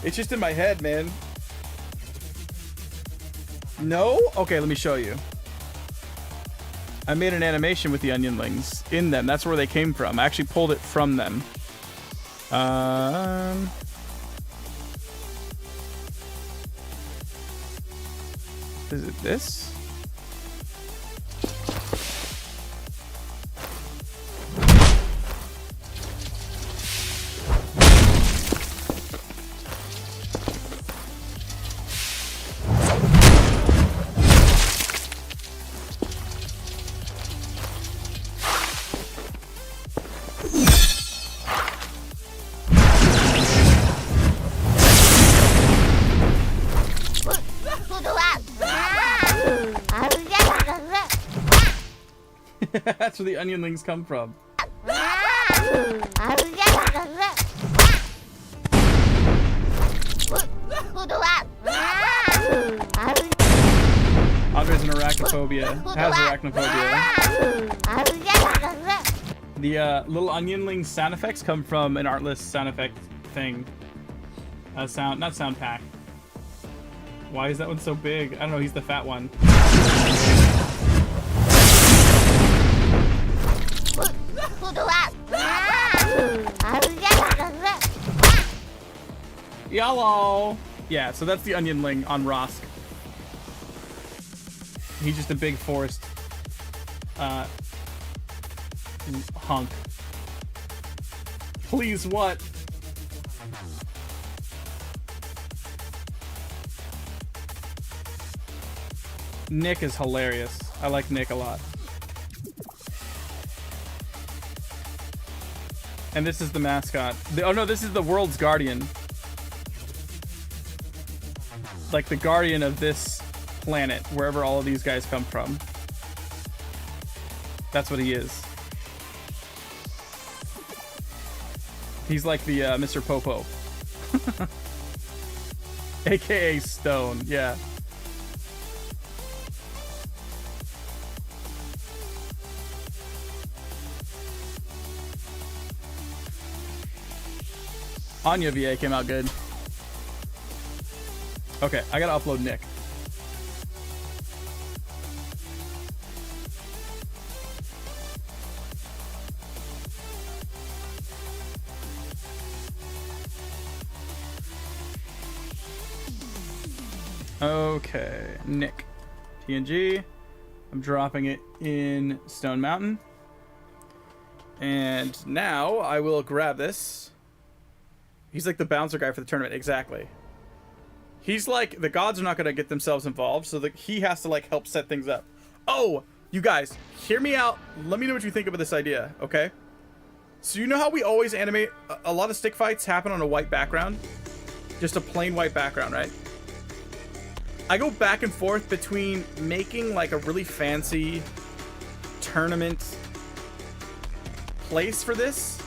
It's just in my head, man. No? Okay, let me show you. I made an animation with the onionlings in them. That's where they came from. I actually pulled it from them. Is it this? That's where the onionlings come from. Andre's an arachnophobia. Has arachnophobia. The little onionling sound effects come from an Artlist sound effect thing. Not sound pack. Why is that one so big? I don't know, he's the fat one. Yellow. Yeah, so that's the onionling on Rosk. He's just a big forest hunk. Please, what? Nick is hilarious. I like Nick a lot. And this is the mascot. Oh no, this is the world's guardian. Like the guardian of this planet, wherever all of these guys come from. That's what he is. He's like the Mr. Popo. AKA Stone, yeah. Anya VA came out good. Okay, I gotta upload Nick. Okay, Nick. TNG. I'm dropping it in Stone Mountain. And now I will grab this. He's like the bouncer guy for the tournament. Exactly. He's like, the gods are not going to get themselves involved, so he has to like help set things up. Oh, you guys, hear me out. Let me know what you think about this idea, okay? So you know how we always animate, a lot of stick fights happen on a white background? Just a plain white background, right? I go back and forth between making like a really fancy tournament place for this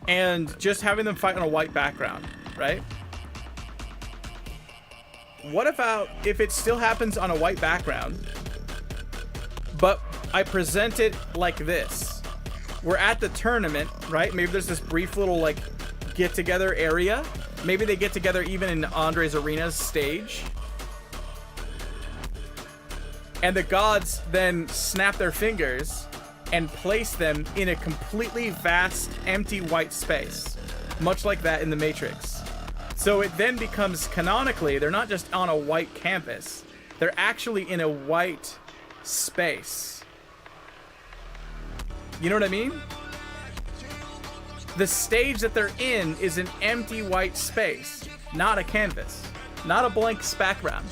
and just having them fight on a white background, right? What about if it still happens on a white background, but I present it like this? We're at the tournament, right? Maybe there's this brief little like get together area. Maybe they get together even in Andre's Arena's stage. And the gods then snap their fingers and place them in a completely vast, empty white space. Much like that in the Matrix. So it then becomes, canonically, they're not just on a white canvas. They're actually in a white space. You know what I mean? The stage that they're in is an empty white space, not a canvas, not a blank background.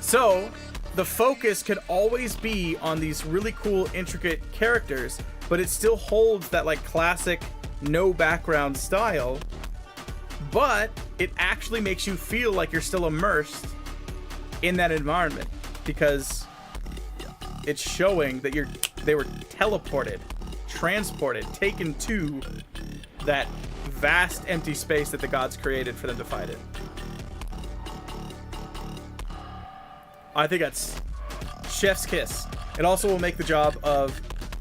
So the focus could always be on these really cool, intricate characters, but it still holds that like classic no background style, but it actually makes you feel like you're still immersed in that environment because it's showing that they were teleported, transported, taken to that vast empty space that the gods created for them to fight in. I think that's chef's kiss. It also will make the job of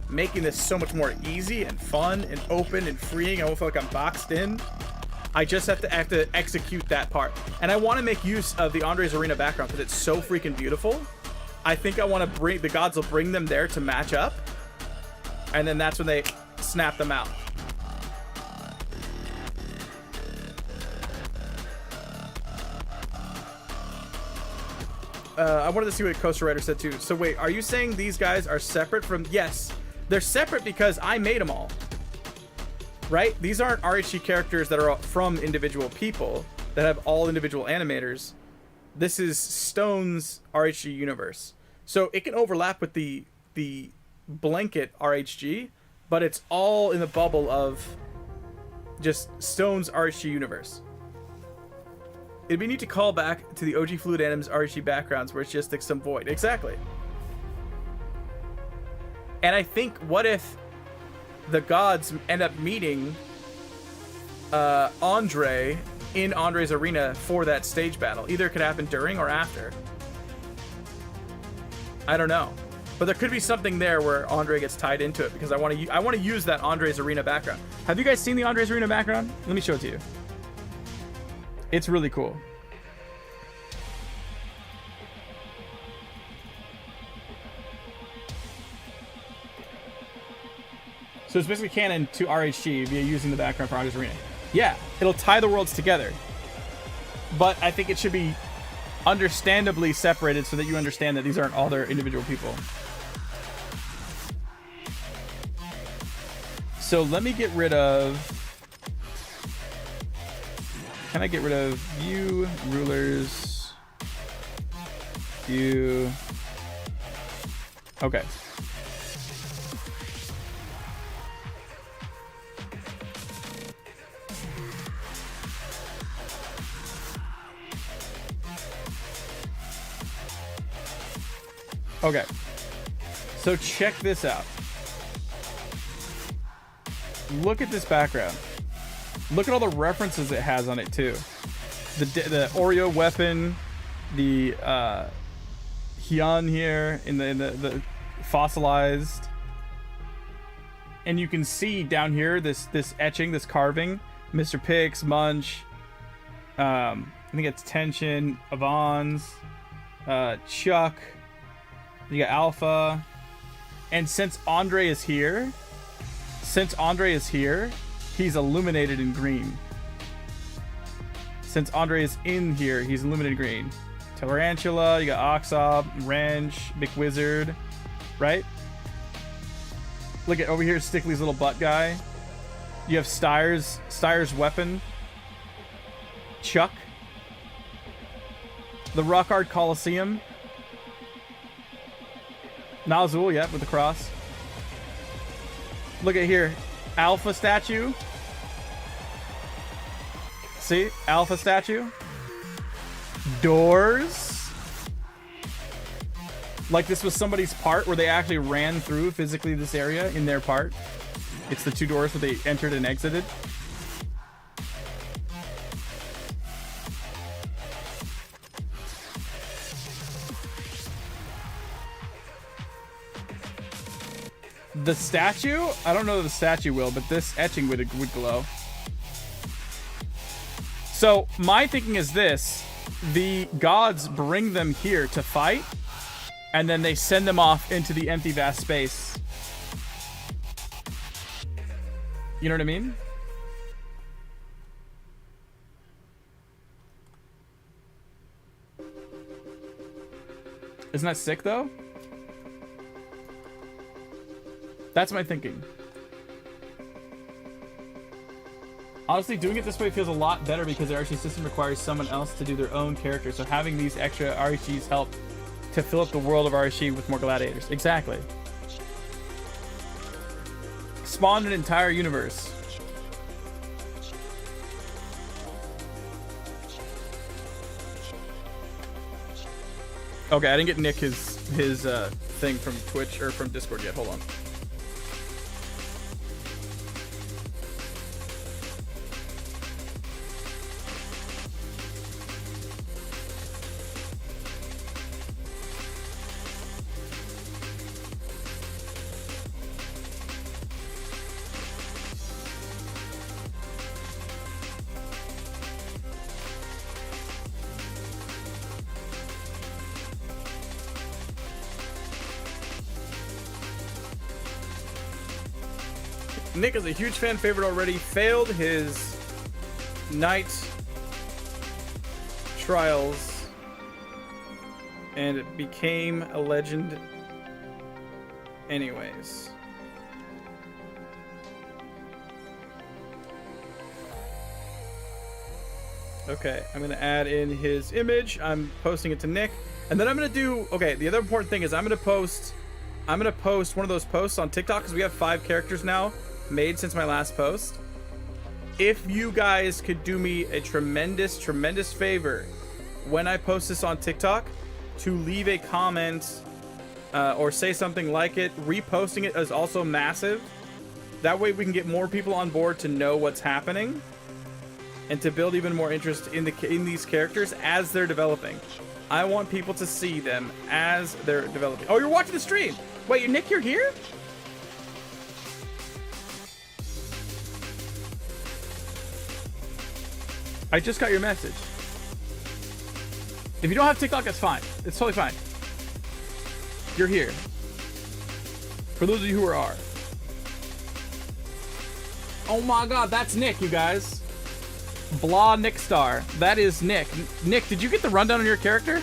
making this so much more easy and fun and open and freeing. I won't feel like I'm boxed in. I just have to execute that part. And I want to make use of the Andre's Arena background because it's so freaking beautiful. I think I want to bring, the gods will bring them there to match up. And then that's when they snap them out. I wanted to see what Coaster Rider said too. So wait, are you saying these guys are separate from... Yes, they're separate because I made them all. Right? These aren't RHG characters that are from individual people that have all individual animators. This is Stone's RHG universe. So it can overlap with the blanket RHG, but it's all in the bubble of just Stone's RHG universe. It'd be neat to call back to the OG Fluid Anim's RHG backgrounds where it's just like some void. Exactly. And I think, what if the gods end up meeting Andre in Andre's Arena for that stage battle? Either it could happen during or after. I don't know. But there could be something there where Andre gets tied into it because I want to use that Andre's Arena background. Have you guys seen the Andre's Arena background? Let me show it to you. It's really cool. So it's basically canon to RHG via using the background for Andre's Arena. Yeah, it'll tie the worlds together. But I think it should be understandably separated so that you understand that these aren't all their individual people. So let me get rid of... Can I get rid of view, rulers, view? Okay. Okay. So check this out. Look at this background. Look at all the references it has on it too. The Oreo weapon, the Hyun here in the fossilized. And you can see down here this etching, this carving. Mr. Pix, Munch, I think it's Tension, Avons, Chuck, you got Alpha. And since Andre is here, he's illuminated in green. Since Andre is in here, he's illuminated green. Tarantula, you got Oxob, Wrench, McWizard, right? Look at over here, Stickley's little butt guy. You have Steyer's weapon. Chuck. The Rockard Coliseum. Nazul, yeah, with the cross. Look at here. Alpha statue. See? Alpha statue. Doors. Like this was somebody's part where they actually ran through physically this area in their part. It's the two doors where they entered and exited. The statue? I don't know if the statue will, but this etching would glow. So my thinking is this. The gods bring them here to fight, and then they send them off into the empty vast space. You know what I mean? Isn't that sick, though? That's my thinking. Honestly, doing it this way feels a lot better because the RHG system requires someone else to do their own character. So having these extra RHGs help to fill up the world of RHG with more gladiators. Exactly. Spawned an entire universe. Okay, I didn't get Nick his thing from Twitch or from Discord yet. Hold on. Nick is a huge fan favorite already. Failed his night trials and it became a legend anyways. Okay, I'm gonna add in his image. I'm posting it to Nick, and then I'm gonna do. Okay, the other important thing is I'm gonna post one of those posts on TikTok because we have 5 characters now made since my last post. If you guys could do me a tremendous favor when I post this on TikTok to leave a comment or say something like it. Reposting it is also massive. That way we can get more people on board to know what's happening and to build even more interest in these characters as they're developing. I want people to see them as they're developing. Oh, you're watching the stream. Wait, Nick, you're here? I just got your message. If you don't have TikTok, that's fine. It's totally fine. You're here. For those of you who are. Oh my god, that's Nick, you guys. Blah Nick Star. That is Nick. Nick, did you get the rundown on your character?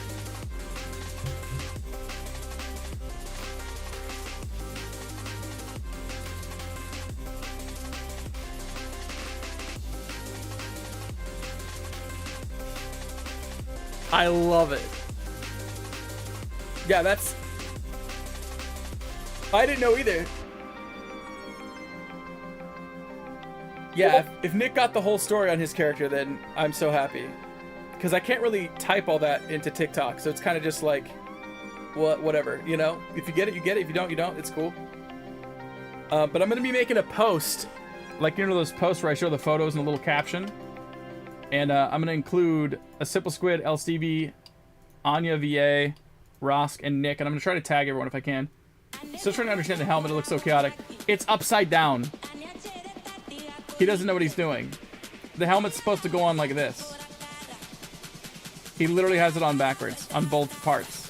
I love it. Yeah, that's... I didn't know either. Yeah, if Nick got the whole story on his character, then I'm so happy. Because I can't really type all that into TikTok, so it's kind of just like, whatever, you know? If you get it, you get it. If you don't, you don't. It's cool. But I'm going to be making a post, like, you know those posts where I show the photos and a little caption? And I'm going to include a Simple Squid, LCV, Anya VA, Rosk, and Nick. And I'm going to try to tag everyone if I can. Still trying to understand the helmet. It looks so chaotic. It's upside down. He doesn't know what he's doing. The helmet's supposed to go on like this. He literally has it on backwards on both parts.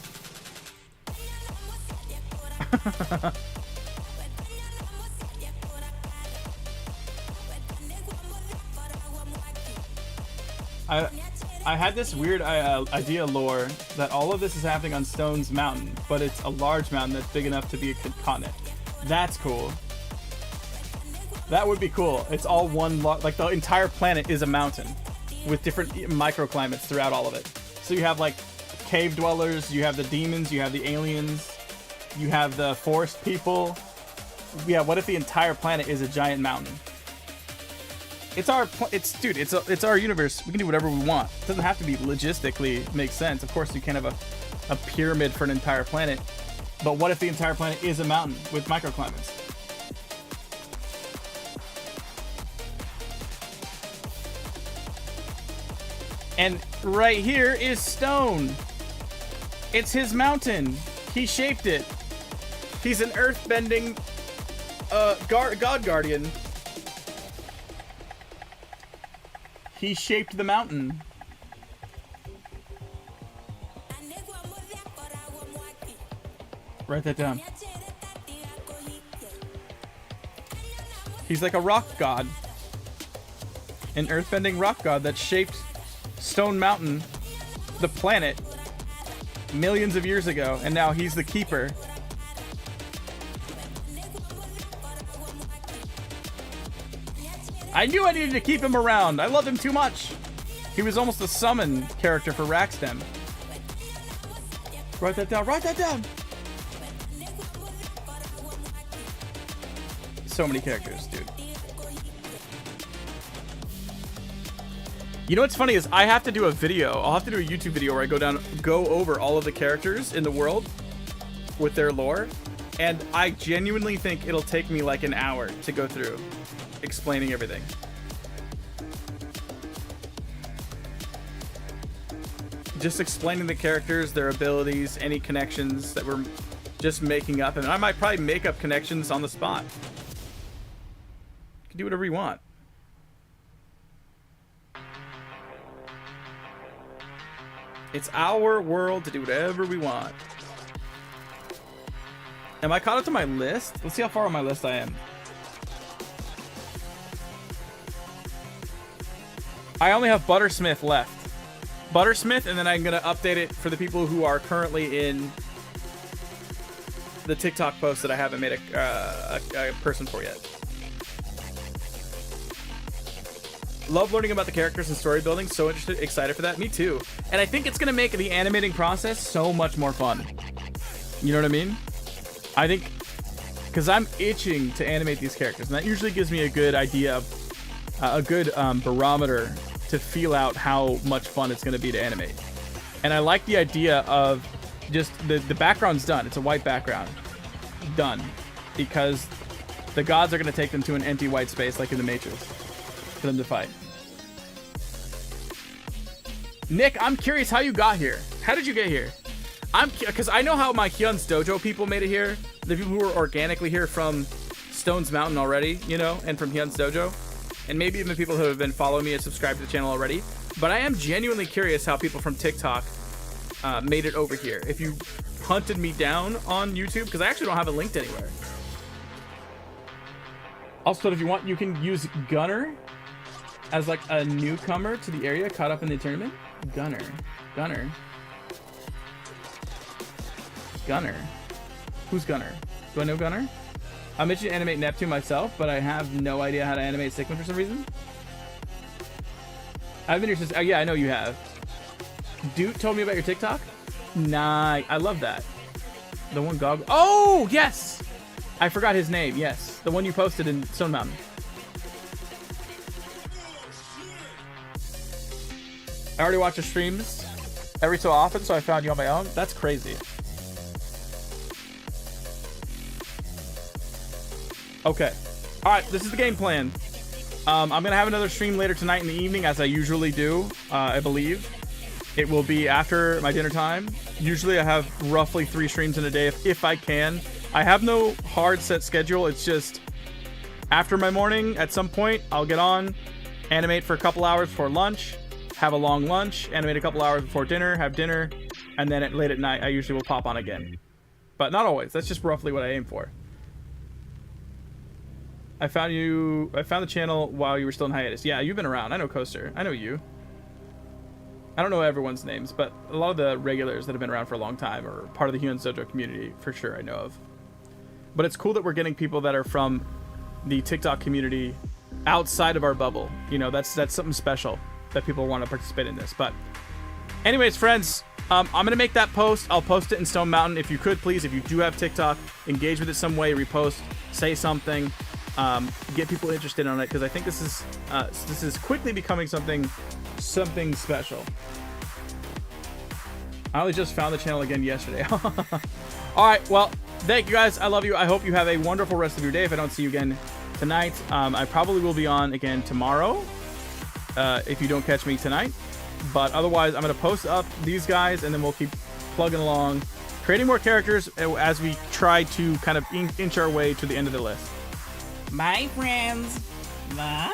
I had this weird idea lore that all of this is happening on Stone's Mountain, but it's a large mountain that's big enough to be a continent. That's cool. That would be cool. It's all one, like the entire planet is a mountain with different microclimates throughout all of it. So you have like cave dwellers, you have the demons, you have the aliens, you have the forest people. Yeah, what if the entire planet is a giant mountain? It's our universe. We can do whatever we want. It doesn't have to be logistically make sense. Of course, you can't have a pyramid for an entire planet. But what if the entire planet is a mountain with microclimates? And right here is Stone. It's his mountain. He shaped it. He's an earth-bending god guardian. He shaped the mountain. Write that down. He's like a rock god. An earthbending rock god that shaped Stone Mountain, the planet, millions of years ago, and now he's the keeper. I knew I needed to keep him around. I loved him too much. He was almost a summon character for Raxtem. Write that down. Write that down. So many characters, dude. You know what's funny is I have to do a video. I'll have to do a YouTube video where I go over all of the characters in the world with their lore, and I genuinely think it'll take me like an hour to go through explaining everything. Just explaining the characters, their abilities, any connections that we're just making up, and I might probably make up connections on the spot. You can do whatever you want. It's our world to do whatever we want. Am I caught up to my list? Let's see how far on my list I am. I only have Buttersmith left. Buttersmith, and then I'm going to update it for the people who are currently in the TikTok post that I haven't made a person for yet. Love learning about the characters and story building. So excited for that. Me too. And I think it's going to make the animating process so much more fun. You know what I mean? I think because I'm itching to animate these characters, and that usually gives me a good idea of a good barometer to feel out how much fun it's going to be to animate. And I like the idea of just the background's done. It's a white background. Done. Because the gods are going to take them to an empty white space like in the Matrix for them to fight. Nick, I'm curious how you got here. How did you get here? Because I know how my Hyun's Dojo people made it here. The people who were organically here from Stone's Mountain already, you know, and from Hyun's Dojo. And maybe even people who have been following me and subscribed to the channel already. But I am genuinely curious how people from TikTok made it over here. If you hunted me down on YouTube, because I actually don't have it linked anywhere. Also, if you want, you can use Gunner as like a newcomer to the area caught up in the tournament. Gunner. Who's Gunner? Do I know Gunner? I'm itching to animate Neptune myself, but I have no idea how to animate Sigma for some reason. I've been here since... yeah, I know you have. Dude told me about your TikTok? Nah, I love that. The one Gog... Oh, yes! I forgot his name, yes. The one you posted in Stone Mountain. I already watch your streams every so often, so I found you on my own. That's crazy. Okay. All right, this is the game plan. I'm going to have another stream later tonight in the evening, as I usually do, I believe. It will be after my dinner time. Usually I have roughly 3 streams in a day if I can. I have no hard set schedule. It's just after my morning, at some point, I'll get on, animate for a couple hours before lunch, have a long lunch, animate a couple hours before dinner, have dinner, and then late at night, I usually will pop on again. But not always. That's just roughly what I aim for. I found the channel while you were still in hiatus. Yeah, you've been around. I know Coaster. I know you. I don't know everyone's names, but a lot of the regulars that have been around for a long time are part of the Human Sojo community, for sure, I know of. But it's cool that we're getting people that are from the TikTok community outside of our bubble. You know, that's something special that people want to participate in this. But anyways, friends, I'm going to make that post. I'll post it in Stone Mountain. If you could, please, if you do have TikTok, engage with it some way, repost, say something, get people interested on it, because I think this is quickly becoming something special. I only just found the channel again yesterday. All right, well, thank you guys. I love you. I hope you have a wonderful rest of your day. If I don't see you again tonight, I probably will be on again tomorrow if you don't catch me tonight. But otherwise, I'm going to post up these guys, and then we'll keep plugging along, creating more characters as we try to kind of inch our way to the end of the list. Bye, friends. Bye.